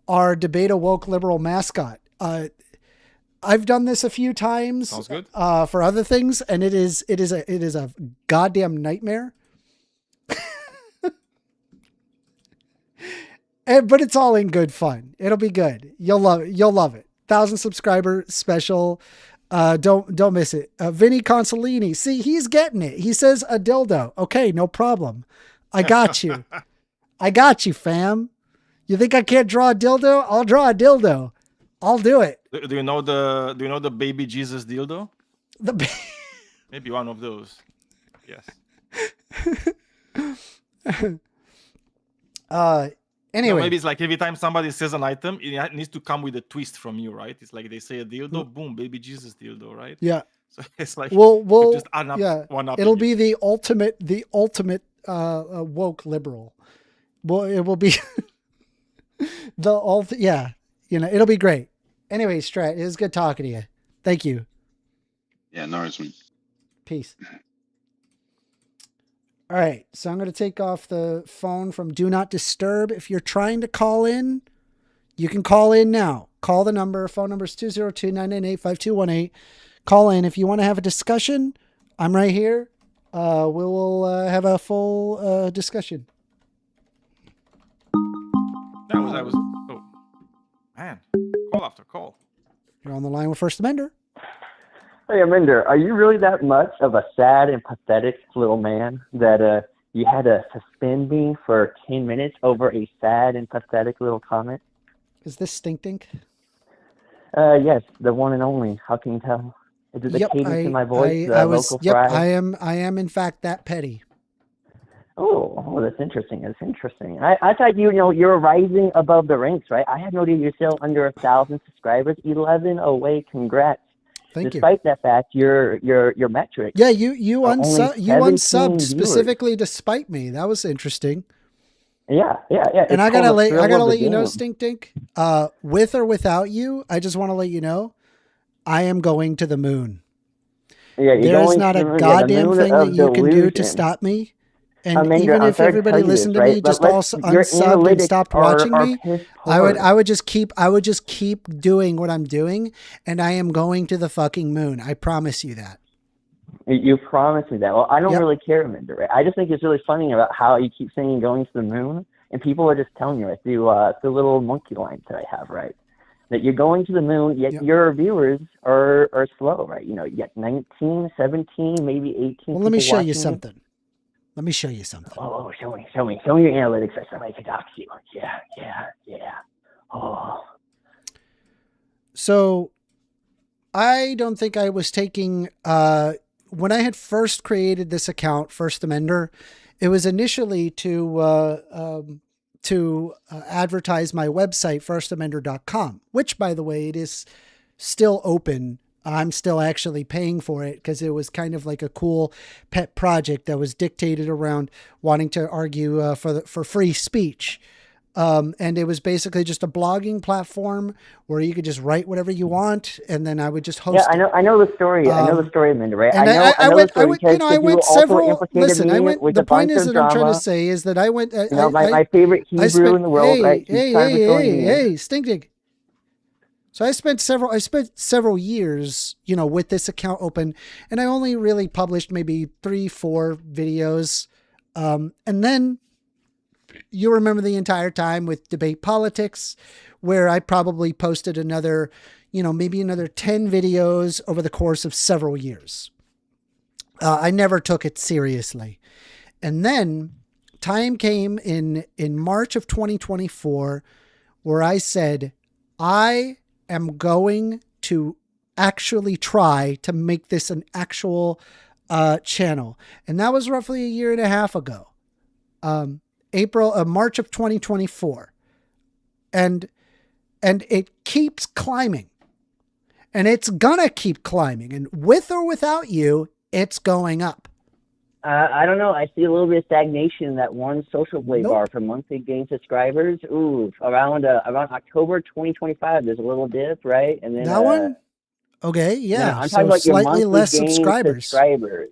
our debate woke liberal mascot. I've done this a few times. Sounds good. For other things, and it is a goddamn nightmare. But it's all in good fun. It'll be good. You'll love it. 1,000 subscriber special. Don't miss it. Vinny Consolini. See, he's getting it. He says a dildo. Okay, no problem. I got you. I got you, fam. You think I can't draw a dildo? I'll draw a dildo. I'll do it. Do you know the baby Jesus dildo? Maybe one of those. Yes. Anyway, maybe it's like every time somebody says an item, it needs to come with a twist from you, right? It's like they say a dildo, boom, baby Jesus dildo, right? Yeah. So it's like we'll just add up one up. It'll be the ultimate woke liberal. Well, it will be it'll be great. Anyway, Strat, it was good talking to you. Thank you. Yeah, no worries, man. Peace. All right, so I'm going to take off the phone from Do Not Disturb. If you're trying to call in, you can call in now. Call the number. Phone number is 202-998-5218. Call in. If you want to have a discussion, I'm right here. We will have a full discussion. Oh, man. Call after call. You're on the line with First Amender. Hey, Amender, are you really that much of a sad and pathetic little man that you had to suspend me for 10 minutes over a sad and pathetic little comment? Is this stinkdink? Yes, the one and only. How can you tell? Is it the cadence in my voice? I am in fact that petty. Oh, that's interesting. That's interesting. I thought you're rising above the ranks, right? I had no idea you're still under 1,000 subscribers. 11 away. Congrats. Thank you. Despite that fact, your metric. Yeah, you unsubbed viewers. specifically to spite me. That was interesting. Yeah. And I gotta let you know, Stinkdink, with or without you, I just want to let you know, I am going to the moon. Yeah, there's not a goddamn thing that you can do to stop me. And even if everybody listened to me, just all unsubbed and stopped watching me, I would just keep doing what I'm doing, and I am going to the fucking moon. I promise you that. You promised me that. Well, I don't really care, Minder. I just think it's really funny about how you keep saying going to the moon, and people are just telling you, right, through the little monkey lines that I have, right, that you're going to the moon, yet your viewers are slow, right? You get 19, 17, maybe 18. Well, let me show you something. Let me show you something. Oh, show me your analytics. Somebody could dox you. Yeah. Oh. So, I don't think I was taking, when I had first created this account, First Amender, it was initially to advertise my website, firstamender.com, which, by the way, it is still open. I'm still actually paying for it because it was kind of like a cool pet project that was dictated around wanting to argue for free speech. And it was basically just a blogging platform where you could just write whatever you want, and then I would just host. Yeah, I know the story. I know the story, Amanda, right? And I went several. Listen, the point is that I'm trying to say is that I went. My favorite Hebrew in the world. Hey, Stinkdink. So I spent several years, with this account open, and I only really published maybe 3-4 videos. And then you remember the entire time with Debate Politics, where I probably posted another, maybe another 10 videos over the course of several years. I never took it seriously. And then time came in March of 2024 where I said, I am going to actually try to make this an actual channel. And that was roughly a year and a half ago. March of 2024. And it keeps climbing. And it's gonna keep climbing. And with or without you, it's going up. I don't know. I see a little bit of stagnation in that one social play bar for monthly gain subscribers. Ooh, around October 2025, there's a little dip, right? And then that one. Okay, yeah. I'm talking about slightly less subscribers.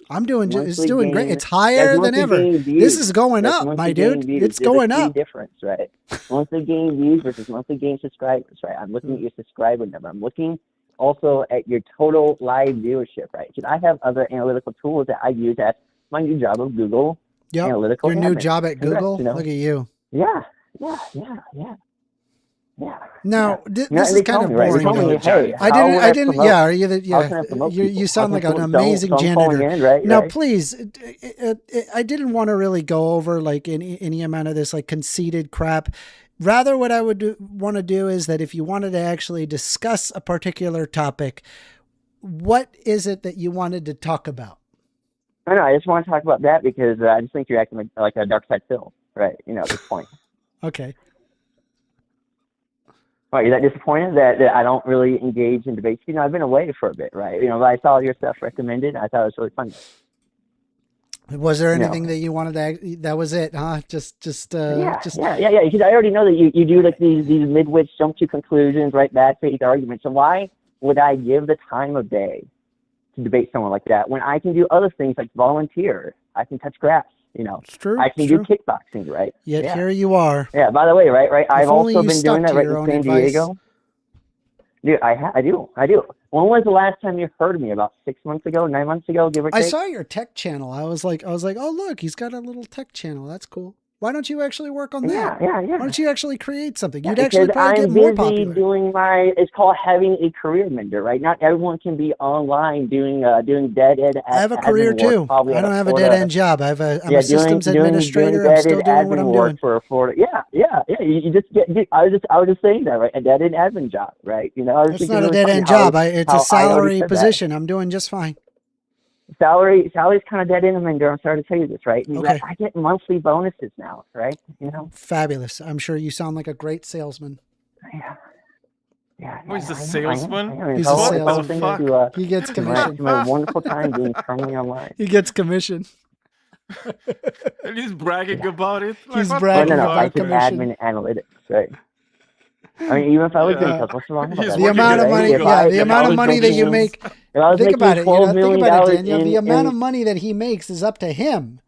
I'm doing. It's doing great. It's higher than ever. This is going up, my dude. It's going up. Difference, right? Monthly gain views versus monthly gain subscribers, right? I'm looking at your subscriber number. I'm looking also at your total live viewership, right? Because I have other analytical tools that I use at my new job of Google. Analytical. Your new job at Google. Look at you. Yeah. Now this is kind of boring. I didn't. Yeah, you sound like an amazing janitor. Now, please, I didn't want to really go over like any amount of this like conceited crap. Rather, what I would want to do is that if you wanted to actually discuss a particular topic, what is it that you wanted to talk about? I know. I just want to talk about that because I just think you're acting like a dark side Phil, right? At this point. Okay. Right, you're that disappointed that I don't really engage in debates? I've been away for a bit, right? But I saw your stuff recommended. I thought it was really fun. Was there anything that you wanted to? That was it, huh? Just. Yeah. Because I already know that you do like these mid-wit jump to conclusions, right? Bad faith arguments. So why would I give the time of day to debate someone like that when I can do other things like volunteer? I can touch grass. It's true. I can do kickboxing, right? Yet here you are. Yeah. By the way, right. I've also been doing that right in San Diego. Dude, I do. When was the last time you heard of me? About 6 months ago, 9 months ago, give or take? I saw your tech channel. I was like, oh look, he's got a little tech channel. That's cool. Why don't you actually work on that? Yeah. Why don't you actually create something? Yeah, You'd actually probably get more popular. Doing it's called having a career, Minder, right? Not everyone can be online doing dead end. I have a career too. I don't have a dead end job. I'm a systems administrator. I'm still doing what I'm doing. For Florida. Yeah. You just get. I was just saying that, right? A dead end admin job, right? It's not a dead end job. It's a salary position. I'm doing just fine. salary's kind of dead in Minder. I'm sorry to tell you this, right? Okay. I get monthly bonuses now, right? You know. Fabulous. I'm sure you sound like a great salesman. Yeah. Yeah. Oh, he's a I am. salesman? He's a What salesman. the fuck? He gets my, commission. my wonderful time being firmly online. He gets commission. And he's bragging about it. Like, He's what bragging the No, fuck, I about took commission. admin analytics, right? I mean, even if I was doing Yeah. sales, what's wrong with He's that? The amount of working money, at If yeah, I- the if I amount of was money that you making- make. If I was Think making about it. $12 Think million about it, Daniel. The amount of in- money that he makes is up to him.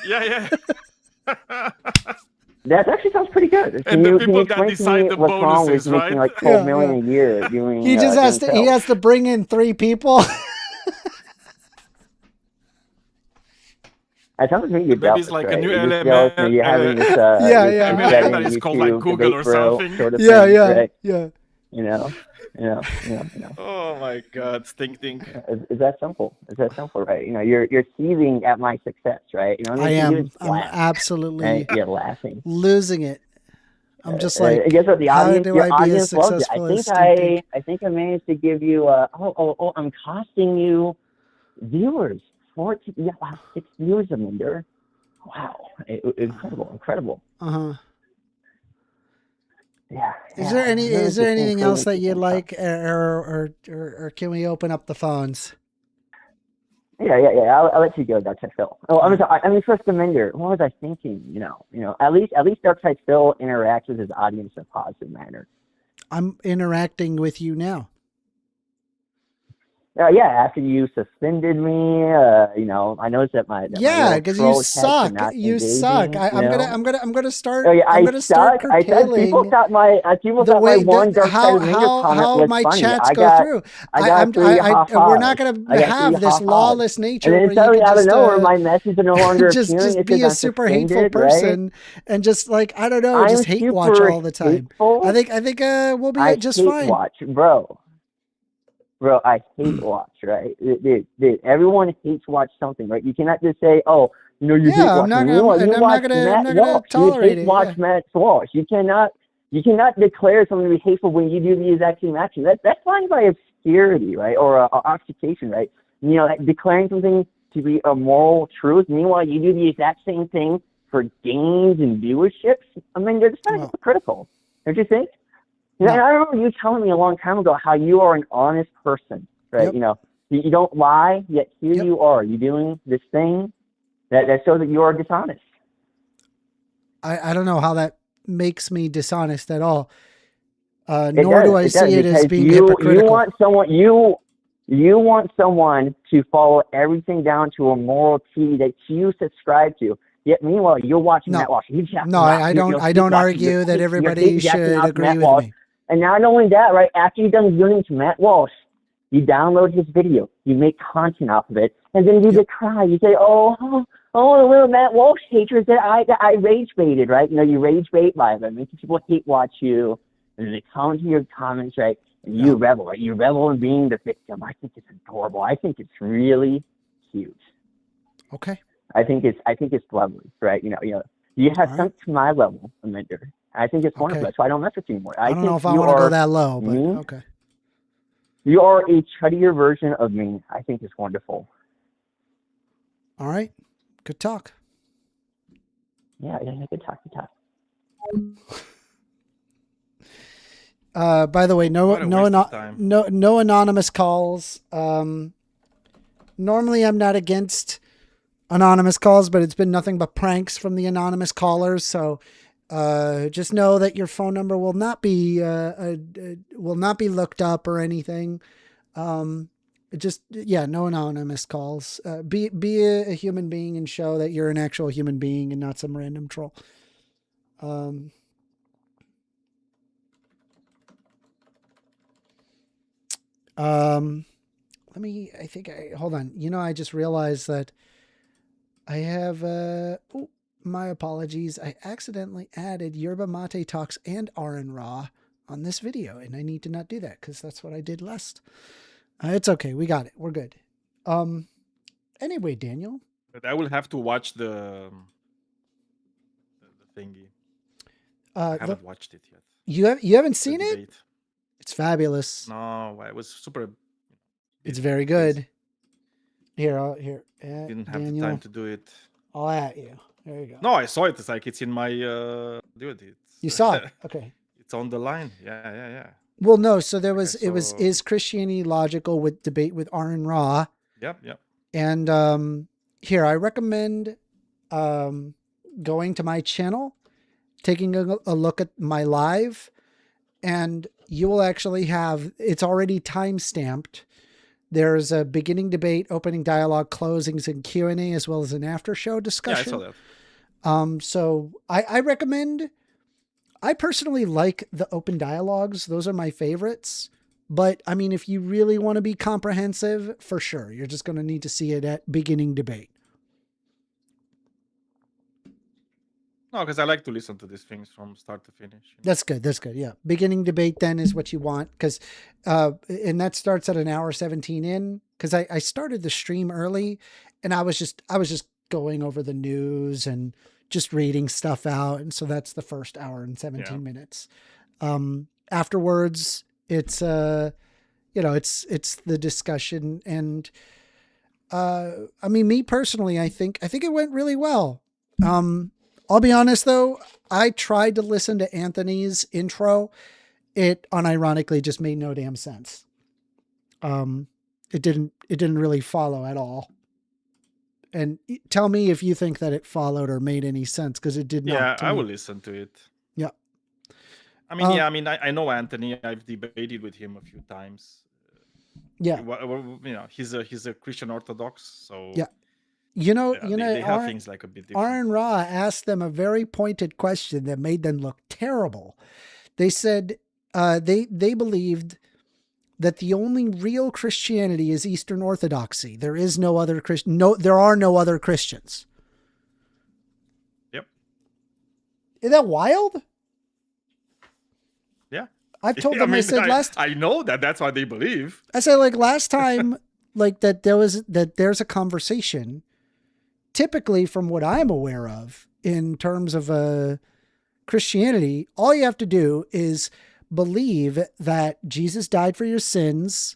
Yeah. That actually sounds pretty good. And Can the you people explain that to decide me the what's wrong with bonuses, making right? like 12 Yeah, million yeah. a year doing? He just has doing to. He sales? has to bring in 3 people. It sounds like you're Maybe it's jealous, like a right? new You're just element. jealous, you're having this, Yeah, this yeah. Maybe betting that is called like YouTube Google debate or bro something. sort of Yeah, thing, yeah, right? yeah. You know. Oh my God, stinkdink. Is that simple? Is that simple, right? You know, you're seething at my success, right? You know, I am. I'm laugh, absolutely right? You're laughing. losing it. I'm just like, I guess what the how audience, do your I be as audience loves it. successful as Stinkdink? I think I managed to give you I'm costing you viewers 6 viewers a Minder. Wow, incredible. Yeah. Is there anything else that you'd like, or can we open up the phones? Yeah. I'll let you go, Darkside Phil. Oh, I mean, first Minder. What was I thinking? You know. At least Darkside Phil interacts with his audience in a positive manner. I'm interacting with you now. Yeah, after you suspended me, you know, I noticed that my because you suck. You suck. I'm gonna start. Oh, yeah, I'm gonna start I said curtailing people thought my one Dark Side of Minder comment how was my funny. chats I go got, through. I got three we're not gonna have this lawless nature and where then you can out of just nowhere, my message are no longer just be a super hateful person, and just like I don't know, just hate watch all the time. Hateful? I think we'll be just fine. Watch, bro. Bro, I hate watch, right? Dude, everyone hates watch something, right? You cannot just say, "Oh, you know, you hate watch." I'm not gonna tolerate it. Watch Matt Walsh. You cannot declare something to be hateful when you do the exact same action. That's fine by obscurity, right, or obfuscation, right? You know, like declaring something to be a moral truth. Meanwhile, you do the exact same thing for gains and viewerships. I mean, they're just kind of hypocritical, don't you think? No. I remember you telling me a long time ago how you are an honest person, right? Yep. You know, you don't lie, yet here you are. You're doing this thing that shows that you are dishonest. I don't know how that makes me dishonest at all. Nor do I see it as being hypocritical. You want someone to follow everything down to a moral T that you subscribe to. Yet meanwhile, you're watching Matt Walsh. I don't argue that everybody should agree with me. And not only that, right, after you've done doing to Matt Walsh, you download his video, you make content off of it, and then you decry. You say, oh, the little Matt Walsh haters that I rage baited, right? You know, you rage bait by them, making people hate watch you, and they comment to your comments, right? And you revel, right? You revel in being the victim. I think it's adorable. I think it's really cute. Okay. I think it's lovely, right? You know, you have sunk to my level, Minder. I think it's wonderful. That's why I don't mess with you anymore. I don't know if I want to go that low, but okay. You are a chuddier version of me. I think it's wonderful. All right. Good talk. Yeah, good talk. By the way, no anonymous calls. Normally I'm not against anonymous calls, but it's been nothing but pranks from the anonymous callers. So just know that your phone number will not be looked up or anything. No anonymous calls. Be a human being and show that you're an actual human being and not some random troll. Hold on. You know, I just realized that I have, my apologies. I accidentally added Yerba Mate Talks and Aran Ra on this video, and I need to not do that because that's what I did last. It's okay. We got it. We're good. Anyway, Daniel. But I will have to watch the thingy. I haven't watched it yet. You haven't seen it? It's fabulous. No, it was super. It's very good. Here. Didn't have Daniel, the time to do it. I'll at you. There you go. No, I saw it. It's like it's in my dude. It's, You saw it. Okay. It's on the line. Yeah. Well, no. So there was. Okay, It was. so- Is Christianity logical with debate with Aaron Ra? Yep. And here I recommend going to my channel, taking a look at my live, and you will actually have. It's already time stamped. There's a beginning debate, opening dialogue, closings, and Q&A, as well as an after show discussion. Yeah, I saw that. So I recommend, I personally like the open dialogues. Those are my favorites. But I mean, if you really want to be comprehensive, for sure, you're just going to need to see it at beginning debate. No, because I like to listen to these things from start to finish. That's good. Yeah. Beginning debate then is what you want. Cause, and that starts at an hour 17 in. Cause I started the stream early and I was just going over the news and just reading stuff out. And so that's the first hour and 17 minutes. Afterwards it's, it's the discussion. And, I mean, me personally, I think it went really well. I'll be honest though, I tried to listen to Anthony's intro. It unironically just made no damn sense. It didn't really follow at all. And tell me if you think that it followed or made any sense, because it did not. Yeah, I me. will listen to it. Yeah. I mean, I know Anthony. I've debated with him a few times. Yeah. He's a Christian Orthodox, so yeah. They have things like a bit different. Aaron Ra asked them a very pointed question that made them look terrible. They said they believed that the only real Christianity is Eastern Orthodoxy. There is no other Christian. There are no other Christians. Yep. Isn't that wild? Yeah. I've told them. I know that's what they believe. I said last time, there's a conversation. Typically, from what I'm aware of, in terms of Christianity, all you have to do is believe that Jesus died for your sins,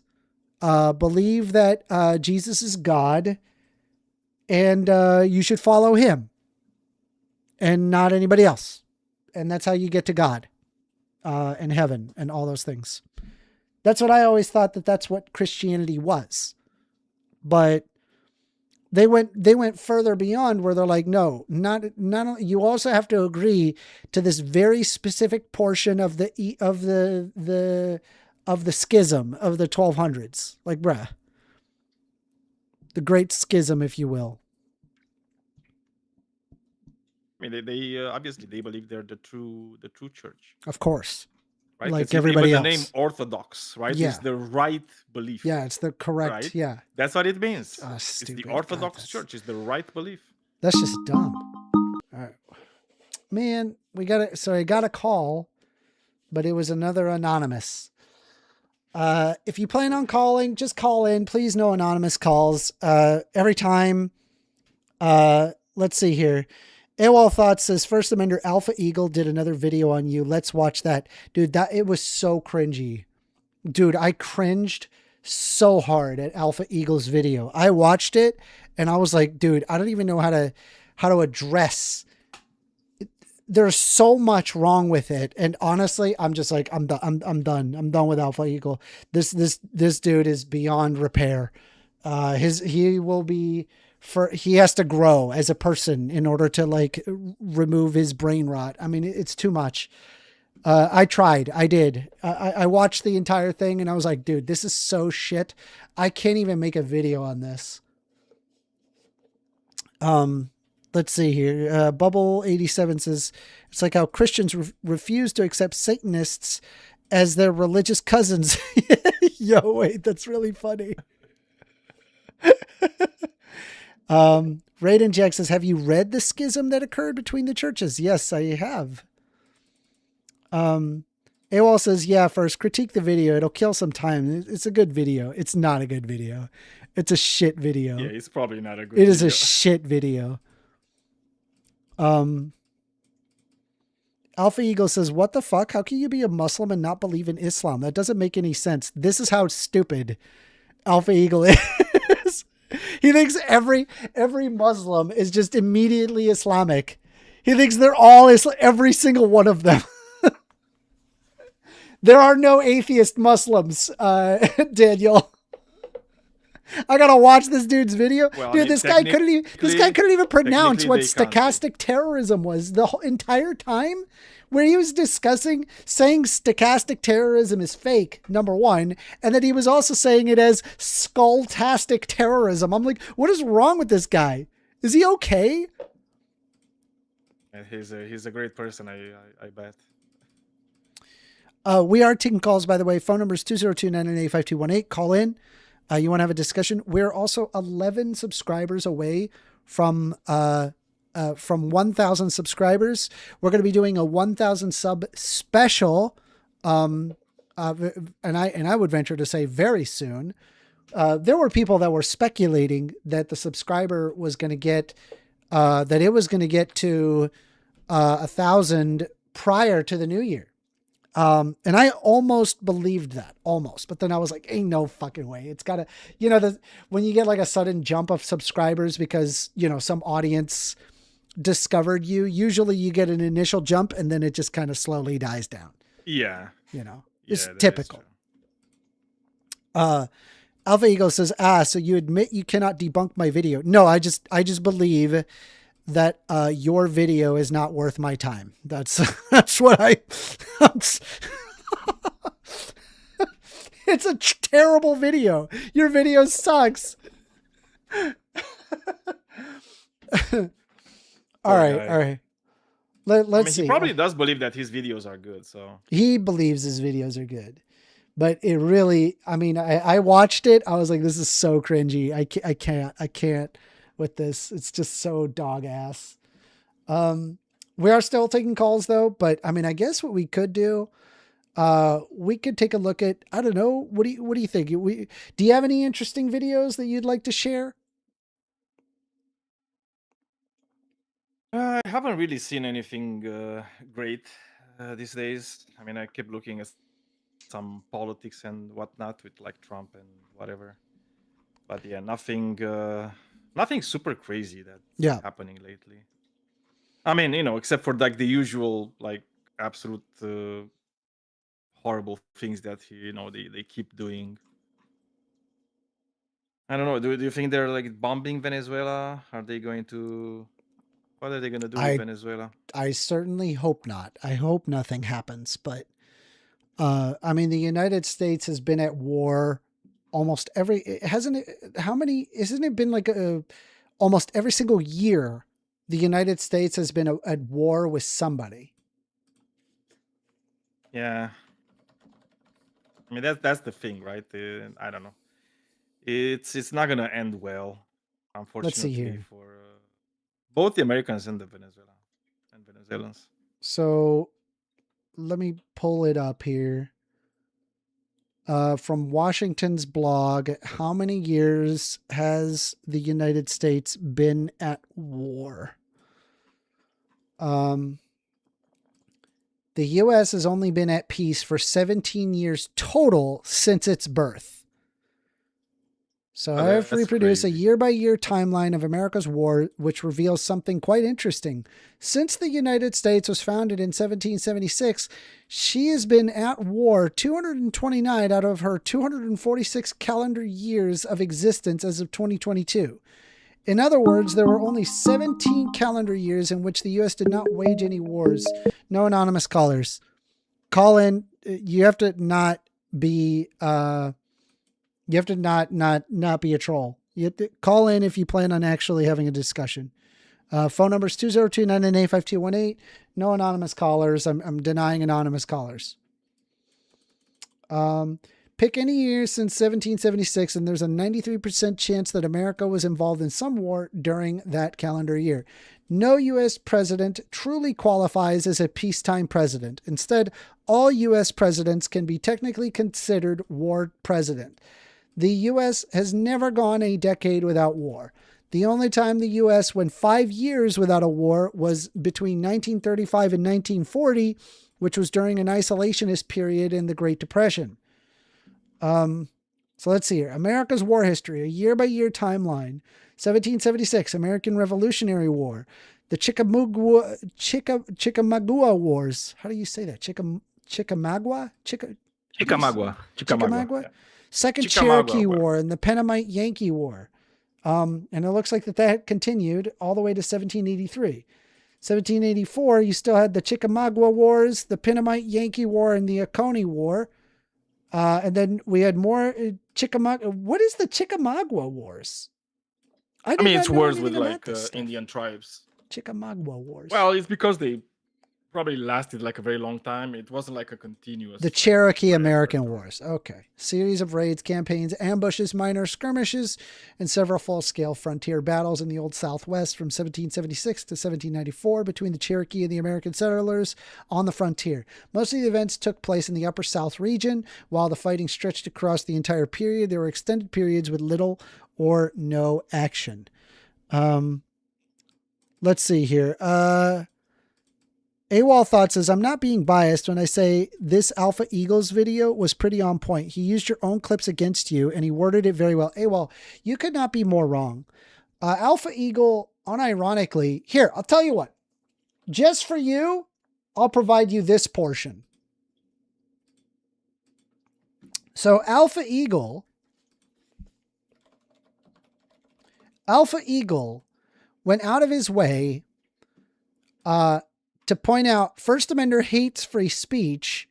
believe that Jesus is God, and you should follow him and not anybody else. And that's how you get to God and heaven and all those things. That's what I always thought that's what Christianity was. But they went further beyond, where they're like, no, not you also have to agree to this very specific portion of the schism of the 1200s. Like, bruh, the great schism, if you will. I mean, they obviously they believe they're the true church. Of course. Right? Like it's everybody even else. The name Orthodox, right? Yeah. Is the right belief. Yeah, it's the correct. Right? Yeah. That's what it means. It's the Stupid. Orthodox Church. It's the right belief. That's just dumb. All right. Man, I got a call, but it was another anonymous. If you plan on calling, just call in. Please, no anonymous calls. Every time. Let's see here. Awolthoughts says First Amender Alpha Eagle did another video on you. Let's watch that. Dude, it was so cringy. Dude, I cringed so hard at Alpha Eagle's video. I watched it and I was like, dude, I don't even know how to address it. There's so much wrong with it. And honestly, I'm just like, I'm done. I'm done. I'm done with Alpha Eagle. This dude is beyond repair. He has to grow as a person in order to remove his brain rot. I mean, it's too much. I tried. I did. I watched the entire thing and I was like, dude, this is so shit. I can't even make a video on this. Let's see here. Bubble 87 says, it's like how Christians refuse to accept Satanists as their religious cousins. Yo, wait, that's really funny. Raiden Jack says, have you read the schism that occurred between the churches? Yes, I have. AWOL says, yeah, first critique the video. It'll kill some time. It's a good video. It's not a good video. It's a shit video. Yeah, it's probably not a good It video. is a shit video. Alpha Eagle says, what the fuck? How can you be a Muslim and not believe in Islam? That doesn't make any sense. This is how stupid Alpha Eagle is. He thinks every Muslim is just immediately Islamic. He thinks they're all every single one of them. There are no atheist Muslims, Daniel. I gotta watch this dude's video. Well, Dude, this guy couldn't even pronounce what stochastic terrorism was the whole entire time. Where he was saying stochastic terrorism is fake, number one, and that he was also saying it as skulltastic terrorism. I'm like, what is wrong with this guy? Is he okay? He's a great person, I bet. We are taking calls, by the way. Phone number is 202-998-5218. Call in. You want to have a discussion? We're also 11 subscribers away from 1,000 subscribers. We're going to be doing a 1,000 sub special, and I would venture to say very soon. There were people that were speculating that the subscriber was going to get, that it was going to get to 1,000 prior to the new year. And I almost believed that, but then I was like, ain't no fucking way. It's gotta, when you get like a sudden jump of subscribers because, some audience discovered you, usually you get an initial jump and then it just kind of slowly dies down. Yeah. It's typical. Alpha Eagle says, so you admit you cannot debunk my video. No, I just believe that your video is not worth my time. That's what it's a terrible video. Your video sucks. All right. Let's see. He probably does believe that his videos are good. So he believes his videos are good, but it really, I watched it. I was like, this is so cringy. I can't with this. It's just so dog ass. We are still taking calls though, but I guess what we could do, we could take a look at, I don't know. What do you think? Do you have any interesting videos that you'd like to share? I haven't really seen anything great these days. I keep looking at some politics and whatnot with like Trump and whatever. But yeah, nothing super crazy that's happening lately. Except for like the usual, like absolute horrible things that they keep doing. I don't know. Do you think they're like bombing Venezuela? What are they going to do with Venezuela? I certainly hope not. I hope nothing happens. But the United States has been at war almost isn't it been like almost every single year the United States has been at war with somebody. Yeah. That's the thing, right? I don't know. It's not going to end well, unfortunately. Let's see here. For both the Americans and the Venezuelans. So let me pull it up here. From Washington's blog, how many years has the United States been at war? The U.S. has only been at peace for 17 years total since its birth. So I have reproduced a year-by-year timeline of America's war, which reveals something quite interesting. Since the United States was founded in 1776, she has been at war 229 out of her 246 calendar years of existence as of 2022. In other words, there were only 17 calendar years in which the U.S. did not wage any wars. No anonymous callers. Call in. You have to not be... You have to not be a troll. You have to call in if you plan on actually having a discussion. Phone number is 202-998-5218. No anonymous callers. I'm denying anonymous callers. Pick any year since 1776, and there's a 93% chance that America was involved in some war during that calendar year. No U.S. president truly qualifies as a peacetime president. Instead, all U.S. presidents can be technically considered war president. The U.S. has never gone a decade without war. The only time the U.S. went 5 years without a war was between 1935 and 1940, which was during an isolationist period in the Great Depression. So let's see here. America's war history, a year-by-year timeline. 1776, American Revolutionary War. The Chickamauga Wars. How do you say that? Chickamauga? Chickamauga. Chickamauga? Yeah. Second Chickamauga Cherokee War. War and the Pennamite Yankee War. And it looks like that continued all the way to 1783. 1784, you still had the Chickamauga Wars, the Pennamite Yankee War, and the Oconee War. And then we had more Chickamauga. What is the Chickamauga Wars? I mean, it's wars with like Indian tribes. Chickamauga Wars. Well, it's because they probably lasted like a very long time. It wasn't like a continuous. The Cherokee American Wars. Okay. Series of raids, campaigns, ambushes, minor skirmishes, and several full-scale frontier battles in the Old Southwest from 1776 to 1794 between the Cherokee and the American settlers on the frontier. Most of the events took place in the Upper South region. While the fighting stretched across the entire period, there were extended periods with little or no action. Let's see here. Awolthoughts says, I'm not being biased when I say this Alpha Eagles video was pretty on point. He used your own clips against you and he worded it very well. Awol, you could not be more wrong. Alpha Eagle, unironically, here, I'll tell you what. Just for you, I'll provide you this portion. So Alpha Eagle went out of his way to point out First Amendment hates free speech,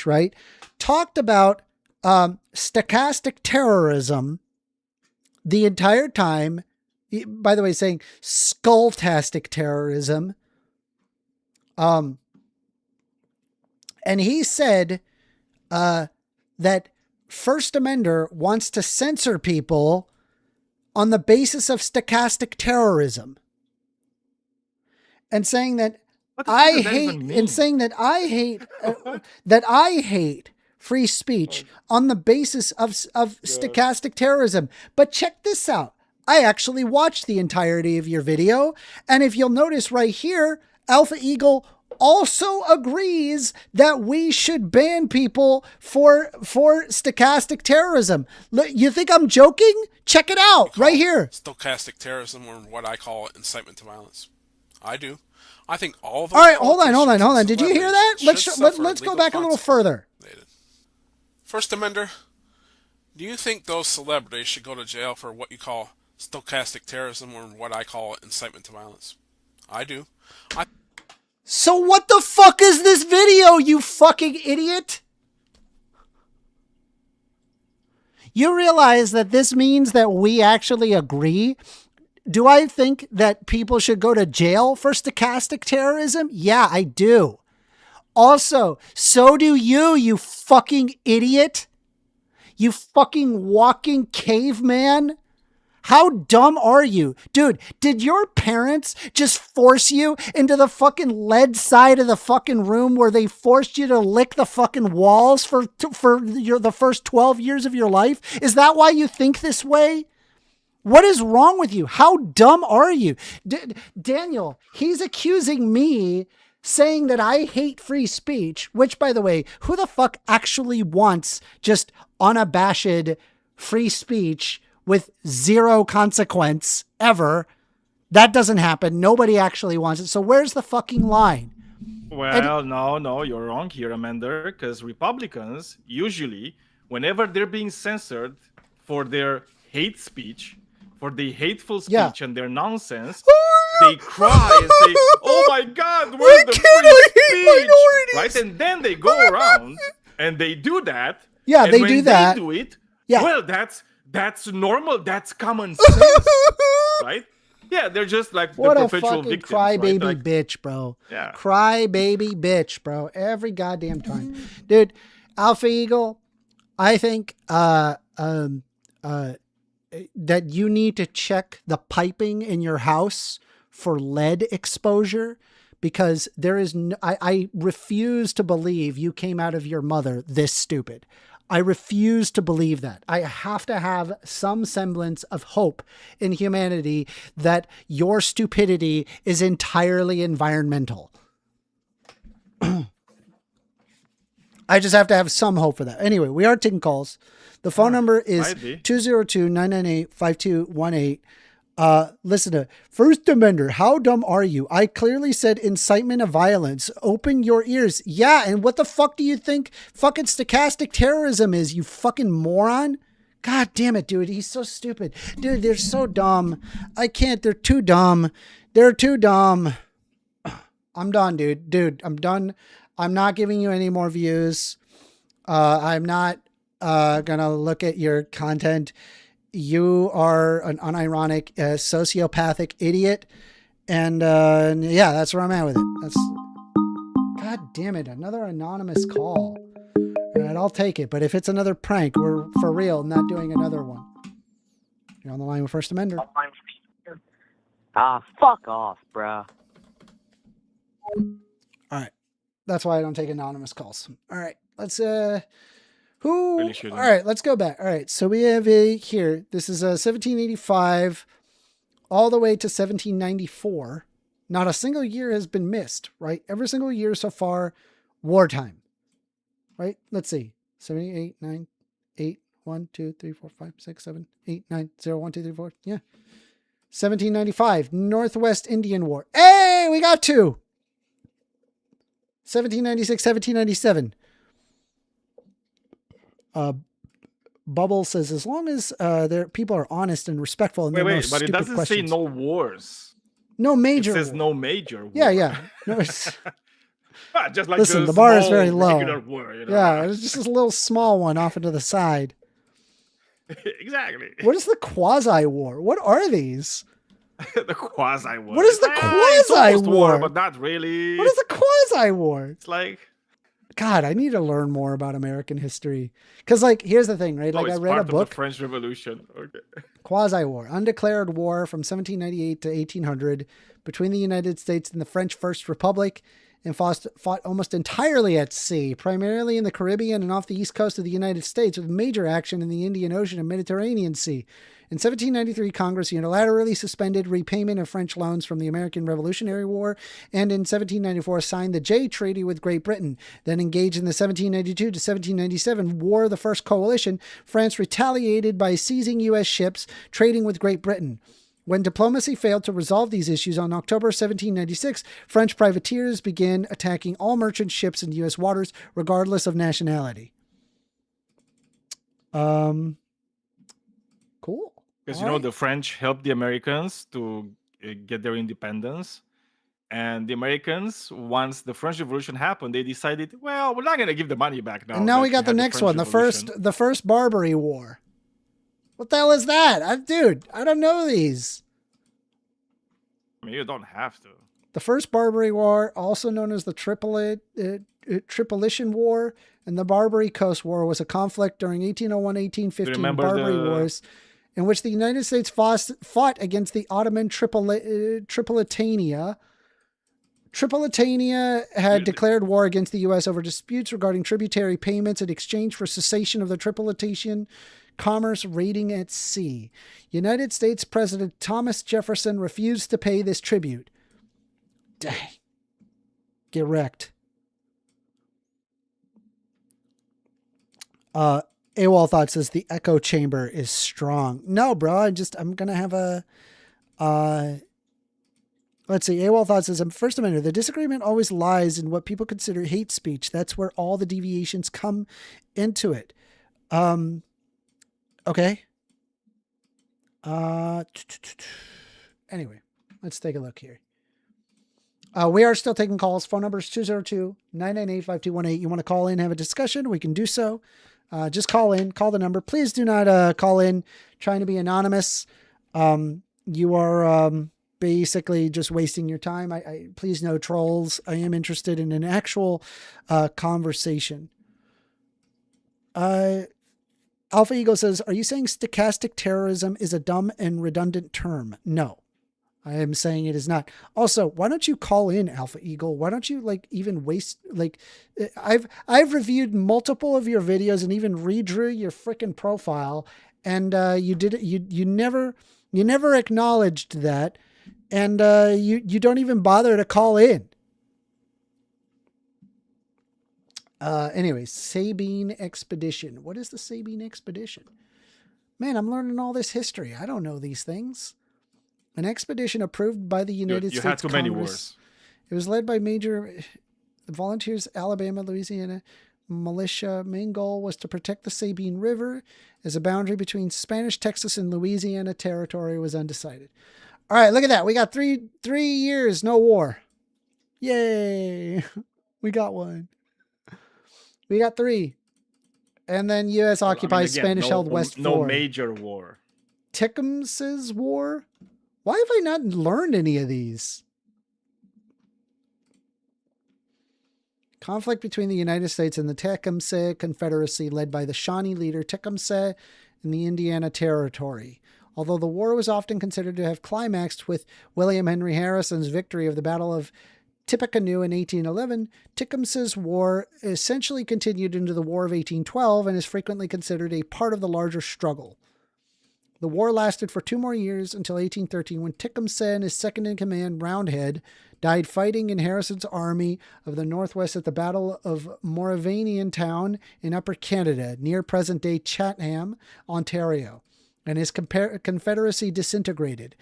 right? Talked about stochastic terrorism the entire time. By the way, saying skulltastic terrorism. And he said that First Amendment wants to censor people on the basis of stochastic terrorism. And saying that I hate free speech on the basis of stochastic terrorism. But check this out. I actually watched the entirety of your video. And if you'll notice right here, Alpha Eagle also agrees that we should ban people for stochastic terrorism. You think I'm joking? Check it out right here. Stochastic terrorism, or what I call incitement to violence. I do. I think all of them. All right, hold on. Did you hear that? Let's go back a little further. First Amender, do you think those celebrities should go to jail for what you call stochastic terrorism, or what I call incitement to violence? I do. So what the fuck is this video, you fucking idiot? You realize that this means that we actually agree? Do I think that people should go to jail for stochastic terrorism? Yeah, I do. Also, so do you, you fucking idiot. You fucking walking caveman. How dumb are you? Dude, did your parents just force you into the fucking lead side of the fucking room where they forced you to lick the fucking walls for the first 12 years of your life? Is that why you think this way? What is wrong with you? How dumb are you? Daniel, he's accusing me saying that I hate free speech, which, by the way, who the fuck actually wants just unabashed free speech with zero consequence ever? That doesn't happen. Nobody actually wants it. So where's the fucking line? Well, no, you're wrong here, Amanda, because Republicans usually, whenever they're being censored for their hate speech, for the hateful speech and their nonsense, they cry and say, "Oh my God, where's the free speech?" Right? And then they go around and they do that. Yeah, and they when do that. They do it. Yeah. Well, that's normal. That's common sense, right? Yeah, they're just like what the a perpetual fucking victims, crybaby right? bitch, bro. Yeah. Crybaby bitch, bro. Every goddamn time. Dude, Alpha Eagle, I think that you need to check the piping in your house for lead exposure, because there is I refuse to believe you came out of your mother this stupid. I refuse to believe that. I have to have some semblance of hope in humanity that your stupidity is entirely environmental. I just have to have some hope for that. Anyway, we are taking calls. The phone number is 202-998-5218. Listen to First Amender. How dumb are you? I clearly said incitement of violence. Open your ears. Yeah, and what the fuck do you think fucking stochastic terrorism is, you fucking moron? God damn it, dude. He's so stupid. Dude, they're so dumb. I can't. They're too dumb. They're too dumb. I'm done, dude. Dude, I'm done. I'm not giving you any more views. I'm not gonna look at your content. You are an unironic, sociopathic idiot. And yeah, that's where I'm at with it. That's, God damn it, another anonymous call. All right, I'll take it. But if it's another prank, we're for real not doing another one. You're on the line with First Amender. Fuck off, bruh. All right. That's why I don't take anonymous calls. All right. Let's all right, let's go back. All right. So we have here. This is 1785 all the way to 1794. Not a single year has been missed, right? Every single year so far, wartime. Right? Let's see. 7, 8, 9, 8, 1, 2, 3, 4, 5, 6, 7, 8, 9, 0, 1, 2, 3, 4. Yeah. 1795, Northwest Indian War. Hey, we got 2. 1796, 1797. Bubble says, as long as their people are honest and respectful and wait, but it doesn't say no wars. No major. It says war. No major war. Yeah. No, it's, just like listen, the bar is very low. War, you know? Yeah, it's just a little small one off into the side. Exactly. What is the quasi-war? What are these? The quasi-war. What is the quasi-war? But not really. What is the quasi-war? It's like, God, I need to learn more about American history. Because, like, here's the thing, right? Like, I read a book. Of the French Revolution. Okay. Quasi-war, undeclared war from 1798 to 1800 between the United States and the French First Republic, and fought almost entirely at sea, primarily in the Caribbean and off the east coast of the United States, with major action in the Indian Ocean and Mediterranean Sea. In 1793, Congress unilaterally suspended repayment of French loans from the American Revolutionary War, and in 1794 signed the Jay Treaty with Great Britain. Then engaged in the 1792 to 1797 War of the First Coalition, France retaliated by seizing U.S. ships trading with Great Britain. When diplomacy failed to resolve these issues, on October 1796, French privateers began attacking all merchant ships in U.S. waters, regardless of nationality. Cool. Because, the French helped the Americans to get their independence. And the Americans, once the French Revolution happened, they decided, well, we're not going to give the money back now. And now we got the next one, the first Barbary War. What the hell is that? Dude, I don't know these. I mean, you don't have to. The First Barbary War, also known as the Tripolitan War, and the Barbary Coast War, was a conflict during 1801-1815 Barbary Wars, in which the United States fought against the Ottoman Tripolitania. Tripolitania had declared war against the U.S. over disputes regarding tributary payments in exchange for cessation of the Tripolitan commerce raiding at sea. United States President Thomas Jefferson refused to pay this tribute. Dang. Get wrecked. Awolthoughts says the echo chamber is strong. No, bro. I'm going to have a, let's see. Awolthoughts says, First Amendment, the disagreement always lies in what people consider hate speech. That's where all the deviations come into it. Okay. Anyway, let's take a look here. We are still taking calls. Phone number is 202-998-5218. You want to call in, have a discussion? We can do so. Just call in, call the number. Please do not call in trying to be anonymous. You are basically just wasting your time. I please, no trolls. I am interested in an actual conversation. Alpha Eagle says, are you saying stochastic terrorism is a dumb and redundant term? No, I am saying it is not. Also, why don't you call in, Alpha Eagle? Why don't you even waste, I've reviewed multiple of your videos and even redrew your freaking profile. And you did it. You never acknowledged that. And you don't even bother to call in. Anyways, Sabine Expedition. What is the Sabine Expedition? Man, I'm learning all this history. I don't know these things. An expedition approved by the United You States had too many Congress. wars. It was led by major volunteers, Alabama, Louisiana militia. Main goal was to protect the Sabine River as a boundary between Spanish Texas and Louisiana territory was undecided. All right, look at that. We got three years, no war. Yay. We got one. We got 3. And then U.S. occupies Spanish-held West 4. No major war. Tecumseh's War? Why have I not learned any of these? Conflict between the United States and the Tecumseh Confederacy led by the Shawnee leader Tecumseh in the Indiana Territory. Although the war was often considered to have climaxed with William Henry Harrison's victory of the Battle of Tippecanoe in 1811, Tecumseh's War essentially continued into the War of 1812 and is frequently considered a part of the larger struggle. The war lasted for 2 more years until 1813 when Tecumseh and his second-in-command, Roundhead, died fighting in Harrison's army of the Northwest at the Battle of Moravian Town in Upper Canada, near present-day Chatham, Ontario, and his Confederacy disintegrated.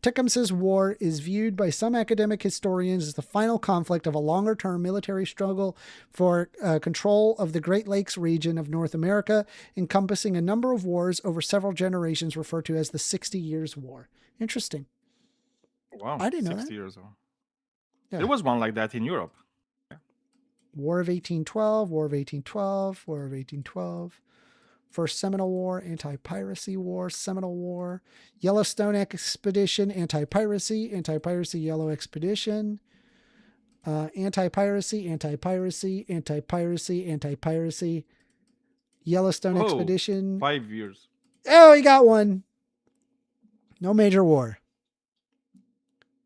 Tecumseh's War is viewed by some academic historians as the final conflict of a longer-term military struggle for control of the Great Lakes region of North America, encompassing a number of wars over several generations referred to as the 60 Years' War. Interesting. Wow, I didn't know 60 that. years old. Yeah. There was one like that in Europe. War of 1812, War of 1812, War of 1812. First Seminole War, Anti-Piracy War, Seminole War, Yellowstone Expedition, Anti-Piracy, Anti-Piracy Yellow Expedition, Anti-Piracy, Anti-Piracy, Anti-Piracy, Anti-Piracy, Yellowstone Expedition. 5 years. Oh, he got one. No major war.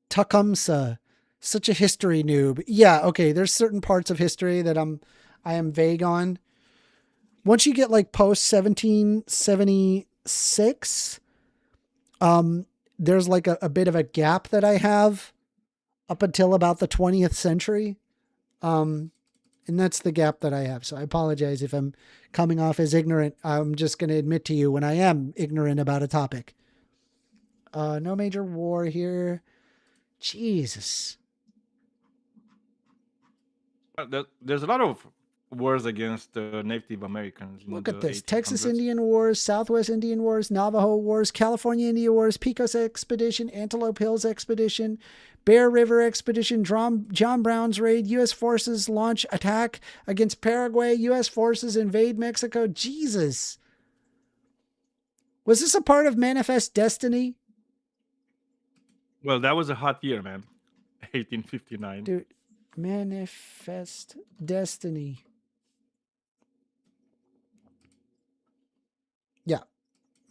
Tecumseh. Such a history noob. Yeah, okay, there's certain parts of history that I am vague on. Once you get like post 1776, there's like a bit of a gap that I have up until about the 20th century. And that's the gap that I have. So I apologize if I'm coming off as ignorant. I'm just going to admit to you when I am ignorant about a topic. No major war here. Jesus. There's a lot of wars against Native Americans. Look at this. Texas Indian Wars, Southwest Indian Wars, Navajo Wars, California Indian Wars, Pecos Expedition, Antelope Hills Expedition, Bear River Expedition, John Brown's Raid, U.S. forces launch attack against Paraguay, U.S. forces invade Mexico. Jesus. Was this a part of Manifest Destiny? Well, that was a hot year, man. 1859. Dude, Manifest Destiny. Yeah.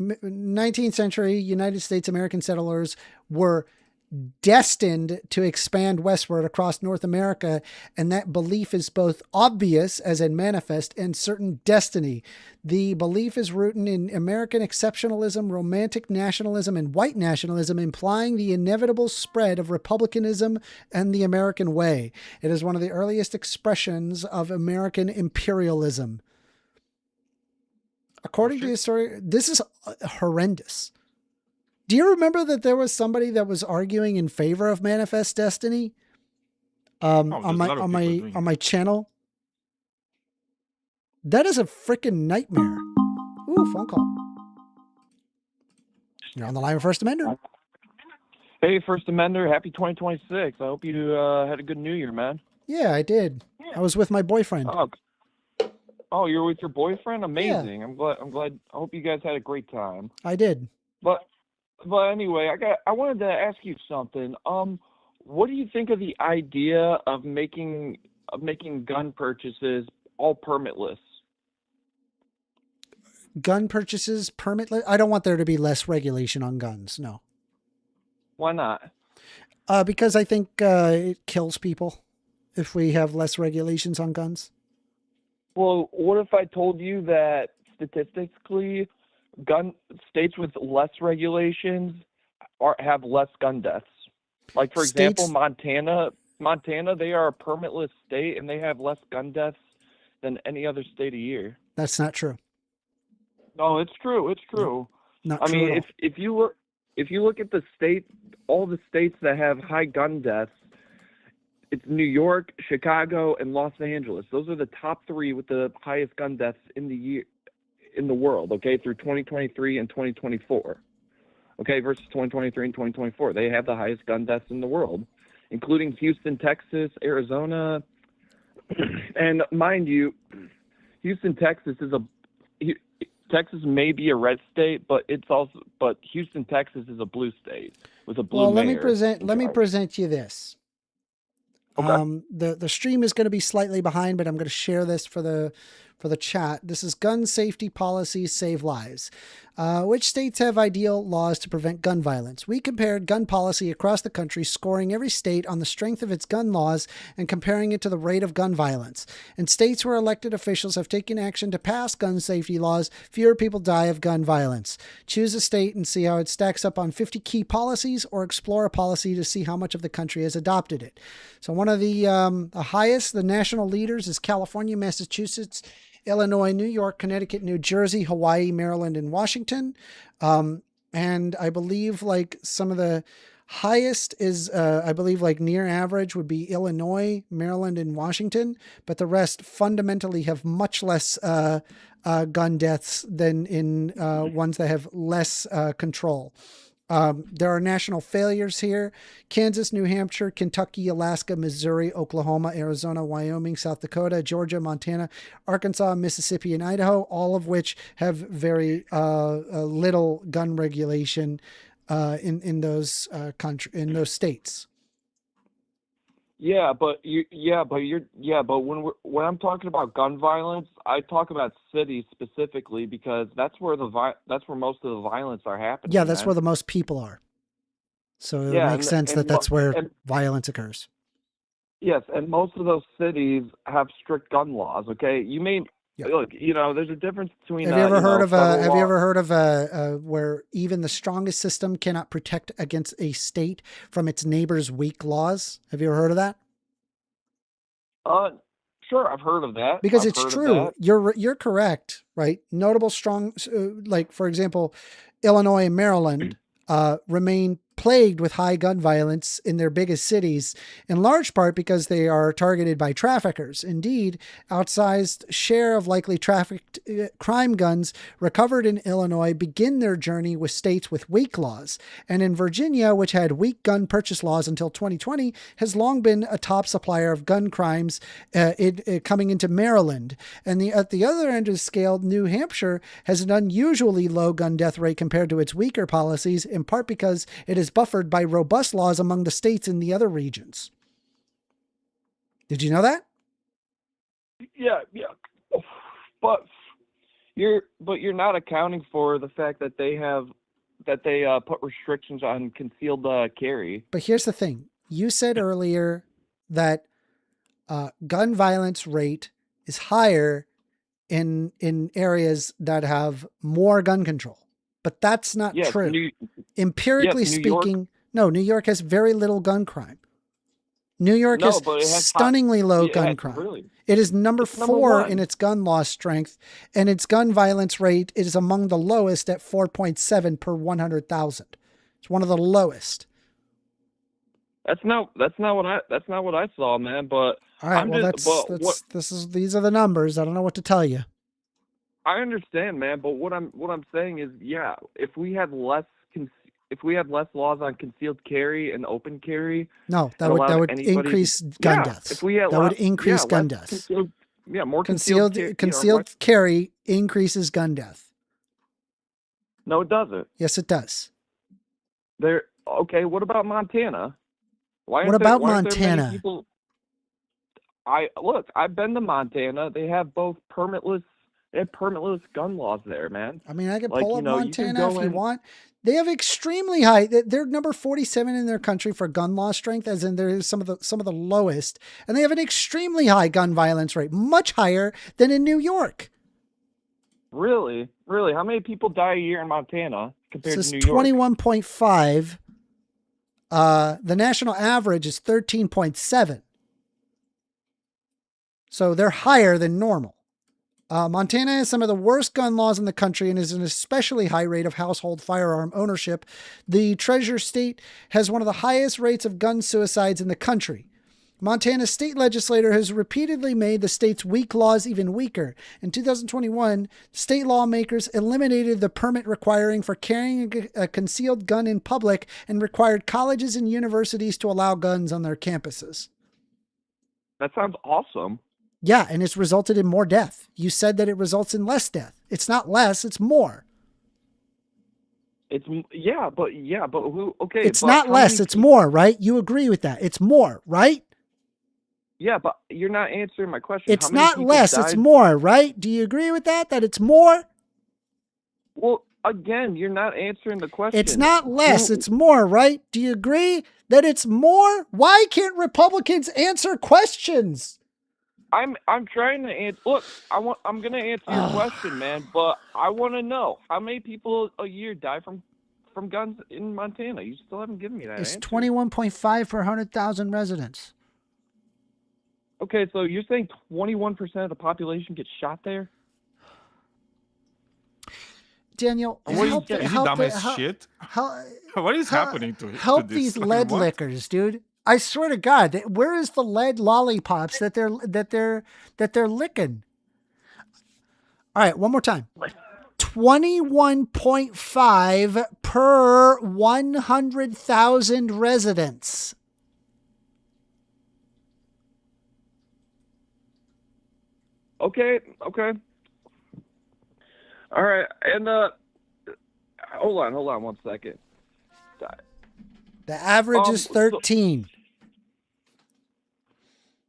19th century United States American settlers were destined to expand westward across North America, and that belief is both obvious, as in manifest, and certain destiny. The belief is rooted in American exceptionalism, romantic nationalism, and white nationalism, implying the inevitable spread of republicanism and the American way. It is one of the earliest expressions of American imperialism. According to the story, this is horrendous. Do you remember that there was somebody that was arguing in favor of Manifest Destiny on my channel? That is a freaking nightmare. Ooh, phone call. You're on the line with First Amender. Hey, First Amender. Happy 2026. I hope you had a good New Year, man. Yeah, I did. I was with my boyfriend. Oh, you're with your boyfriend? Amazing. Yeah. I'm glad. I hope you guys had a great time. I did. But anyway, I wanted to ask you something. What do you think of the idea of making gun purchases all permitless? Gun purchases permitless? I don't want there to be less regulation on guns. No. Why not? Because I think it kills people if we have less regulations on guns. Well, what if I told you that statistically, gun states with less regulations have less gun deaths? Like, for example, Montana, they are a permitless state and they have less gun deaths than any other state a year. That's not true. No, it's true. It's true. Not I true mean, at all. if you look at all the states that have high gun deaths, it's New York, Chicago, and Los Angeles. Those are the top 3 with the highest gun deaths in the world. Okay, through 2023 and 2024. Okay, versus 2023 and 2024, they have the highest gun deaths in the world, including Houston, Texas, Arizona, and mind you, Houston, Texas Texas may be a red state, but Houston, Texas is a blue state with a blue mayor. Let me present you this. Okay. The stream is going to be slightly behind, but I'm going to share this for the chat. This is gun safety policies save lives. Which states have ideal laws to prevent gun violence? We compared gun policy across the country, scoring every state on the strength of its gun laws and comparing it to the rate of gun violence. In states where elected officials have taken action to pass gun safety laws, fewer people die of gun violence. Choose a state and see how it stacks up on 50 key policies, or explore a policy to see how much of the country has adopted it. So one of the highest, the national leaders, is California, Massachusetts, Illinois, New York, Connecticut, New Jersey, Hawaii, Maryland, and Washington. And I believe like some of the highest is, I believe like near average would be Illinois, Maryland, and Washington. But the rest fundamentally have much less gun deaths than in ones that have less control. There are national failures here: Kansas, New Hampshire, Kentucky, Alaska, Missouri, Oklahoma, Arizona, Wyoming, South Dakota, Georgia, Montana, Arkansas, Mississippi, and Idaho, all of which have very little gun regulation in those states. But when I'm talking about gun violence, I talk about cities specifically because that's where most of the violence are happening. Yeah, that's where the most people are. So it makes sense that's where violence occurs. Yes, and most of those cities have strict gun laws. Okay, look, there's a difference between. Have you ever heard of where even the strongest system cannot protect against a state from its neighbor's weak laws? Have you ever heard of that? Sure, I've heard of that. Because it's true. You're correct, right? Notable strong, like for example, Illinois and Maryland remain plagued with high gun violence in their biggest cities, in large part because they are targeted by traffickers. Indeed, outsized share of likely trafficked crime guns recovered in Illinois begin their journey with states with weak laws. And in Virginia, which had weak gun purchase laws until 2020, has long been a top supplier of gun crimes, coming into Maryland. And at the other end of the scale, New Hampshire has an unusually low gun death rate compared to its weaker policies, in part because it is buffered by robust laws among the states in the other regions. Did you know that? Yeah. But you're not accounting for the fact that they put restrictions on concealed carry. But here's the thing. You said earlier that gun violence rate is higher in areas that have more gun control. But that's not true. Empirically speaking, no, New York has very little gun crime. New York has stunningly low gun crime. Really? It is number 4 in its gun law strength, and its gun violence rate is among the lowest at 4.7 per 100,000. It's one of the lowest. That's not what I saw, man. But all right, these are the numbers. I don't know what to tell you. I understand, man, but what I'm saying is, if we had less laws on concealed carry and open carry, that would increase gun deaths. Would increase gun deaths. More concealed carry increases gun death. No, it doesn't. Yes, it does. Okay. What about Montana? What about Montana? I've been to Montana. They have both permitless. They have permitless gun laws there, man. I mean, I can pull up Montana if you want. They have extremely high. They're number 47 in their country for gun law strength, as in they're some of the lowest, and they have an extremely high gun violence rate, much higher than in New York. Really? How many people die a year in Montana compared to New York? 21.5. The national average is 13.7. So they're higher than normal. Montana has some of the worst gun laws in the country and is an especially high rate of household firearm ownership. The Treasure State has one of the highest rates of gun suicides in the country. Montana's state legislature has repeatedly made the state's weak laws even weaker. In 2021, state lawmakers eliminated the permit requiring for carrying a concealed gun in public and required colleges and universities to allow guns on their campuses. That sounds awesome. Yeah, and it's resulted in more death. You said that it results in less death. It's not less, it's more. But who? Okay, it's but not less, it's more, right? You agree with that? It's more, right? Yeah, but you're not answering my question. It's not less, it's more, right? Do you agree with that? That it's more? Well, again, you're not answering the question. It's not less, it's more, right? Do you agree that it's more? Why can't Republicans answer questions? I'm trying to answer. Look, I'm gonna answer your question, man. But I want to know how many people a year die from guns in Montana. You still haven't given me that. It's answer. 21.5 per 100,000 residents. Okay, so you're saying 21% of the population gets shot there? Daniel, What is he dumb as shit? What is happening to him? Help these lead lickers, dude. I swear to God, where is the lead lollipops that they're licking? All right, one more time. 21.5 per 100,000 residents. Okay. All right, and hold on 1 second. The average is 13.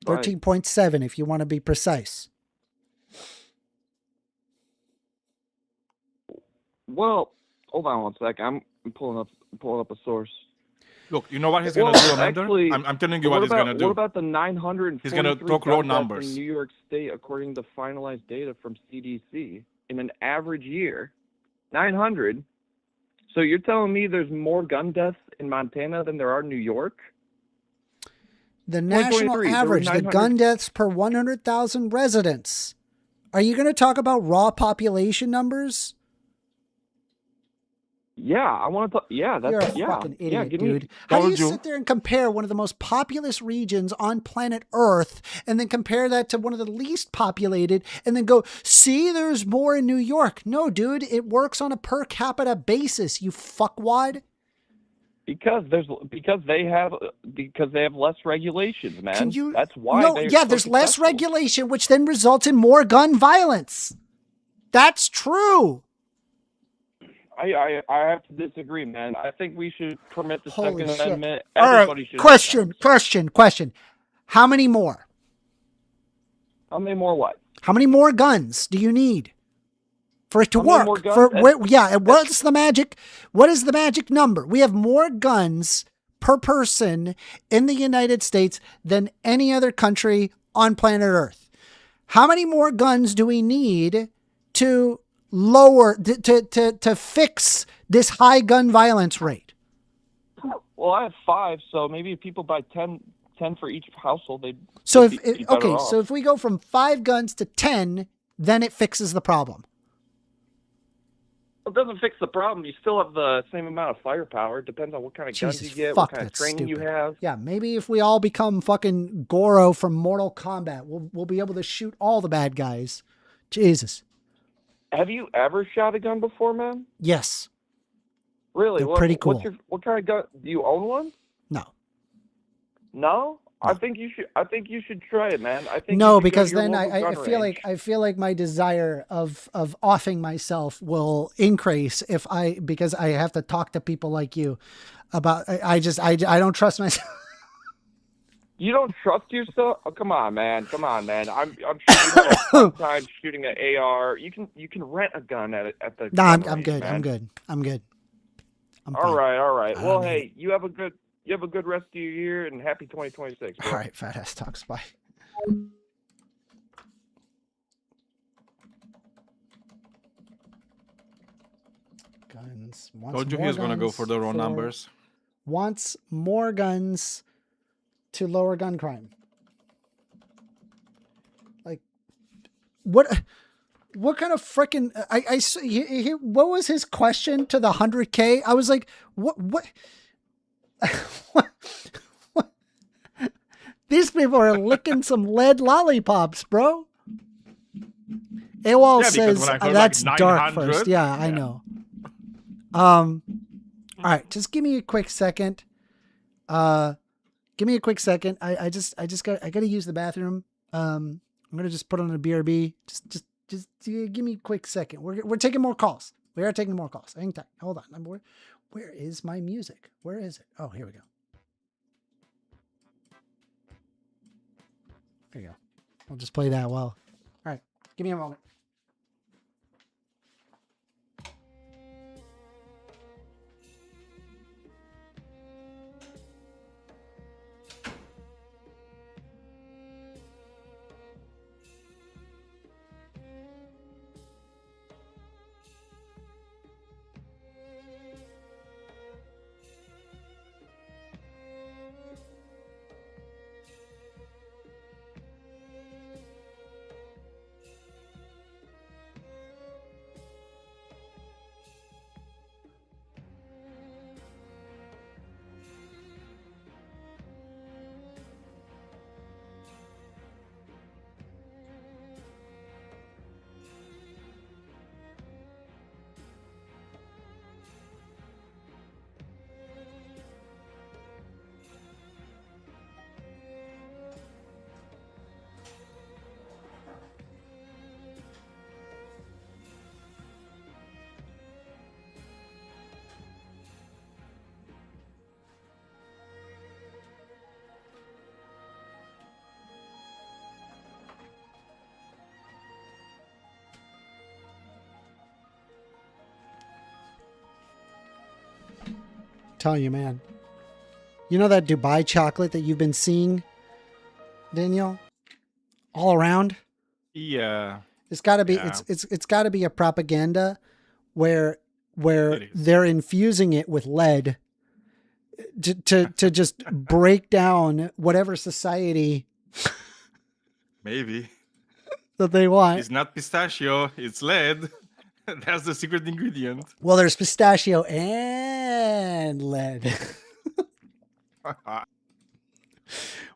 13.7 if you want to be precise. Well, hold on 1 second. I'm pulling up a source. Look, you know what he's gonna do, Amanda? Actually, I'm telling you what he's gonna do. What about the 943 He's gonna talk raw numbers in New York State, according to finalized data from CDC, in an average year? 900. So you're telling me there's more gun deaths in Montana than there are in New York? The national average, the gun deaths per 100,000 residents. Are you going to talk about raw population numbers? Yeah, I want to talk. Yeah, that's You're a fucking idiot, give dude. Me, How do you sit there and compare one of the most populous regions on planet Earth and then compare that to one of the least populated and then go, see, there's more in New York? No, dude, it works on a per capita basis, you fuckwad. Because they have less regulations, man. That's why. No, yeah, there's less regulation, which then results in more gun violence. That's true. I have to disagree, man. I think we should permit the Second Amendment. Everybody should. Question. How many more? How many more what? How many more guns do you need for it to work? What's the magic? What is the magic number? We have more guns per person in the United States than any other country on planet Earth. How many more guns do we need to to fix this high gun violence rate? Well, I have 5, so maybe if people buy 10 for each household, so if we go from 5 guns to 10, then it fixes the problem. It doesn't fix the problem. You still have the same amount of firepower. It depends on what kind of guns you get, what kind of training you have. Yeah, maybe if we all become fucking Goro from Mortal Kombat, we'll be able to shoot all the bad guys. Jesus. Have you ever shot a gun before, man? Yes. Really? They're pretty cool. What kind of gun? Do you own one? No. No? I think you should try it, man. No, because then I feel like my desire of offing myself will increase because I have to talk to people like you about. I don't trust myself. You don't trust yourself? Oh, come on, man. I'm sure you have a hard time shooting an AR. You can rent a gun at the. No, I'm good. Man. I'm good. All right. Well, hey, you have a good rest of your year and happy 2026. Bro. All right, Fat Ass Talks. Bye. Guns. Told you he was going to go for the raw numbers. Wants more guns to lower gun crime. What kind of freaking, what was his question to the 100K? I was like, what, what? These people are licking some lead lollipops, bro. AWOL says that's like dark first. Yeah, I know. All right, just give me a quick second. Give me a quick second. I gotta use the bathroom. I'm gonna just put on a BRB. Just give me a quick second. We're taking more calls. We are taking more calls. Hang tight. Hold on. Where is my music? Where is it? Oh, here we go. There you go. I'll just play that well. All right. Give me a moment. Telling you, man. You know that Dubai chocolate that you've been seeing, Daniel, all around? Yeah. It's got to be. Yeah. It's got to be a propaganda where they're infusing it with lead to just break down whatever society maybe that they want. It's not pistachio. It's lead. That's the secret ingredient. Well, there's pistachio and lead.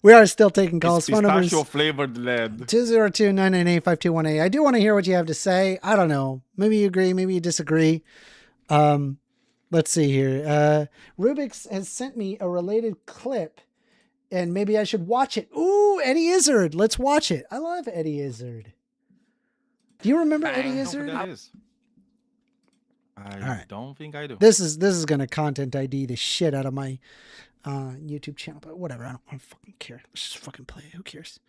We are still taking calls. It's pistachio flavored lead. 202-998-5218. I do want to hear what you have to say. I don't know. Maybe you agree. Maybe you disagree. Let's see here. Rubik's has sent me a related clip, and maybe I should watch it. Ooh, Eddie Izzard. Let's watch it. I love Eddie Izzard. Do you remember Eddie Izzard? I don't think I do. This is going to content ID the shit out of my YouTube channel, but whatever. I don't fucking care. Let's just fucking play it. Who cares?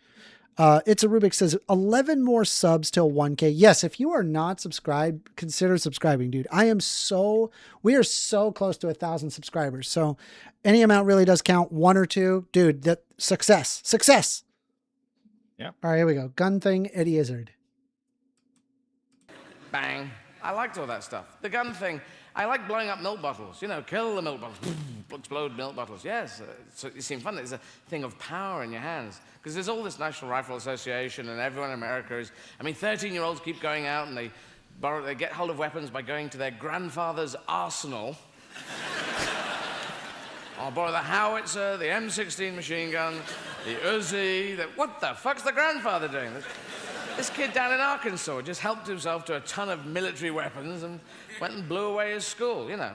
It's a Rubik says 11 more subs till 1K. Yes, if you are not subscribed, consider subscribing, dude. We are so close to 1,000 subscribers. So any amount really does count. 1 or 2, dude, that success. Yeah. All right, here we go. Gun thing, Eddie Izzard. Bang. I liked all that stuff. The gun thing, I like blowing up milk bottles. You know, kill the milk bottles, explode milk bottles. Yes, so it seems fun. It's a thing of power in your hands. Because there's all this National Rifle Association, and everyone in America is, 13-year-olds keep going out and they get hold of weapons by going to their grandfather's arsenal. I'll borrow the howitzer, the M16 machine gun, the Uzi, what the fuck's the grandfather doing? This kid down in Arkansas just helped himself to a ton of military weapons and went and blew away his school, you know.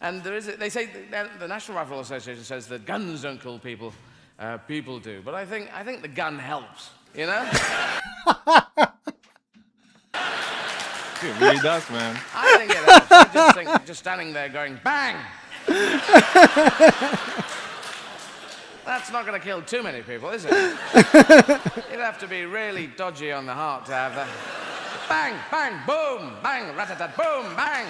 And they say, the National Rifle Association says that guns don't kill people, people do. But I think the gun helps, you know? It really does, man. I think it helps. I just think just standing there going, bang! That's not going to kill too many people, is it? You'd have to be really dodgy on the heart to have that. Bang, bang, boom, bang, rat-a-tat, boom, bang.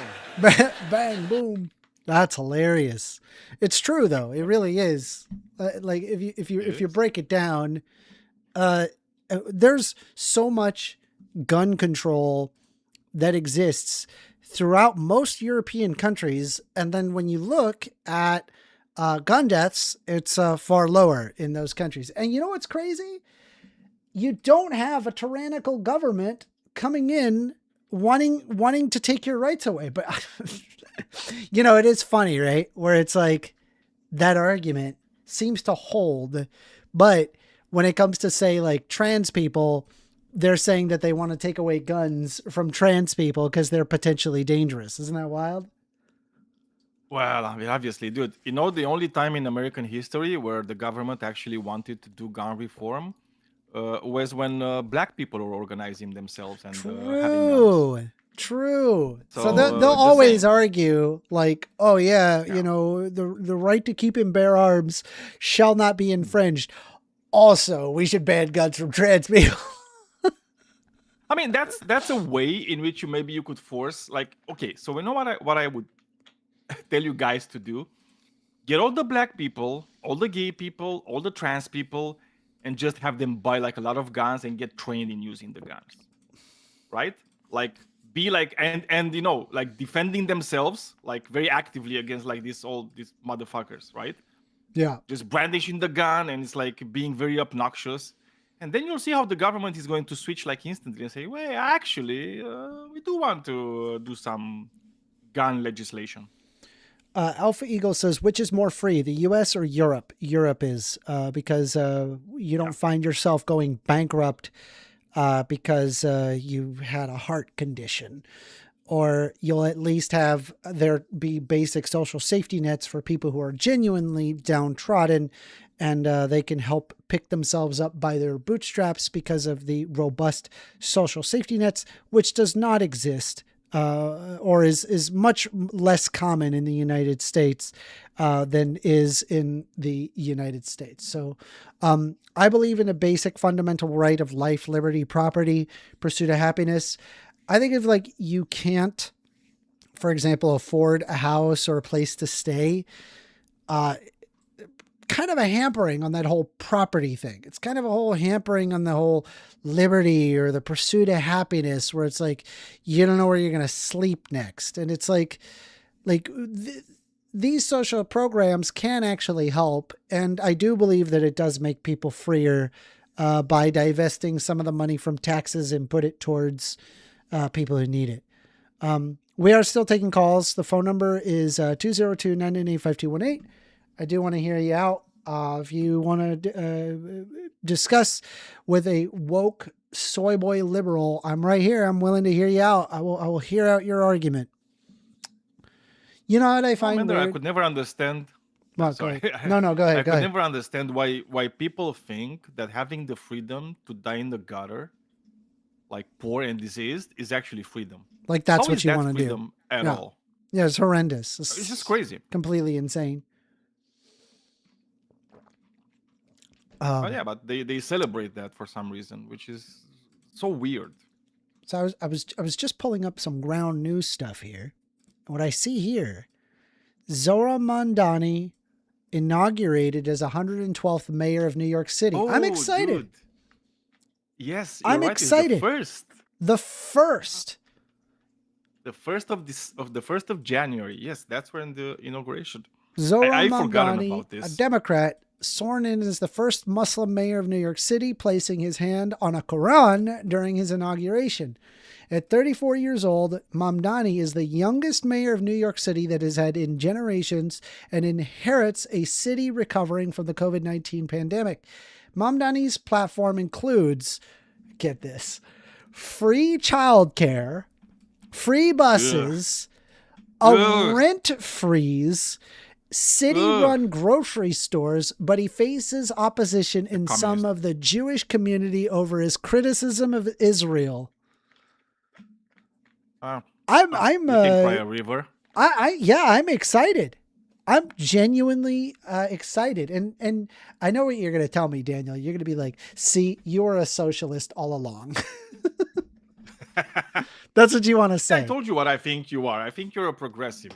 Bang, boom. That's hilarious. It's true, though. It really is. Like, if you break it down, there's so much gun control that exists throughout most European countries. And then when you look at gun deaths, it's far lower in those countries. And you know what's crazy? You don't have a tyrannical government coming in wanting to take your rights away. But it is funny, right? Where it's like that argument seems to hold, but when it comes to say like trans people, they're saying that they want to take away guns from trans people because they're potentially dangerous. Isn't that wild? Well, I mean, obviously, dude, the only time in American history where the government actually wanted to do gun reform was when black people were organizing themselves and having guns. True. So So they'll just always saying. argue like, oh yeah, Yeah. the right to keep and bear arms shall not be infringed. Also, we should ban guns from trans people. I mean, that's a way in which you could force, like, okay, so what I would tell you guys to do: get all the black people, all the gay people, all the trans people, and just have them buy like a lot of guns and get trained in using the guns, right? Like, be like, and like defending themselves like very actively against like these motherfuckers, right? Yeah. Just brandishing the gun, and it's like being very obnoxious. And then you'll see how the government is going to switch like instantly and say, well, actually, we do want to do some gun legislation. Alpha Eagle says, which is more free, the US or Europe? Europe is, because you don't find yourself going bankrupt because you had a heart condition, or you'll at least have there be basic social safety nets for people who are genuinely downtrodden, and they can help pick themselves up by their bootstraps because of the robust social safety nets, which does not exist or is much less common in the United States than is in the United States. So I believe in a basic fundamental right of life, liberty, property, pursuit of happiness. I think if like you can't, for example, afford a house or a place to stay, kind of a hampering on that whole property thing. It's kind of a whole hampering on the whole liberty or the pursuit of happiness, where it's like, you don't know where you're going to sleep next. And it's like these social programs can actually help. And I do believe that it does make people freer by divesting some of the money from taxes and put it towards people who need it. We are still taking calls. The phone number is 202-998-5218. I do want to hear you out. If you want to discuss with a woke soy boy liberal, I'm right here. I'm willing to hear you out. I will hear out your argument. You know what I find weird? I could never understand. Well, Sorry. go ahead. No, go ahead. I Go could ahead. never understand why people think that having the freedom to die in the gutter, like poor and diseased, is actually freedom. Like that's How what is you that want to do. freedom at Yeah. all? Yeah, it's horrendous. It's just crazy. Completely insane. Oh yeah, but they celebrate that for some reason, which is so weird. So I was just pulling up some ground news stuff here. What I see here, Zohran Mamdani inaugurated as 112th mayor of New York City. I'm excited. Dude. Yes, you're I'm right. excited. It's The first. the first of January. Yes, that's when the inauguration. Zohran I forgotten Mamdani, about this. a Democrat, sworn in as the first Muslim mayor of New York City, placing his hand on a Quran during his inauguration. At 34 years old, Mamdani is the youngest mayor of New York City that has had in generations and inherits a city recovering from the COVID-19 pandemic. Mamdani's platform includes, get this, free childcare, free buses, a rent freeze, city-run grocery stores, but he faces opposition in some of the Jewish community over his criticism of Israel. You I'm can cry a river. I'm excited. I'm genuinely excited. And I know what you're going to tell me, Daniel. You're going to be like, see, you were a socialist all along. That's what you want to say. I told you what I think you are. I think you're a progressive.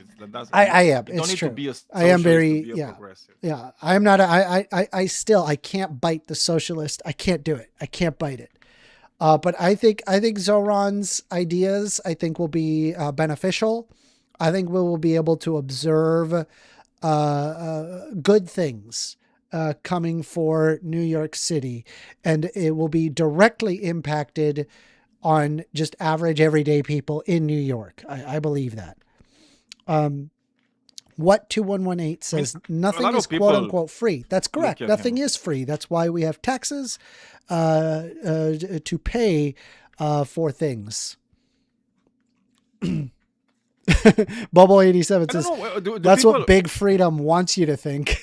I am. You don't need to be a socialist I am very, to be a progressive. Yeah. I am not, I can't bite the socialist. I can't do it. I can't bite it. But I think Zohran's ideas, will be beneficial. I think we will be able to observe good things coming for New York City, and it will be directly impacted on just average everyday people in New York. I believe that. What 2118 says, nothing is quote unquote free. That's correct. Nothing is free. That's why we have taxes to pay for things. Bubble 87 says, that's people... what big freedom wants you to think.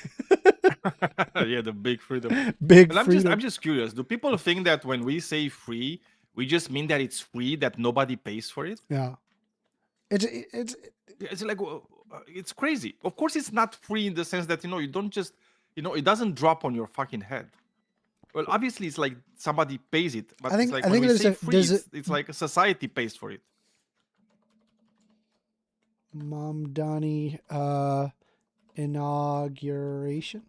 Yeah, the big freedom. Big freedom. I'm just curious. Do people think that when we say free, we just mean that it's free, that nobody pays for it? Yeah. It's like, it's crazy. Of course, it's not free in the sense that, you don't just, it doesn't drop on your fucking head. Well, obviously, it's like somebody pays it, but it's like when we say free, it's like a society pays for it. Mom Donnie inauguration.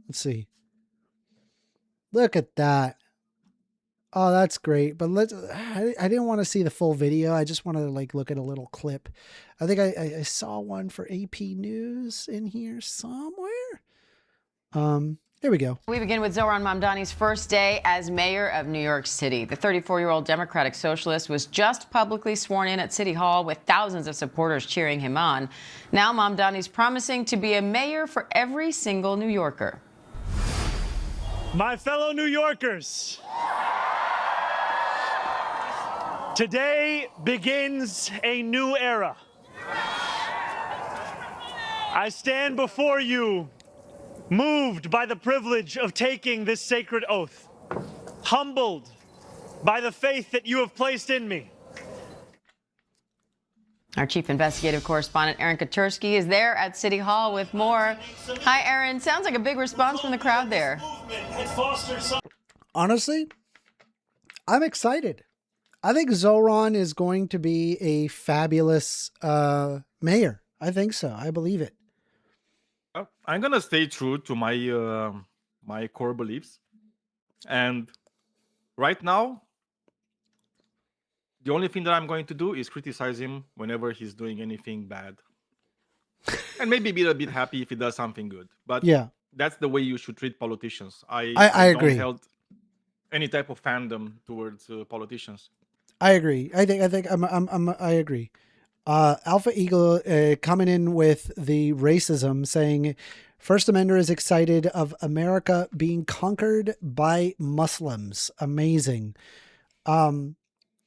Let's see. Look at that. Oh, that's great. But I didn't want to see the full video. I just wanted to like look at a little clip. I think I saw one for AP News in here somewhere. Here we go. We begin with Zohran Mamdani's first day as mayor of New York City. The 34-year-old Democratic Socialist was just publicly sworn in at City Hall with thousands of supporters cheering him on. Now Mamdani's promising to be a mayor for every single New Yorker. My fellow New Yorkers, today begins a new era. I stand before you moved by the privilege of taking this sacred oath, humbled by the faith that you have placed in me. Our chief investigative correspondent, Aaron Katursky, is there at City Hall with more. Hi, Aaron. Sounds like a big response from the crowd there. Honestly, I'm excited. I think Zohran is going to be a fabulous mayor. I think so. I believe it. I'm gonna stay true to my my core beliefs, and right now, the only thing that I'm going to do is criticize him whenever he's doing anything bad, and maybe be a bit happy if he does something good. But yeah, that's the way you should treat politicians. I agree. Don't held any type of fandom towards politicians. I agree. I agree. Alpha Eagle coming in with the racism, saying First Amender is excited of America being conquered by Muslims. Amazing.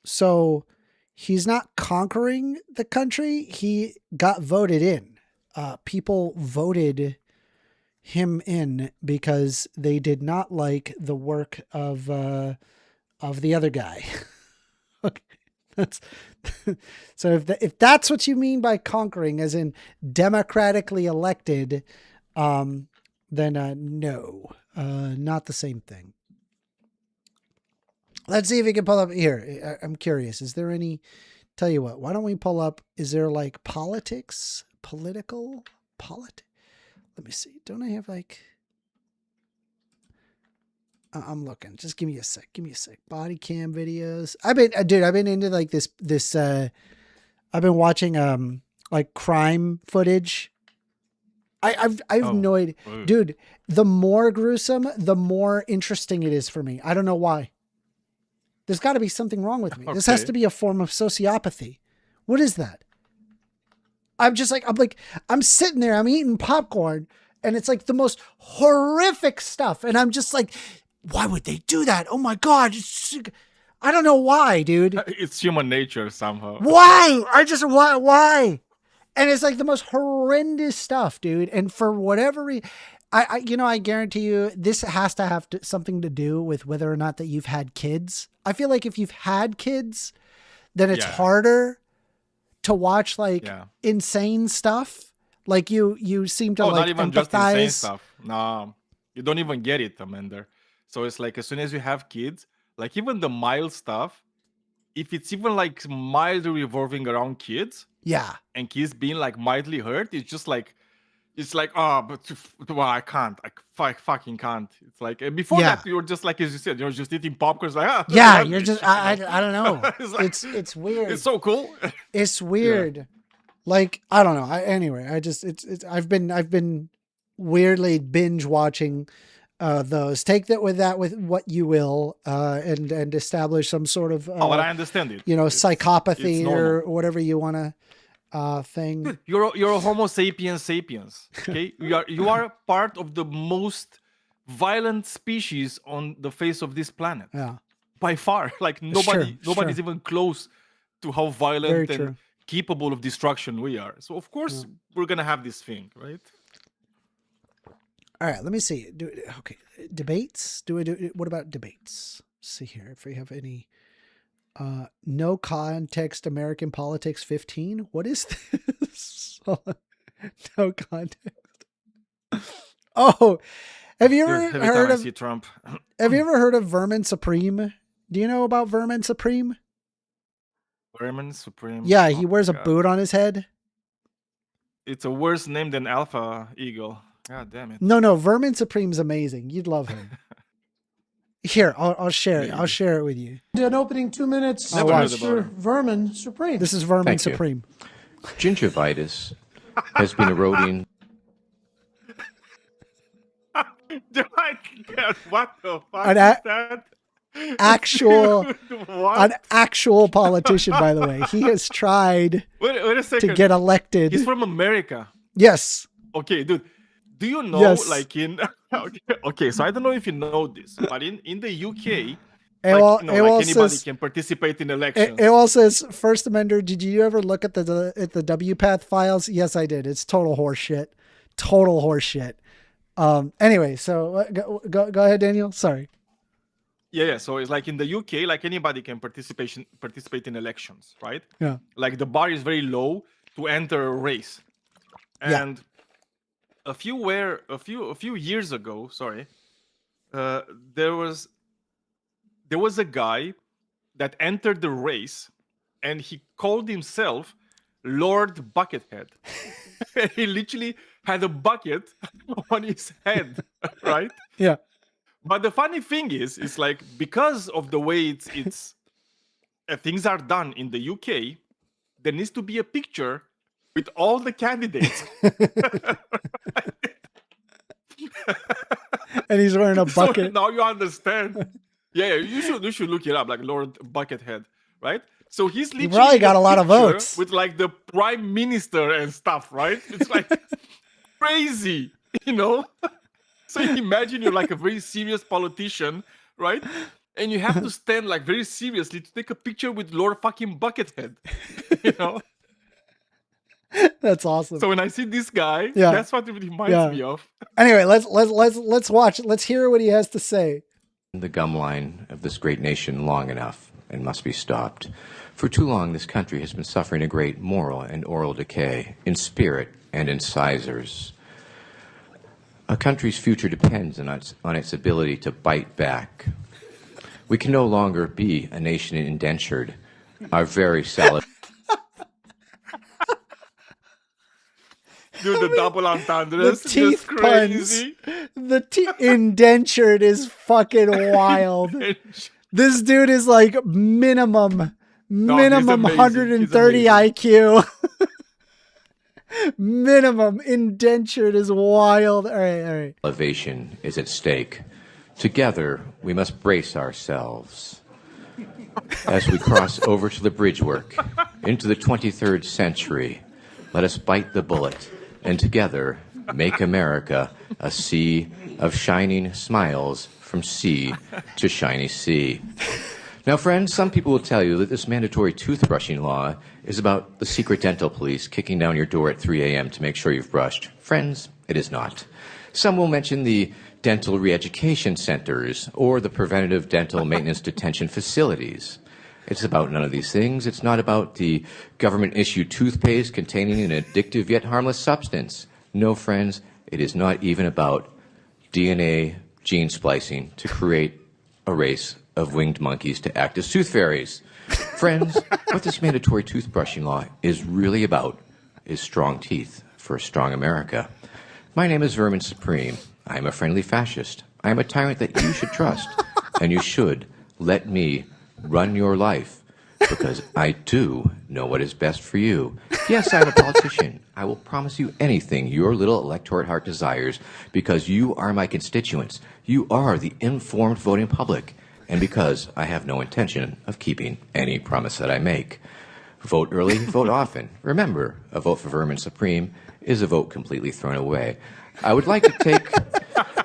So he's not conquering the country. He got voted in. People voted him in because they did not like the work of the other guy. Okay. So if that's what you mean by conquering, as in democratically elected, then no, not the same thing. Let's see if we can pull up here. I'm curious. Is there any? Tell you what. Why don't we pull up? Is there like politics, political? Let me see. Don't I have like? I'm looking. Just give me a sec. Body cam videos. I've been into like this. I've been watching like crime footage. I've no idea, dude. The more gruesome, the more interesting it is for me. I don't know why. There's got to be something wrong with me. Okay. This has to be a form of sociopathy. What is that? I'm sitting there. I'm eating popcorn, and it's like the most horrific stuff, and I'm just like, why would they do that? Oh my God. I don't know why, dude. It's human nature somehow. Why? Why? And it's like the most horrendous stuff, dude. And for whatever reason, I guarantee you this has to have something to do with whether or not that you've had kids. I feel like if you've had kids, then it's harder to watch like insane stuff. Like you seem to like not even empathize. Just insane stuff. No, you don't even get it, Amanda. So it's like as soon as you have kids, like even the mild stuff, if it's even like mildly revolving around kids, and kids being like mildly hurt, it's just like, oh, but well, I can't, I fucking can't. It's like before that you were just like, as you said, you're just eating popcorn. Like, you're just I don't know. It's weird. It's so cool. It's weird. Yeah. Like I don't know. I've been weirdly binge watching those. Take that with what you will, and establish some sort of but I understand it. Psychopathy or whatever you want to thing. You're a Homo sapiens sapiens. Okay, you are part of the most violent species on the face of this planet. Yeah, by far. Like nobody's even close to how violent and capable of destruction we are. So of course we're gonna have this thing, right? All right, let me see. Debates. What about debates? Let's see here if we have any. No context American politics 15. What is this? No context. Oh, have you ever heard of Trump? Have you ever heard of Vermin Supreme? Do you know about Vermin Supreme? Vermin Supreme. Yeah, he wears a boot on his head. It's a worse name than Alpha Eagle. God damn it. No, Vermin Supreme's amazing. You'd love him. Here, I'll share it. I'll share it with you. An opening 2 minutes. Mr. Vermin Supreme. This is Vermin Supreme. Gingivitis has been eroding. What the fuck is that? An actual politician, by the way. He has tried wait a second. to get elected. He's from America. Yes. Okay, dude. Do you know, like in... Okay, so I don't know if you know this, but in the UK, anybody can participate in elections. It all says, First Amendment, did you ever look at the WPATH files? Yes, I did. It's total horseshit. Total horseshit. Anyway, so go ahead, Daniel. Sorry. Yeah. So it's like in the UK, like anybody can participate in elections, right? Yeah. Like the bar is very low to enter a race, and a few years ago, there was a guy that entered the race, and he called himself Lord Buckethead. He literally had a bucket on his head, right? Yeah. But the funny thing is like because of the way it's things are done in the UK, there needs to be a picture with all the candidates. And he's wearing a bucket. So now you understand. Yeah, you should look it up, like Lord Buckethead, right? So he's literally probably got a lot of votes with like the prime minister and stuff, right? It's like crazy, So imagine you're like a very serious politician, right? And you have to stand like very seriously to take a picture with Lord fucking Buckethead, That's awesome. So when I see this guy, that's what it reminds me of. Anyway, let's watch. Let's hear what he has to say. The gum line of this great nation long enough and must be stopped. For too long, this country has been suffering a great moral and oral decay in spirit and in sizers. A country's future depends on its ability to bite back. We can no longer be a nation indentured. Our very solid... Dude, the double entendres. The teeth puns. The indentured is fucking wild. This dude is like minimum 130 IQ. Minimum indentured is wild. All right. Elevation is at stake. Together, we must brace ourselves. As we cross over to the bridge work, into the 23rd century, let us bite the bullet and together make America a sea of shining smiles from sea to shiny sea. Now, friends, some people will tell you that this mandatory toothbrushing law is about the secret dental police kicking down your door at 3 a.m. to make sure you've brushed. Friends, it is not. Some will mention the dental re-education centers or the preventative dental maintenance detention facilities. It's about none of these things. It's not about the government-issued toothpaste containing an addictive yet harmless substance. No, friends, it is not even about DNA gene splicing to create a race of winged monkeys to act as tooth fairies. Friends, what this mandatory toothbrushing law is really about is strong teeth for a strong America. My name is Vermin Supreme. I am a friendly fascist. I am a tyrant that you should trust, and you should let me run your life because I do know what is best for you. Yes, I'm a politician. I will promise you anything your little electorate heart desires because you are my constituents. You are the informed voting public. And because I have no intention of keeping any promise that I make. Vote early, vote often. Remember, a vote for Vermin Supreme is a vote completely thrown away. I would like to take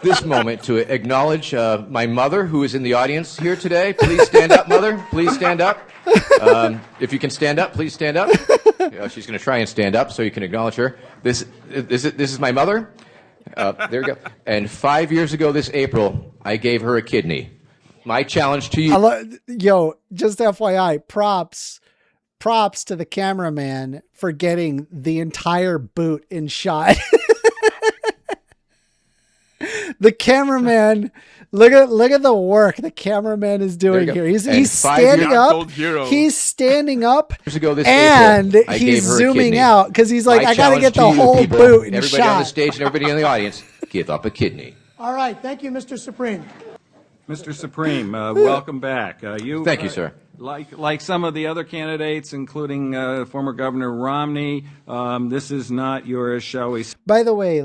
this moment to acknowledge my mother, who is in the audience here today. Please stand up, Mother. Please stand up. If you can stand up, please stand up. She's going to try and stand up so you can acknowledge her. This is my mother. There we go. And 5 years ago this April, I gave her a kidney. My challenge to you. Just FYI, props to the cameraman for getting the entire boot in shot. The cameraman, look at the work the cameraman is doing here. He's standing up. He's standing up, and he's zooming out because he's like, I got to get the whole boot in everybody shot. On the stage and everybody in the audience, give up a kidney. All right. Thank you, Mr. Supreme. Mr. Supreme, welcome back. Thank you, sir. Like some of the other candidates, including former Governor Romney, this is not your, shall we say. By the way,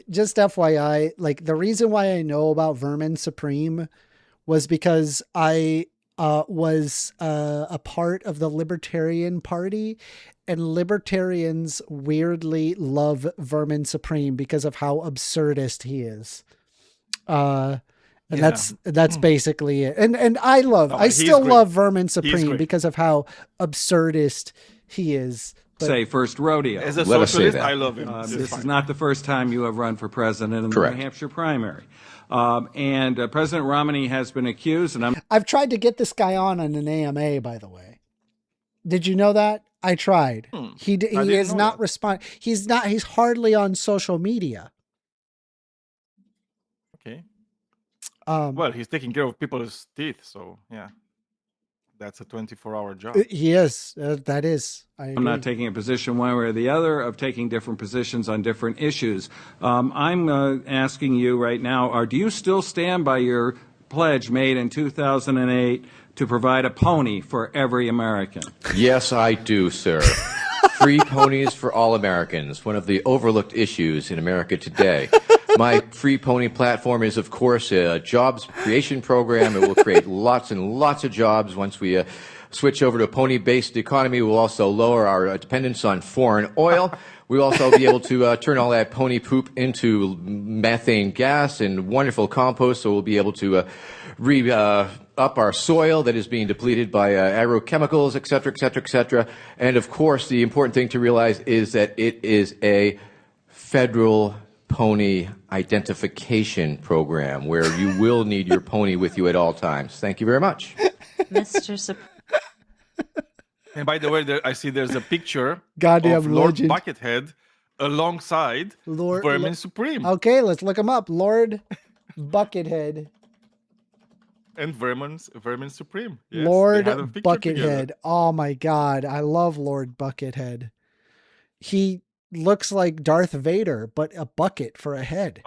just FYI, the reason why I know about Vermin Supreme was because I was a part of the Libertarian Party, and libertarians weirdly love Vermin Supreme because of how absurdist he is. And that's basically it. And I still love Vermin Supreme because of how absurdist he is. But say first rodeo. As a socialist, I love him. This is not the first time you have run for president in the New Hampshire primary. And President Romney has been accused, and I've tried to get this guy on an AMA, by the way. Did you know that? I tried. He is not respond. He's hardly on social media. Okay. Well, he's taking care of people's teeth, so yeah, that's a 24-hour job. He is. That is. I'm not taking a position one way or the other of taking different positions on different issues. I'm asking you right now, do you still stand by your pledge made in 2008 to provide a pony for every American? Yes, I do, sir. Free ponies for all Americans, one of the overlooked issues in America today. My free pony platform is, of course, a jobs creation program. It will create lots and lots of jobs. Once we switch over to a pony-based economy, we'll also lower our dependence on foreign oil. We'll also be able to turn all that pony poop into methane gas and wonderful compost, so we'll be able to up our soil that is being depleted by agrochemicals, et cetera, et cetera, et cetera. And, of course, the important thing to realize is that it is a federal pony identification program where you will need your pony with you at all times. Thank you very much. Mr. And by the way, I see there's a picture of Lord legend. Buckethead alongside Vermin Supreme. Okay, let's look him up. Lord Buckethead. And Vermin Supreme. Yes, Lord they had a picture Buckethead. together. Oh my God. I love Lord Buckethead. He looks like Darth Vader, but a bucket for a head.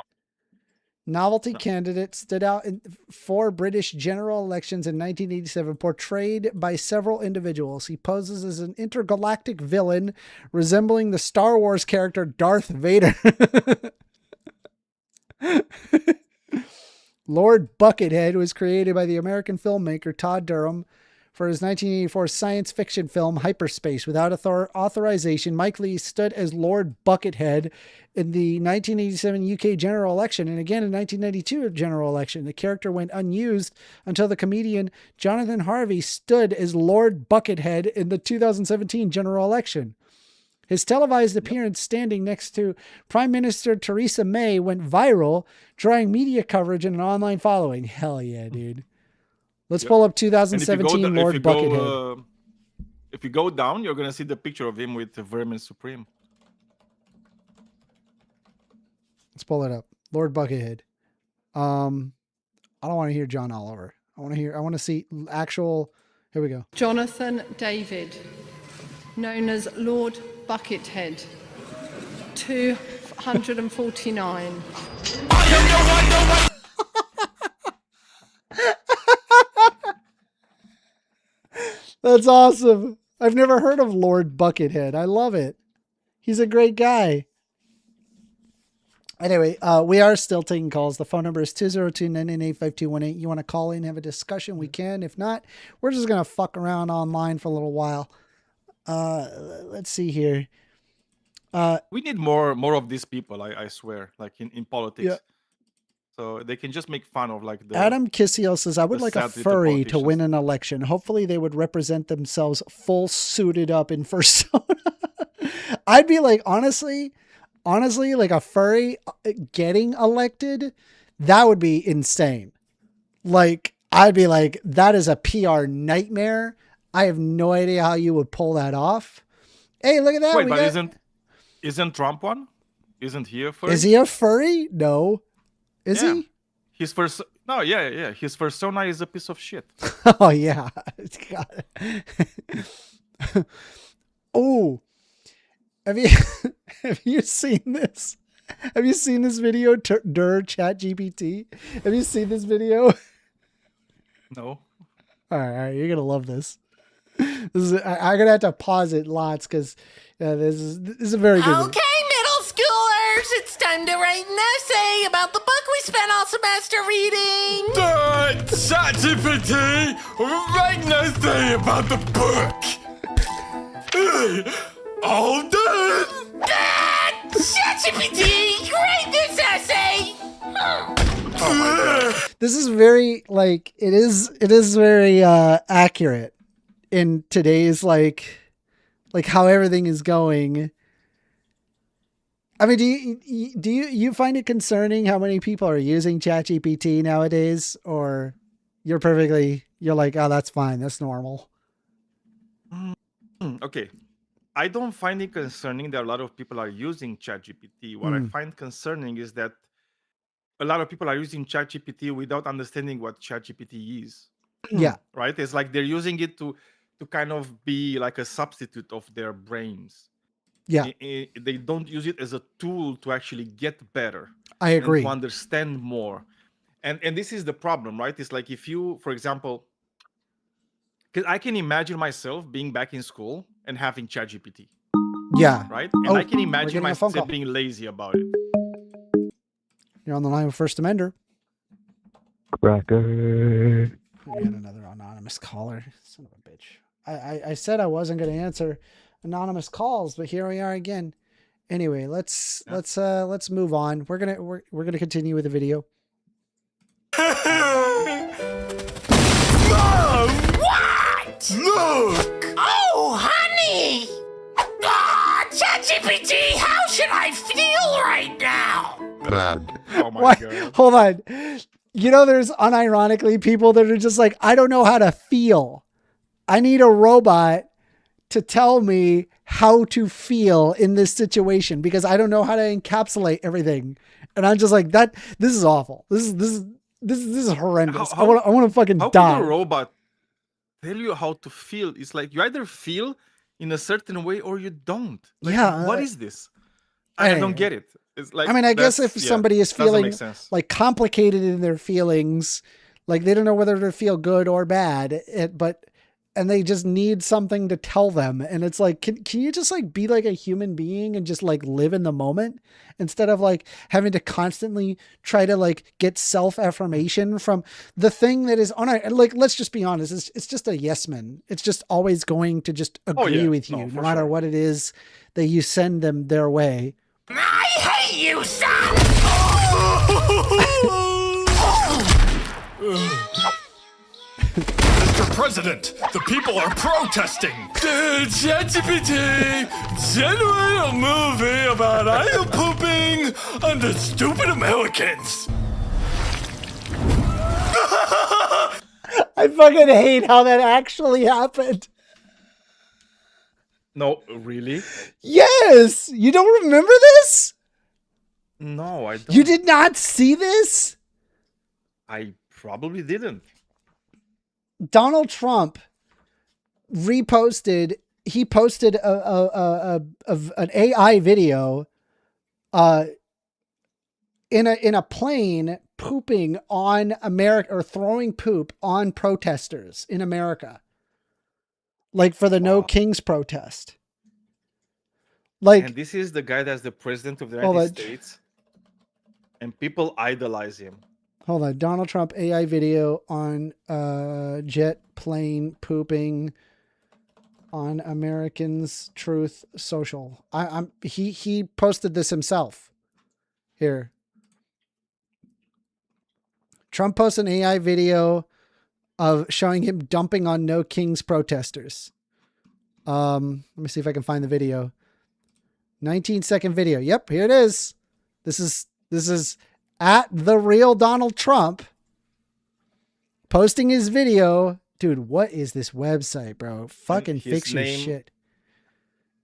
Novelty candidate stood out in 4 British general elections in 1987, portrayed by several individuals. He poses as an intergalactic villain resembling the Star Wars character Darth Vader. Lord Buckethead was created by the American filmmaker Todd Durham for his 1984 science fiction film Hyperspace. Without authorization, Mike Lee stood as Lord Buckethead in the 1987 UK general election and again in 1992 general election. The character went unused until the comedian Jonathan Harvey stood as Lord Buckethead in the 2017 general election. His televised appearance standing next to Prime Minister Theresa May went viral, drawing media coverage and an online following. Hell yeah, dude. Let's pull up 2017 Lord Buckethead. If you go down, you're going to see the picture of him with the Vermin Supreme. Let's pull it up. Lord Buckethead. I don't want to hear John Oliver. I want to see actual. Here we go. Jonathan David, known as Lord Buckethead, 249. That's awesome. I've never heard of Lord Buckethead. I love it. He's a great guy. Anyway, we are still taking calls. The phone number is 202-998-5218. You want to call in, have a discussion, we can. If not, we're just going to fuck around online for a little while. Let's see here. We need more of these people, I swear, like in politics. Yeah. So they can just make fun of like the Adam Kisiel says, I would like a sad little furry to politicians. win an election. Hopefully they would represent themselves full suited up in persona. I'd be like, honestly, like a furry getting elected, that would be insane. Like, I'd be like, that is a PR nightmare. I have no idea how you would pull that off. Hey, look at that. Wait, but isn't Trump one? Isn't he a furry? Is he a furry? No. Is he? His first yeah. His persona is a piece of shit. Oh yeah. Oh, have you seen this? Have you seen this video? Chat GPT. Have you seen this video? No. All right, you're gonna love this. I'm gonna have to pause it lots because this is a very good. Okay, middle schoolers, it's time to write an essay about the book we spent all semester reading. ChatGPT, write an essay about the book. All done. ChatGPT, write this essay. This is very it is very accurate in today's like how everything is going. I mean, do you find it concerning how many people are using ChatGPT nowadays, or you're like, oh, that's fine, that's normal? Okay. I don't find it concerning that a lot of people are using ChatGPT. What I find concerning is that a lot of people are using ChatGPT without understanding what ChatGPT is. Yeah. Right? It's like they're using it to kind of be like a substitute of their brains. Yeah. They don't use it as a tool to actually get better. I agree. And to understand more. And this is the problem, right? It's like if you, for example, because I can imagine myself being back in school and having ChatGPT. Yeah. Right? And I can imagine myself being lazy about it. You're on the line with First Amender. Cracker. We got another anonymous caller. Son of a bitch. I said I wasn't going to answer anonymous calls, but here we are again. Anyway, let's move on. We're gonna continue with the video. Mom, what? Look! Oh, honey! ChatGPT, how should I feel right now? Bad. Oh my God. Hold on. You know, there's unironically people that are just like, I don't know how to feel. I need a robot to tell me how to feel in this situation because I don't know how to encapsulate everything. And I'm just like, this is awful. This is horrendous. I want to fucking die. How can a robot tell you how to feel? It's like you either feel in a certain way or you don't. Like, yeah. What is this? I don't get it. It's like, I mean, I guess if somebody is feeling like complicated in their feelings, like they don't know whether to feel good or bad, and they just need something to tell them. And it's like, can you just like be like a human being and just like live in the moment instead of like having to constantly try to like get self-affirmation from the thing that is on our, like, let's just be honest. It's just a yes man. It's just always going to just agree with you no matter what it is that you send them their way. I hate you, son! Mr. President, the people are protesting. ChatGPT, generate a movie about idle pooping on the stupid Americans. I fucking hate how that actually happened. No, really? Yes! You don't remember this? No, I don't. You did not see this? I probably didn't. Donald Trump posted an AI video in a plane pooping on America or throwing poop on protesters in America. like for the No Kings protest. Like, and this is the guy that's the president of the United States, and people idolize him. Hold on, Donald Trump AI video on jet plane pooping on Americans Truth Social. He posted this himself. Here. Trump posts an AI video of showing him dumping on No Kings protesters. Let me see if I can find the video. 19-second video. Yep, here it is. This is at the real Donald Trump posting his video. Dude, what is this website, bro? Fucking fix your shit.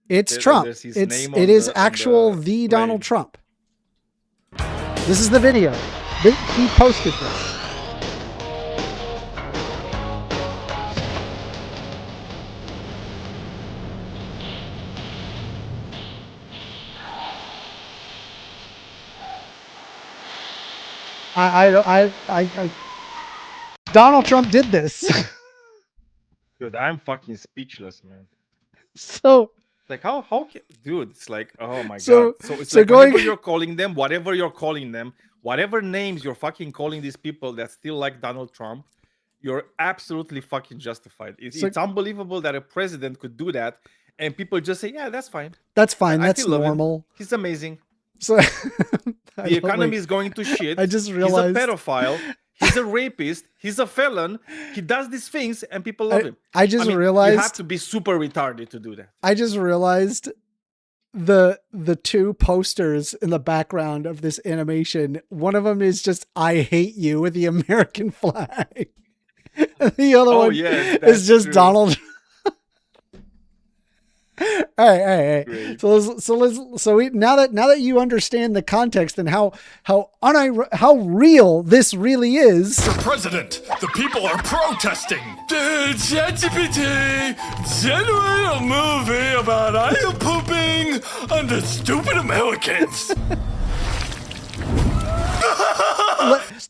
It's Trump. It is actual the Donald Trump. This is the video. He posted this. Donald Trump did this. Dude, I'm fucking speechless, man. So, like, how dude, it's like, oh my god. So it's so like going, whatever you're calling them, whatever you're calling them, whatever names you're fucking calling these people that still like Donald Trump, you're absolutely fucking justified. It's unbelievable that a president could do that, and people just say, yeah, that's fine. That's fine. That's normal. He's amazing. So the economy is going to shit. I just realized he's a pedophile. He's a rapist. He's a felon. He does these things, and people love him. I realized you have to be super retarded to do that. I just realized the two posters in the background of this animation. One of them is just "I hate you" with the American flag. And the other one is just true. Donald. All right. So we now that you understand the context and how real this really is. Mr. President, the people are protesting. The ChatGPT generated a movie about I am pooping on the stupid Americans.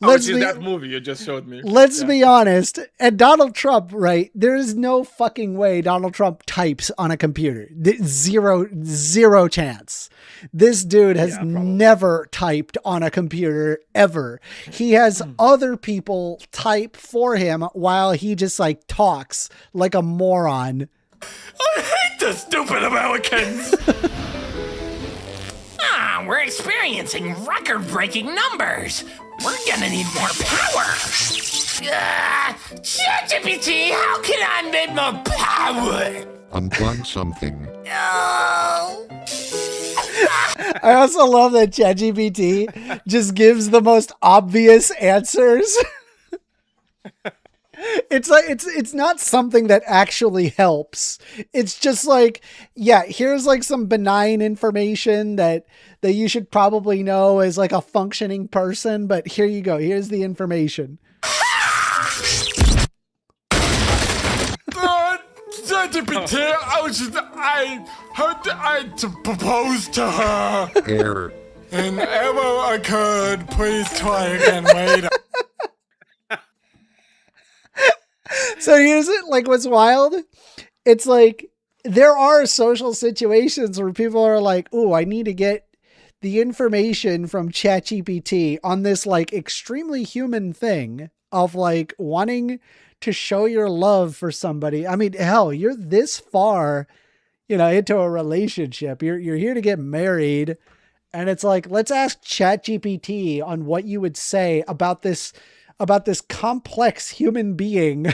Let's see that movie you just showed me. Let's be honest. And Donald Trump, right? There is no fucking way Donald Trump types on a computer. Zero chance. This dude has never typed on a computer ever. He has other people type for him while he just like talks like a moron. I hate the stupid Americans. We're experiencing record-breaking numbers. We're gonna need more power. ChatGPT, how can I make more power? Unplug something. Oh. I also love that ChatGPT just gives the most obvious answers. It's like it's not something that actually helps. It's just like, yeah, here's like some benign information that you should probably know as like a functioning person, but here you go. Here's the information. ChatGPT, I heard to propose to her. Error. And ever I could, please try again later. So here's it, like what's wild. It's like there are social situations where people are like, "Oh, I need to get the information from ChatGPT on this like extremely human thing of like wanting to show your love for somebody." I mean, hell, you're this far, into a relationship. You're here to get married, and it's like, let's ask ChatGPT on what you would say about this complex human being.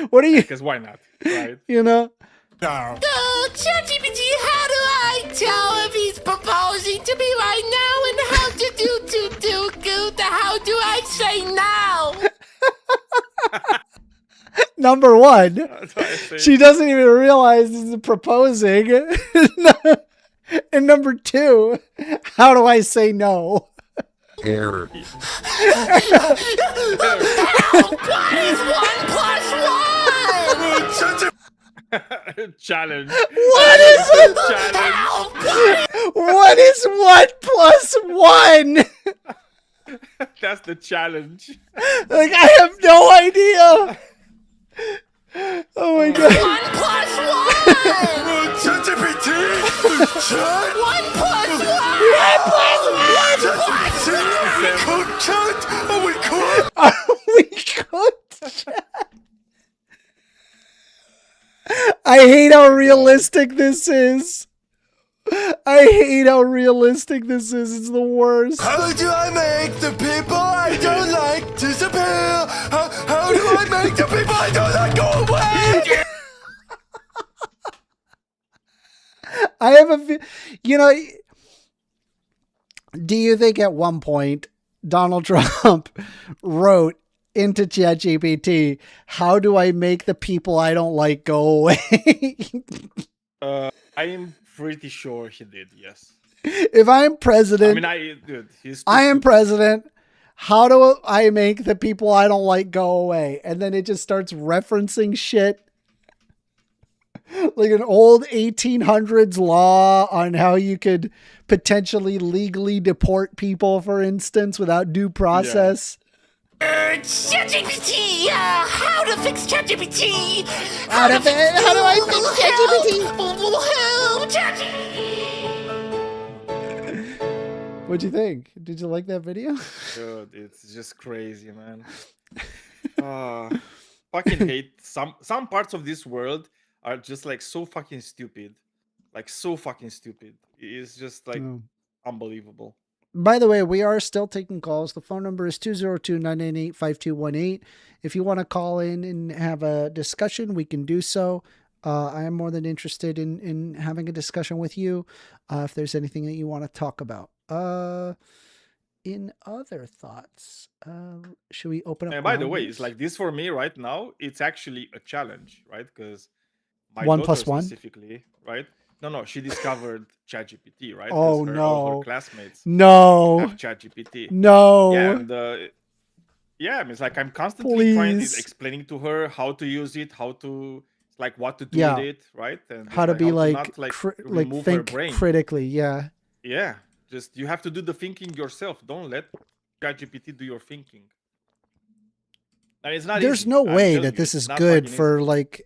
What are you? Because why not? Right? No. ChatGPT, how do I tell if he's proposing to me right now, and how to how do I say no? Number one, she doesn't even realize this is proposing. And number two, how do I say no? Error. What is 1 plus 1? Challenge. What is it? What is 1 plus 1? That's the challenge. Like, I have no idea. Oh my god. 1 plus 1! ChatGPT! Chat! 1 plus 1! 1 plus 1! Chat! Are we cooked? Are we cooked? I hate how realistic this is. I hate how realistic this is. It's the worst. How do I make the people I don't like disappear? How do I make the people I don't like go away? I have a, do you think at one point Donald Trump wrote into ChatGPT, how do I make the people I don't like go away? I am pretty sure he did, yes. If I'm president, I am president. How do I make the people I don't like go away? And then it just starts referencing shit like an old 1800s law on how you could potentially legally deport people, for instance, without due process. ChatGPT! How to fix ChatGPT! How do I fix ChatGPT? Help, ChatGPT! What'd you think? Did you like that video? Dude, it's just crazy, man. Fucking hate some parts of this world are just like so fucking stupid. Like so fucking stupid. It's just like unbelievable. By the way, we are still taking calls. The phone number is 202-998-5218. If you want to call in and have a discussion, we can do so. I am more than interested in having a discussion with you if there's anything that you want to talk about. In other thoughts, should we open up? And by the way, it's like this for me right now. It's actually a challenge, right? Because my 1 daughter plus 1 specifically, right? No, she discovered ChatGPT, right? Oh, 'Cause no. her classmates No. have ChatGPT. No. Yeah, and I mean, it's like I'm constantly explaining to her how to use it, what to do with it, right? And how to be not, remove her think brain. critically. Yeah. Yeah, just you have to do the thinking yourself. Don't let ChatGPT do your thinking. And it's not. There's easy. no I'm way telling that you, this it's is not good fucking for easy. like.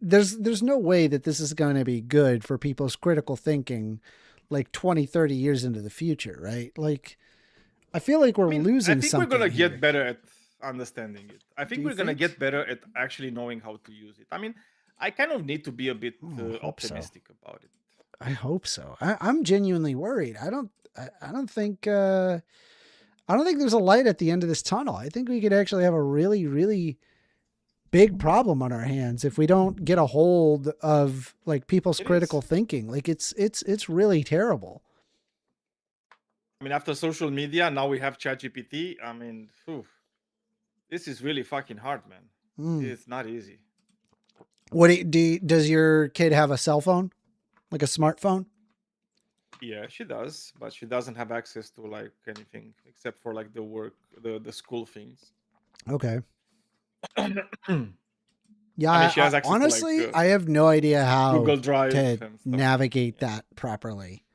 There's no way that this is going to be good for people's critical thinking like 20, 30 years into the future, right? Like, I feel like we're losing I think something we're gonna here. get better at understanding it. I think you we're gonna think? get better at actually knowing how to use it. I mean, I kind of need to be a bit hope so. optimistic about it. I hope so. I'm genuinely worried. I don't think there's a light at the end of this tunnel. I think we could actually have a really, really big problem on our hands if we don't get a hold of like people's critical thinking. Like it's really terrible. I mean, after social media, now we have ChatGPT. I mean, this is really fucking hard, man. It's not easy. What does your kid have a cell phone? Like a smartphone? Yeah, she does, but she doesn't have access to like anything except for like the work, the school things. Okay. Yeah, I mean, she has access to, honestly, I have no idea how Google Drive to and stuff. navigate that properly.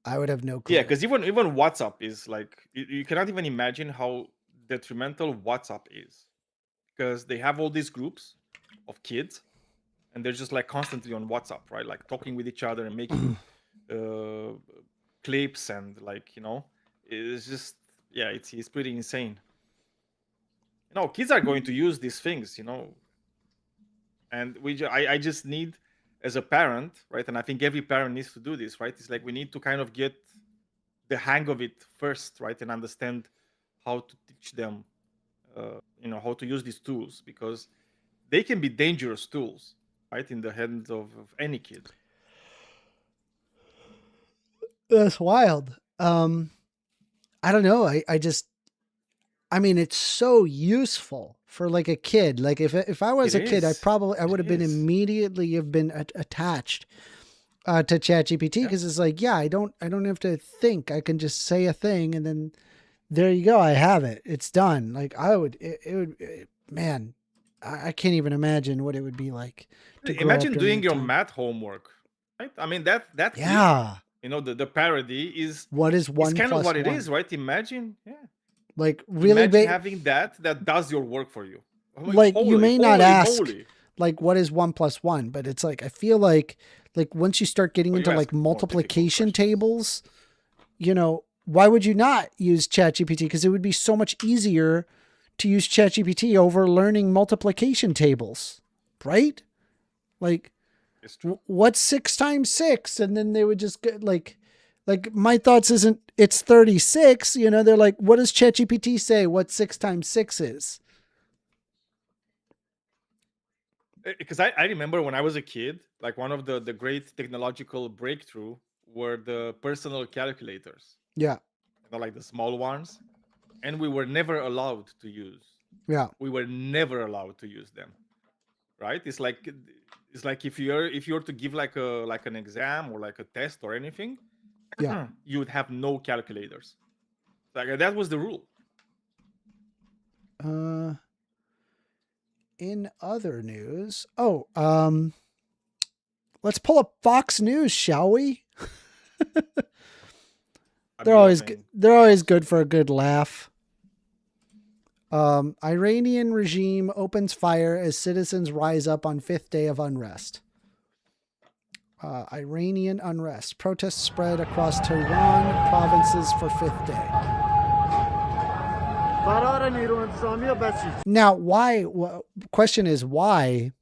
I would have no clue. Yeah, because even WhatsApp is like you cannot even imagine how detrimental WhatsApp is, because they have all these groups of kids, and they're just like constantly on WhatsApp, right? Like talking with each other and making clips and like it's just it's pretty insane. Kids are going to use these things, and I just need, as a parent, right? And I think every parent needs to do this, right? It's like we need to kind of get the hang of it first, right? And understand how to teach them, how to use these tools, because they can be dangerous tools, right? In the hands of any kid. That's wild. I don't know. I mean, it's so useful for like a kid. Like if I was a kid, I would have been immediately attached to ChatGPT, because it's like, I don't have to think. I can just say a thing and then there you go. I have it. It's done. Like man, I can't even imagine what it would be like. Imagine doing your math homework, right? I mean, that's yeah. The parody is what is 1 it's kind plus of what 1. it is, right? Imagine, like really imagine having that does your work for you. like you may not ask, like, what is 1 + 1? But it's like, I feel like once you start getting into like multiplication tables, you know, why would you not use ChatGPT? Because it would be so much easier to use ChatGPT over learning multiplication tables, right? Like, what's 6 times 6? And then they would just get like my thoughts isn't it's 36. You know, they're like, what does ChatGPT say? What 6 times 6 is? Because I remember when I was a kid, like one of the great technological breakthrough were the personal calculators. Yeah. You know, like the small ones. And we were never allowed to use. Yeah. We were never allowed to use them. Right? It's like if you're to give like an exam or like a test or anything, yeah, you would have no calculators. Like that was the rule. In other news, let's pull up Fox News, shall we? They're always good for a good laugh. Iranian regime opens fire as citizens rise up on 5th day of unrest. Iranian unrest. Protests spread across Tehran provinces for 5th day. Now, why? Question is, why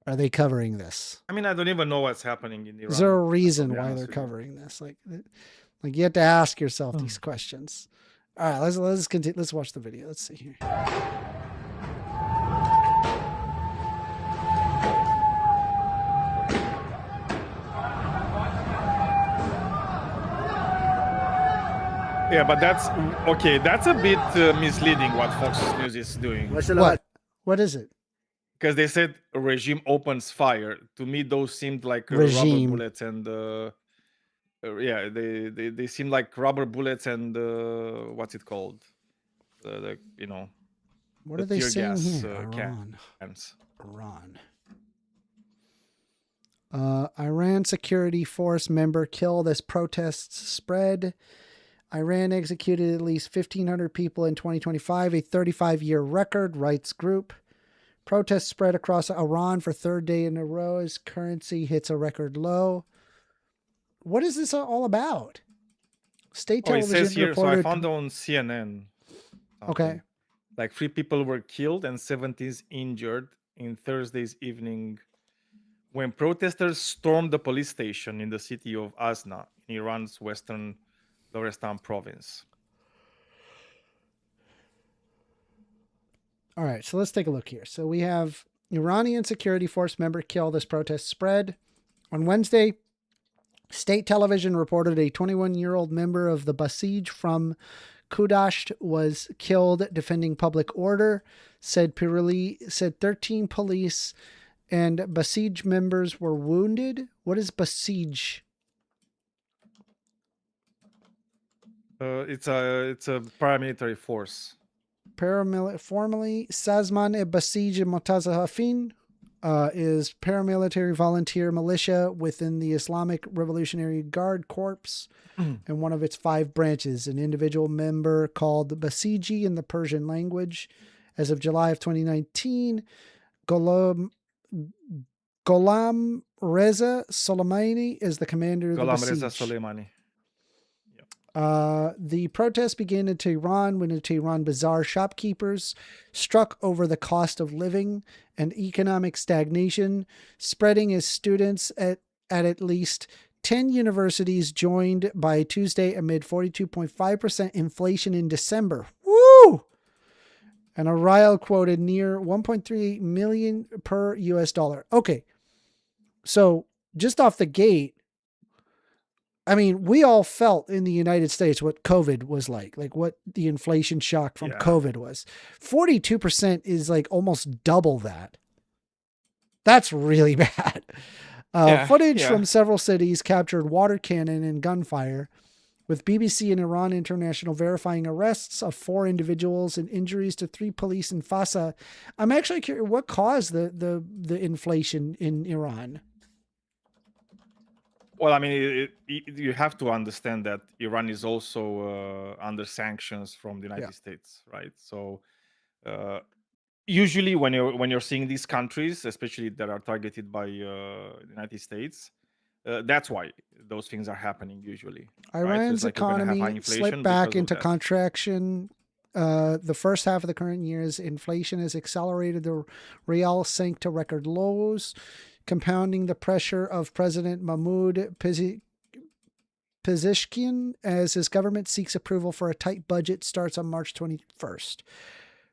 are they covering this? I mean, I don't even know what's happening in Iran. Is there a reason why they're covering this? Like you have to ask yourself these questions. All right, let's continue. Let's watch the video. Let's see here. Yeah, but that's okay. That's a bit misleading what Fox News is doing. What is it? Because they said a regime opens fire. To me, those seemed like rubber bullets and yeah, they seem like rubber bullets and what's it called? You know, what are they saying here? Cans. Iran. Iran security force member killed as protests spread. Iran executed at least 1,500 people in 2025, a 35-year record, writes group. Protests spread across Iran for 3rd day in a row as currency hits a record low. What is this all about? State television it says here, reported... so I found on CNN. Okay. Like 3 people were killed and 70 injured in Thursday's evening when protesters stormed the police station in the city of Azna, in Iran's western Lorestan province. All right, so let's take a look here. So we have Iranian security force member killed as protests spread. On Wednesday, state television reported a 21-year-old member of the Basij from Kudasht was killed defending public order. Said 13 police and Basij members were wounded. What is Basij? It's a paramilitary force. Formerly Sazman Basij Motazahafin is paramilitary volunteer militia within the Islamic Revolutionary Guard Corps and one of its 5 branches. An individual member called Basiji in the Persian language. As of July of 2019, Gholam Reza Soleimani is the commander of the Basij. Reza Soleimani. The protests began in Tehran when the Tehran bazaar shopkeepers struck over the cost of living and economic stagnation, spreading as students at least 10 universities joined by Tuesday amid 42.5% inflation in December. Woo! And a rial quoted near 1.3 million per US dollar. Okay. So just off the gate, I mean, we all felt in the United States what COVID was like what the inflation shock from COVID was. 42% is like almost double that. That's really bad. Footage from several cities captured water cannon and gunfire, with BBC and Iran International verifying arrests of 4 individuals and injuries to 3 police in Fasa. I'm actually curious, what caused the inflation in Iran? Well, I mean, you have to understand that Iran is also under sanctions from the United States, right? So usually when you're seeing these countries, especially that are targeted by the United States, that's why those things are happening usually. Right? So Iran's it's like you're gonna have high economy slipped inflation back because of into that. contraction. The first half of the current year's inflation has accelerated. The real sank to record lows, compounding the pressure of President Mahmoud Pezeshkian as his government seeks approval for a tight budget starts on March 21st.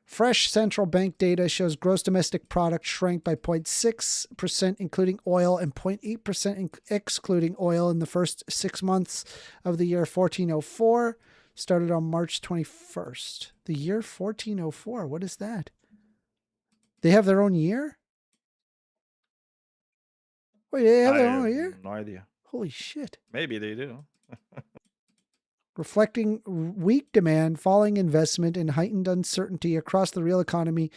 Fresh central bank data shows gross domestic product shrank by 0.6%, including oil, and 0.8% excluding oil in the first 6 months of the year 1404. Started on March 21st. The year 1404. What is that? They have their own year? Wait, they have their own year? No idea. Holy shit. Maybe they do. Reflecting weak demand, falling investment, and heightened uncertainty across the real economy,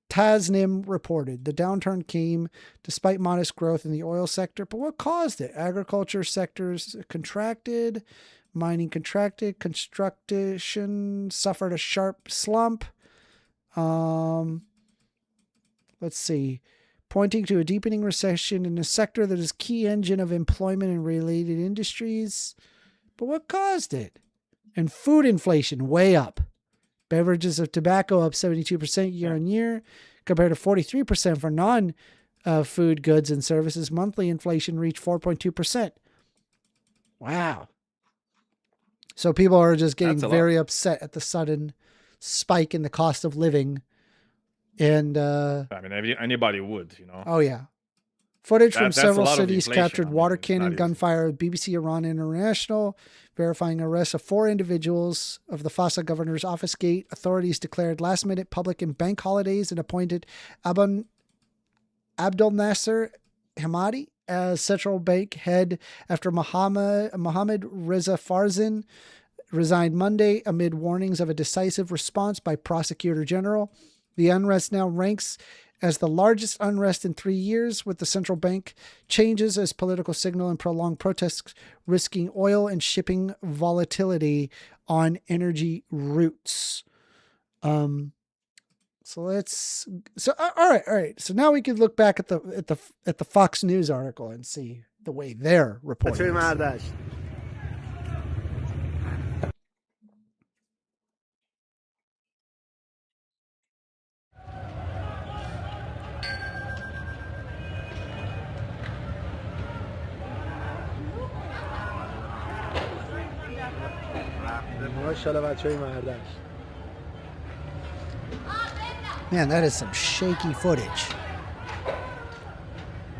Tasnim reported. The downturn came despite modest growth in the oil sector. But what caused it? Agriculture sectors contracted. Mining contracted. Construction suffered a sharp slump. Let's see. Pointing to a deepening recession in a sector that is key engine of employment and related industries. But what caused it? And food inflation way up. Beverages of tobacco up 72% year on year, compared to 43% for non-food goods and services. Monthly inflation reached 4.2%. Wow. So people are just getting very upset at the sudden spike in the cost of living. And I mean, anybody would, you know. Oh, yeah. Footage from several a lot of cities inflation. captured water cannon gunfire with BBC Iran International, verifying arrests of 4 individuals of the Fasa governor's office gate. Authorities declared last-minute public and bank holidays and appointed Abdel Nasser Hamadi as central bank head after Mohammed Reza Farzan resigned Monday amid warnings of a decisive response by Prosecutor General. The unrest now ranks as the largest unrest in 3 years, with the central bank changes as political signal and prolonged protests risking oil and shipping volatility on energy routes. All right. So now we could look back at the Fox News article and see the way they're reporting. Man, that is some shaky footage.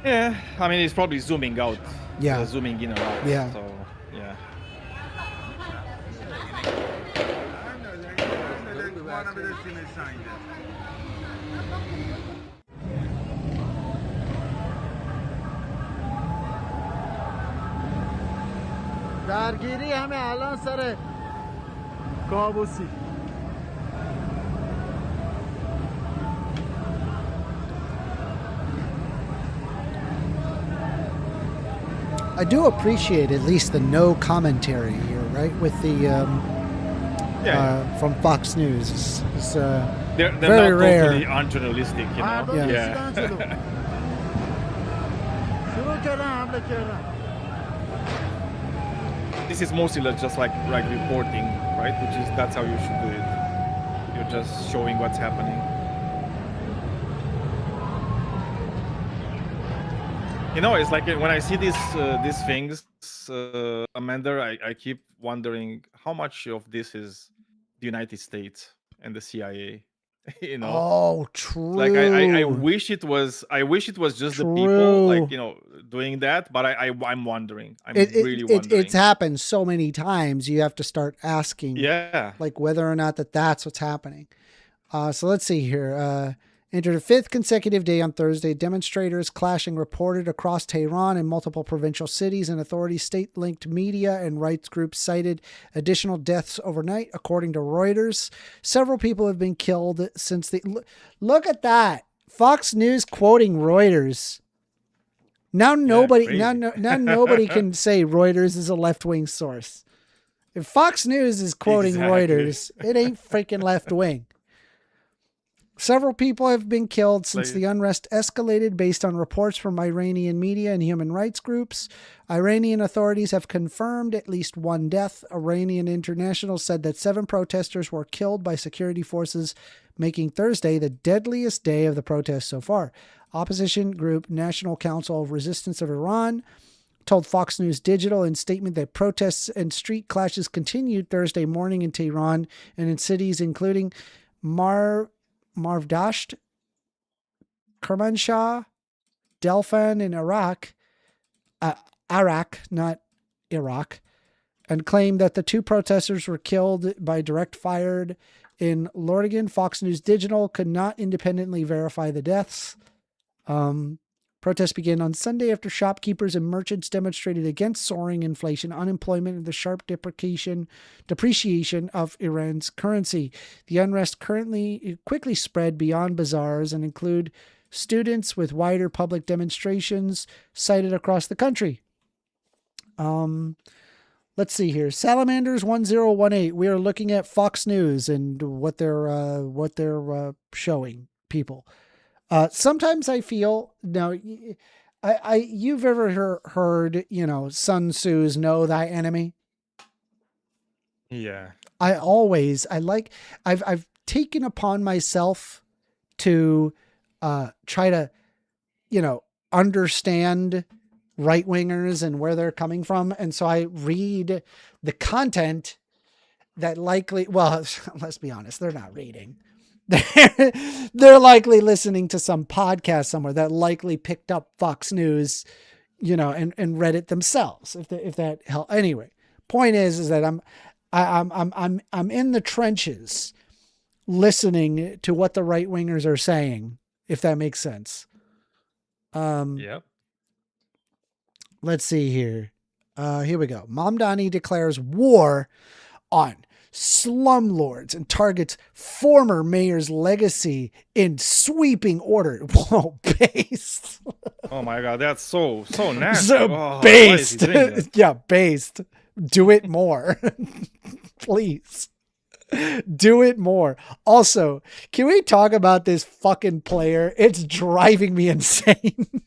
Yeah, I mean, it's probably zooming out. Yeah. Zooming in a lot. Yeah. So, yeah. درگیری همه الان سر کابوسی. I do appreciate at least the no commentary here, right? With the from Fox News, it's they're very not rare. Totally unjournalistic, you know. Yeah. This is mostly just like reporting, right? That's how you should do it. You're just showing what's happening. You know, it's like when I see these things, Amanda, I keep wondering how much of this is the United States and the CIA. You know? Oh, true. Like I wish it was just the people, like, you know, doing that. But I'm wondering. I'm really wondering. It's happened so many times. You have to start asking, like whether or not that's what's happening. So let's see here. Entered a 5th consecutive day on Thursday. Demonstrators clashing reported across Tehran and multiple provincial cities, and authorities, state-linked media, and rights groups cited additional deaths overnight, according to Reuters. Several people have been killed since the... Look at that. Fox News quoting Reuters. Now nobody, now nobody can say Reuters is a left-wing source. If Fox News is quoting Reuters, it ain't freaking left-wing. Several people have been killed since the unrest escalated based on reports from Iranian media and human rights groups. Iranian authorities have confirmed at least one death. Iranian International said that 7 protesters were killed by security forces, making Thursday the deadliest day of the protests so far. Opposition group National Council of Resistance of Iran told Fox News Digital in a statement that protests and street clashes continued Thursday morning in Tehran and in cities including Marvdasht, Kermanshah, Delphan in Iraq, not Iraq, and claimed that the 2 protesters were killed by direct fire in Lordigan. Fox News Digital could not independently verify the deaths. Protests began on Sunday after shopkeepers and merchants demonstrated against soaring inflation, unemployment, and the sharp depreciation of Iran's currency. The unrest quickly spread beyond bazaars and include students with wider public demonstrations cited across the country. Let's see here. Salamanders 1018. We are looking at Fox News and what they're showing people. Sometimes I feel you've ever heard, Sun Tzu's know thy enemy. Yeah. I've taken upon myself to, try to, understand right wingers and where they're coming from. And so I read the content that let's be honest, they're not reading. They're likely listening to some podcast somewhere that likely picked up Fox News, and read it themselves. If that help. Anyway, point is that I'm in the trenches listening to what the right wingers are saying, if that makes sense. Yep. Let's see here. Here we go. Mamdani declares war on slumlords and targets former mayor's legacy in sweeping order. Whoa, based. Oh my God, that's so nasty. So based. Yeah, based. Do it more. Please. Do it more. Also, can we talk about this fucking player? It's driving me insane.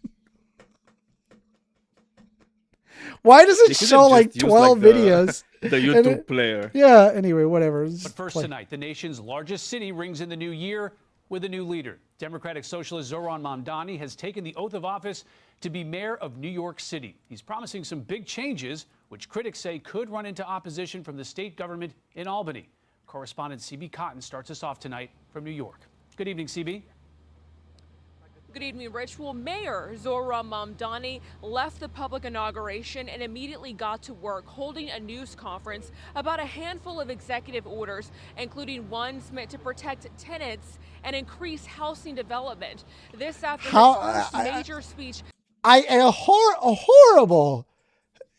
Why does it show like 12 videos? The YouTube player. Yeah, anyway, whatever. But first tonight, the nation's largest city rings in the new year with a new leader. Democratic Socialist Zohran Mamdani has taken the oath of office to be mayor of New York City. He's promising some big changes, which critics say could run into opposition from the state government in Albany. Correspondent CB Cotton starts us off tonight from New York. Good evening, CB. Good evening, Rich. Well, Mayor Zohran Mamdani left the public inauguration and immediately got to work holding a news conference about a handful of executive orders, including ones meant to protect tenants and increase housing development. This after his first major speech. Horrible.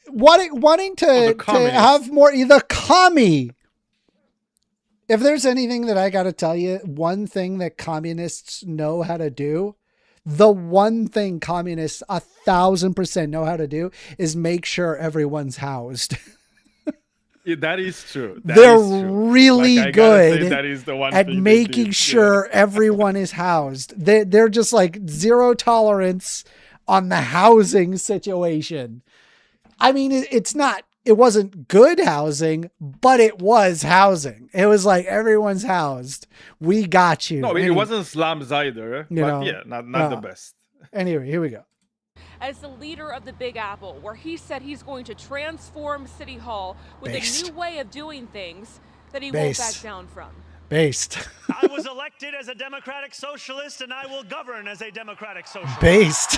Wanting to have more, the commie. If there's anything that I got to tell you, one thing that communists know how to do, the one thing communists 1,000% know how to do is make sure everyone's housed. Yeah, that is true. They're really good that is the one at making sure everyone is housed. They're just like zero tolerance on the housing situation. I mean, it wasn't good housing, but it was housing. It was like everyone's housed. We got you. No, it wasn't slums either. But yeah, not the best. Anyway, here we go. As the leader of the Big Apple, where he said he's going to transform City Hall with a new way of doing things that he won't back down from. Based. I was elected as a democratic socialist, and I will govern as a democratic socialist. Based.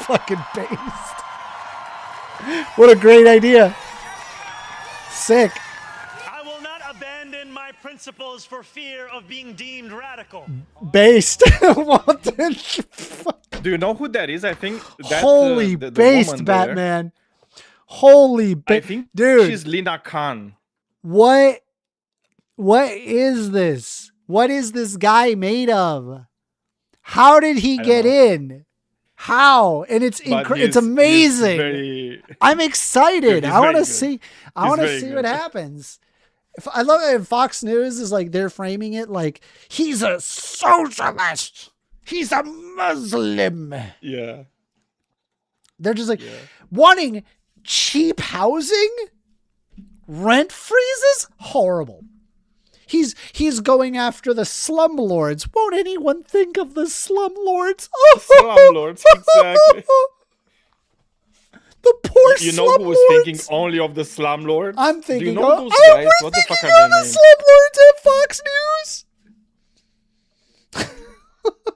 Fucking based. What a great idea. Sick. I will not abandon my principles for fear of being deemed radical. Based. What the fuck? Do you know who that is? I think that's Holy the based Batman. Holy I think dude. She's Lina Khan. What is this? What is this guy made of? How did he get in? How? And it's amazing. I'm excited. I want to see what happens. I love it. If Fox News is like, they're framing it like he's a socialist. He's a Muslim. Yeah. They're just like wanting cheap housing, rent freezes, horrible. He's going after the slumlords. Won't anyone think of the slumlords? Slumlords, exactly. The poor You know who was thinking only of the slumlords? I'm thinking. Do you know those guys? What the fuck are their names? Slumlords at Fox News.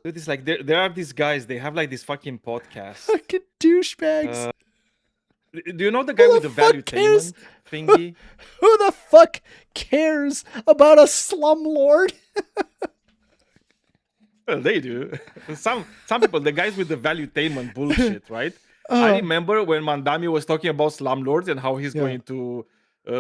Dude, it's like there are these guys. They have like this fucking podcast. Fucking douchebags. Do you know the guy with the valuetainment thingy? Who the fuck cares about a slumlord? Well, they do. Some people, the guys with the valuetainment bullshit, right? I remember when Mandami was talking about slumlords and how he's going to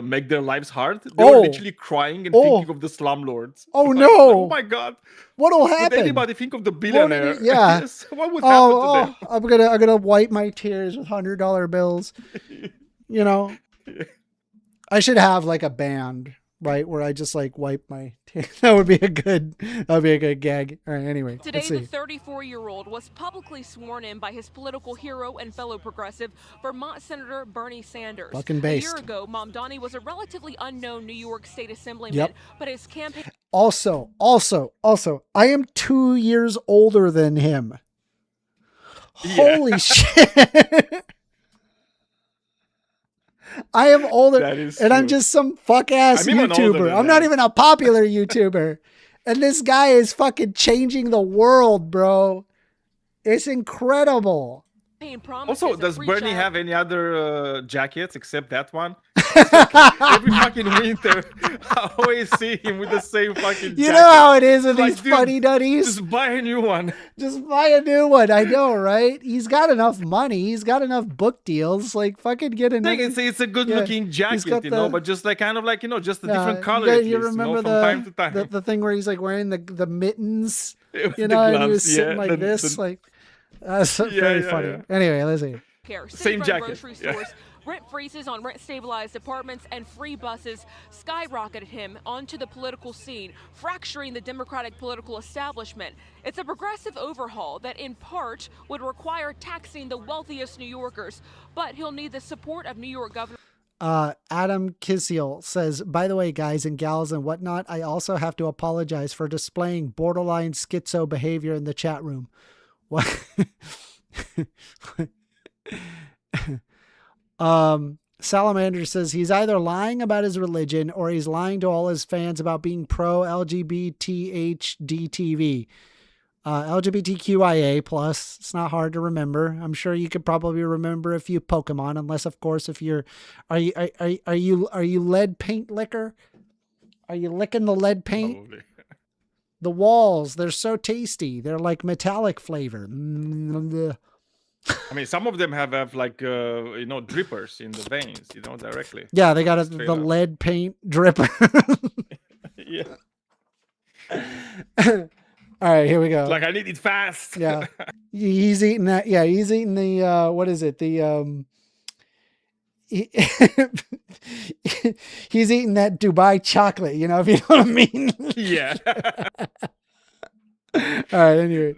make their lives hard. They were literally crying and thinking of the slumlords. Oh Like, no! oh my god! What'll happen? Would anybody think of the billionaire? Yeah. Yes. What would happen to them? I'm gonna wipe my tears with $100 bills. You know, I should have like a band, right, where I just like wipe my tears. That would be a good gag. All right, anyway. Today, let's the see. 34-year-old was publicly sworn in by his political hero and fellow progressive, Vermont Senator Bernie Sanders. Fucking A based. year ago, Mamdani was a relatively unknown New York State Assemblyman, Yep. but his campaign... Also, I am 2 years older than him. Holy shit. I am older, That is and I'm true. just some fuck ass I'm even older YouTuber. than I'm not that. even a popular YouTuber. And this guy is fucking changing the world, bro. It's incredible. Also, does Bernie have any other jackets except that one? Every fucking winter, I always see him with the same fucking jacket. You know how it is with Like, these dude, funny nutties? Just buy a new one. Just buy a new one. I know, right? He's got enough money. He's got enough book deals. Like, fucking get another. It's a good looking He's jacket, got you know, the- but just like kind of like, you know, just a Yeah, different color You, at you least, remember from time to time. the thing where he's like wearing the mittens, With you the know, and he gloves, was sitting yeah, like the- this, the- like that's very yeah, funny. yeah. Anyway, let's see. Same City-run jacket, grocery yeah. stores, rent freezes on rent-stabilized apartments, and free buses skyrocketed him onto the political scene, fracturing the Democratic political establishment. It's a progressive overhaul that, in part, would require taxing the wealthiest New Yorkers, but he'll need the support of New York Governor. Adam Kisiel says, by the way, guys and gals and whatnot, I also have to apologize for displaying borderline schizo behavior in the chat room. What? Salamander says he's either lying about his religion or he's lying to all his fans about being pro LGBTHDTV. LGBTQIA plus. It's not hard to remember. I'm sure you could probably remember a few Pokemon, unless of course if you're are you lead paint licker? Are you licking the lead paint? Probably. The walls, they're so tasty. They're like metallic flavor. I mean, some of them have like, you know, drippers in the veins, you know, directly. Yeah, they got Straight the up. lead paint dripper. Yeah. All right, here we go. Like, I need it fast. Yeah. He's eating that. Yeah, he's eating the, what is it? The, he's eating that Dubai chocolate, you know, if you know what I mean. Yeah. All right, anyway.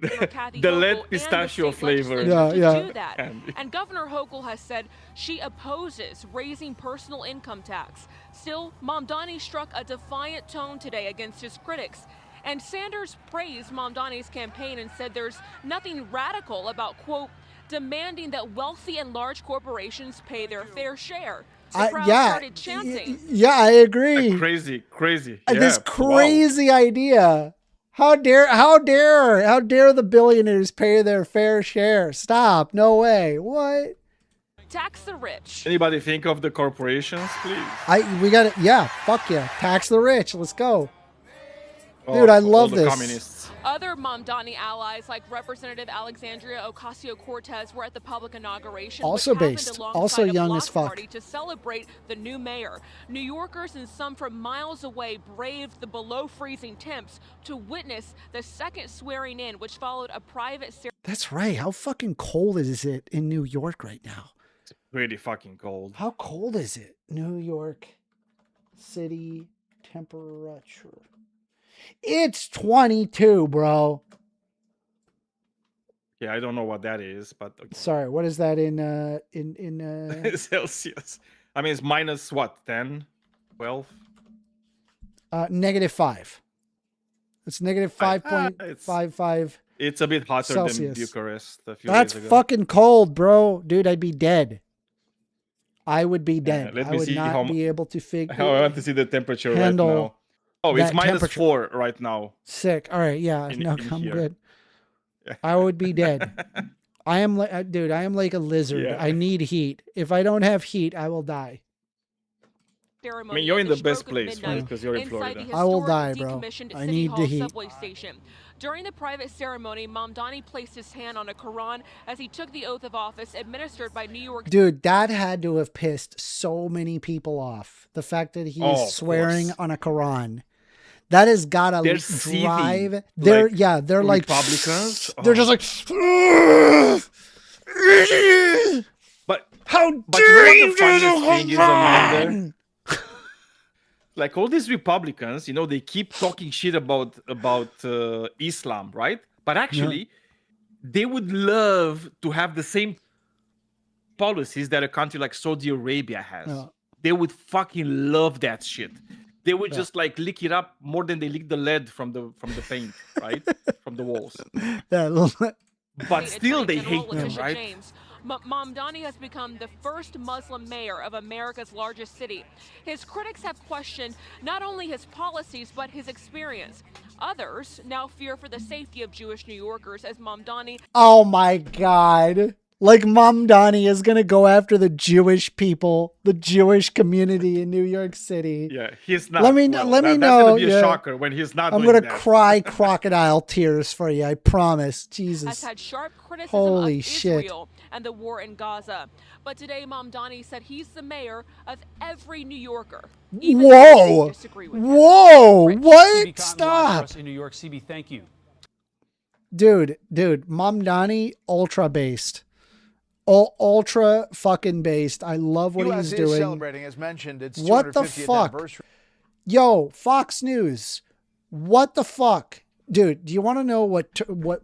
The lead pistachio flavor. Yeah, yeah. Do that. And Governor Hochul has said she opposes raising personal income tax. Still, Mamdani struck a defiant tone today against his critics. And Sanders praised Mamdani's campaign and said there's nothing radical about, quote, demanding that wealthy and large corporations pay their fair share. The crowd started chanting. Yeah, I agree. Crazy. This Yeah, crazy idea. How dare the billionaires pay their fair share? Stop. No way. What? Tax the rich. Anybody think of the corporations, please? We got it. Yeah. Fuck yeah. Tax the rich. Let's go. Oh, Dude, I all love the this. Communists. Other Mamdani allies like Representative Alexandria Ocasio-Cortez were at the public inauguration. Also which happened based. alongside Also a young block as fuck. Party to celebrate the new mayor. New Yorkers and some from miles away braved the below freezing temps to witness the second swearing in, which followed a private ceremony. That's right. How fucking cold is it in New York right now? It's pretty fucking cold. How cold is it? New York City temperature. It's 22, bro. Yeah, I don't know what that is, but okay. Sorry, what is that in Celsius? I mean, it's minus what? 10, 12? -5. It's negative 5.55. It's a bit hotter Celsius. than Bucharest a few That's days ago. fucking cold, bro. Dude, I'd be dead. I would be dead. Let I me would see not be able to figure. I want to see the temperature handle right now. Oh, it's that minus temperature. 4 right now. Sick. All right, yeah. No, in I'm here. good. I would be dead. I am like, dude, I am like a lizard. Yeah. I need heat. If I don't have heat, I will die. I mean, you're in the best place, right? Because you're in Florida. I will die, bro. I need the heat. Subway station. During the private ceremony, Mamdani placed his hand on a Quran as he took the oath of office administered by New York. Dude, that had to have pissed so many people off. The fact that he's swearing on a Quran. That has gotta They're drive. seething. They're Like they're like Republicans. They're just like. But how dare you know what the funniest thing is, Amanda? Like all these Republicans, you know, they keep talking shit about Islam, right? But actually, they would love to have the same policies that a country like Saudi Arabia has. Yeah. They would fucking love that shit. They would Yeah. just like lick it up more than they lick the lead from the paint, right? From the walls. But still, they hate them, Letitia right? James. Mamdani has become the first Muslim mayor of America's largest city. His critics have questioned not only his policies, but his experience. Others now fear for the safety of Jewish New Yorkers as Mamdani. Oh my God. Like Mamdani is going to go after the Jewish people, the Jewish community in New York City. Yeah, he's not. Let me well, let me that- know. That's gonna be a yeah. shocker when he's not. I'm doing going to that. cry crocodile tears for you. I promise. Has Jesus. had sharp criticism Holy of shit. Israel and the war in Gaza. But today, Mamdani said he's the mayor of every New Yorker. Even those who Whoa. disagree with him. Whoa. CB What? Cotton live for Stop. us in New York. CB, thank you. Dude, Mamdani ultra based. Ultra fucking based. I love what US he's is doing. celebrating, as mentioned, its What the 250th fuck? anniversary. Yo, Fox News. What the fuck? Dude, do you want to know what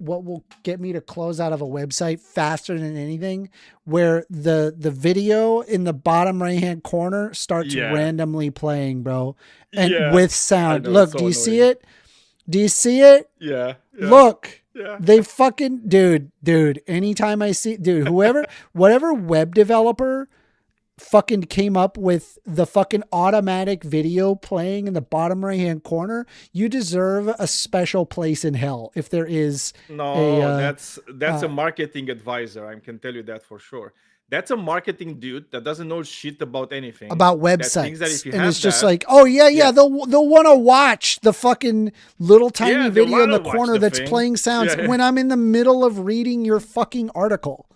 will get me to close out of a website faster than anything? Where the video in the bottom right-hand corner starts Yeah. randomly playing, bro. And Yeah. with I sound. know, Look, it's so do you see annoying. it? Do you see it? Yeah. yeah. Look. Yeah. They fucking dude, anytime I see whatever web developer fucking came up with the fucking automatic video playing in the bottom right hand corner, you deserve a special place in hell if there is No, a, that's a marketing advisor. I can tell you that for sure. That's a marketing dude that doesn't know shit about anything. about that thinks that websites. if you And have it's just that- like, oh yeah, they'll want to watch the fucking little tiny Yeah, they video in the wanna watch corner the that's thing. playing sounds Yeah. when I'm in the middle of reading your fucking article.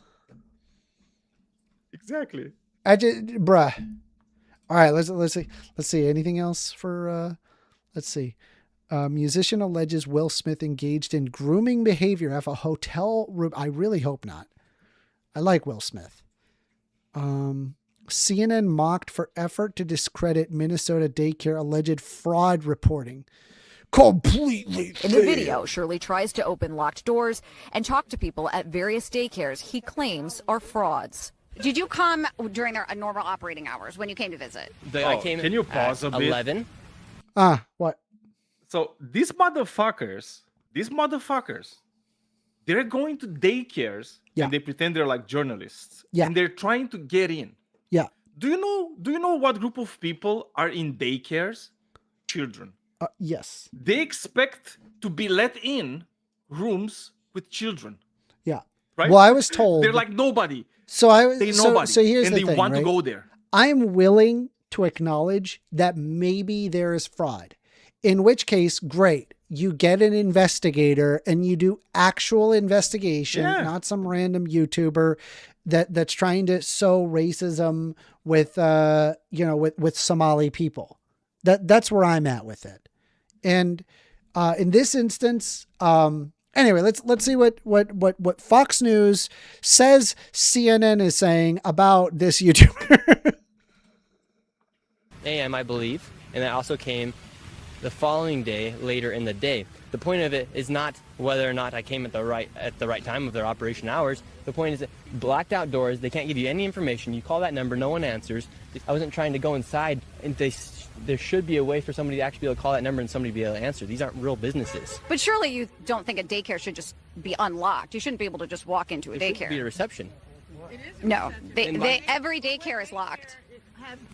Exactly. Bruh. All right, let's see. Anything else for let's see. Musician alleges Will Smith engaged in grooming behavior at a hotel room. I really hope not. I like Will Smith. CNN mocked for effort to discredit Minnesota daycare alleged fraud reporting. Completely In the video, Shirley tries to open locked doors and talk to people at various daycares he claims are frauds. Did you come during their normal operating hours when you came to visit? I came can you pause a bit? 11. What? So these motherfuckers, they're going to daycares and they pretend they're like journalists. Yeah. And they're trying to get in. Yeah. Do you know what group of people are in daycares? Children. Yes. They expect to be let in rooms with children. Yeah. Right? Well, I was told they're like nobody. So They nobody. So here's and the they thing, want right? to go there. I'm willing to acknowledge that maybe there is fraud. In which case, great. You get an investigator and you do actual investigation, not some random YouTuber that's trying to sow racism with with Somali people. That's where I'm at with it. And in this instance, anyway, let's see what Fox News says CNN is saying about this YouTuber. AM, I believe, and I also came the following day, later in the day. The point of it is not whether or not I came at the right time of their operation hours. The point is that blacked out doors, they can't give you any information. You call that number, no one answers. I wasn't trying to go inside, and there should be a way for somebody to actually be able to call that number and somebody be able to answer. These aren't real businesses. But surely you don't think a daycare should just be unlocked. You shouldn't be able to just walk into a There daycare. should be a reception. No, every daycare is locked.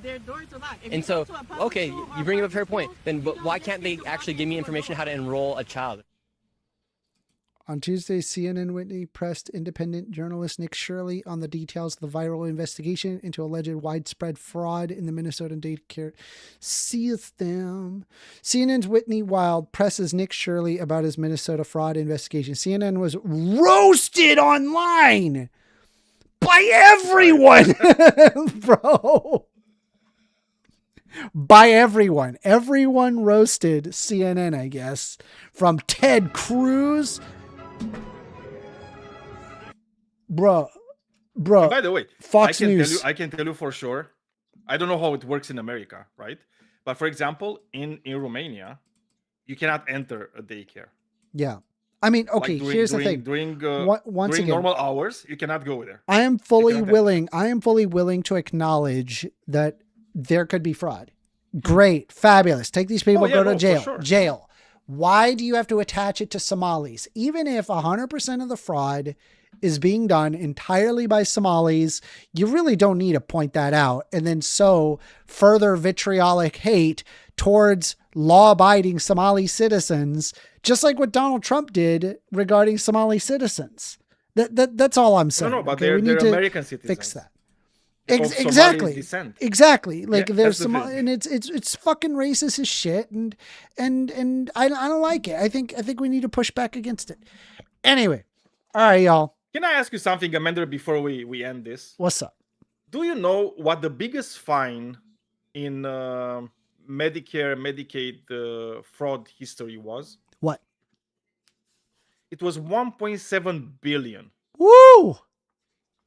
Their doors are locked. And so, okay, you bring up a fair point. Then why can't they actually give me information how to enroll a child? On Tuesday, CNN Whitney pressed independent journalist Nick Shirley on the details of the viral investigation into alleged widespread fraud in the Minnesota daycare system. CNN's Whitney Wild presses Nick Shirley about his Minnesota fraud investigation. CNN was roasted online by everyone, bro. By everyone. Everyone roasted CNN, I guess. From Ted Cruz. Bro. And by the way, Fox News. I can tell you for sure. I don't know how it works in America, right? But for example, in Romania, you cannot enter a daycare. Yeah. I mean, okay, here's the thing. During again, normal hours, you cannot go there. I am fully willing to acknowledge that there could be fraud. Great. Fabulous. Take these people, go to jail. Sure. Jail. Why do you have to attach it to Somalis? Even if 100% of the fraud is being done entirely by Somalis, you really don't need to point that out and then sow further vitriolic hate towards law-abiding Somali citizens, just like what Donald Trump did regarding Somali citizens. That's all I'm saying. No, but okay? they're American citizens. Fix that. Exactly. Like there's some, and it's fucking racist as shit, and I don't like it. I think we need to push back against it. Anyway, all right, y'all. Can I ask you something, Amanda, before we end this? What's up? Do you know what the biggest fine in Medicare, Medicaid fraud history was? What? It was 1.7 billion. Woo!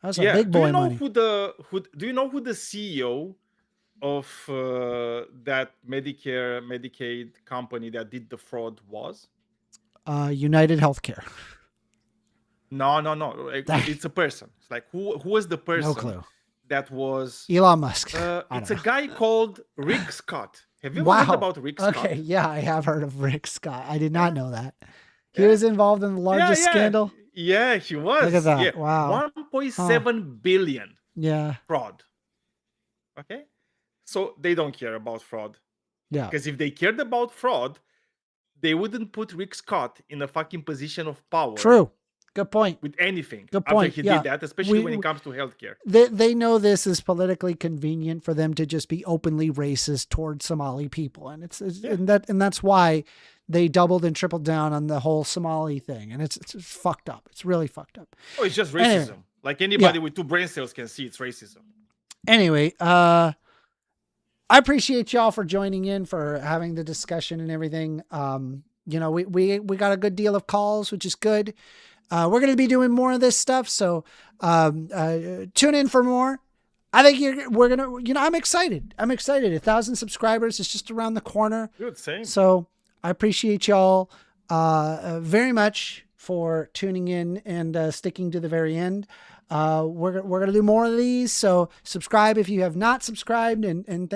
That's a big boy money. Do you know who the CEO of that Medicare, Medicaid company that did the fraud was? United Healthcare. No. It's a person. It's like who was the person? No clue. That was Elon Musk. It's a guy called Rick Scott. Have you ever heard about Rick Scott? Okay, yeah, I have heard of Rick Scott. I did not know that. He was involved in the largest scandal. Yeah, he was. Look at that. Yeah. Wow. 1.7 billion. Yeah. Fraud. Okay. So they don't care about fraud. Yeah. Because if they cared about fraud, they wouldn't put Rick Scott in a fucking position of power. True. Good point. With anything. Good point. After he did that, especially when it comes to healthcare. They know this is politically convenient for them to just be openly racist towards Somali people, and and that's why they doubled and tripled down on the whole Somali thing, and it's fucked up. It's really fucked up. Oh, it's just racism. Anyway, like anybody with two brain cells can see it's racism. Anyway, I appreciate y'all for joining in, for having the discussion and everything. We got a good deal of calls, which is good. We're going to be doing more of this stuff, so tune in for more. I think we're going to, I'm excited. 1,000 subscribers is just around the corner. Good, same. So I appreciate y'all very much for tuning in and sticking to the very end. We're going to do more of these, so subscribe if you have not subscribed, and thank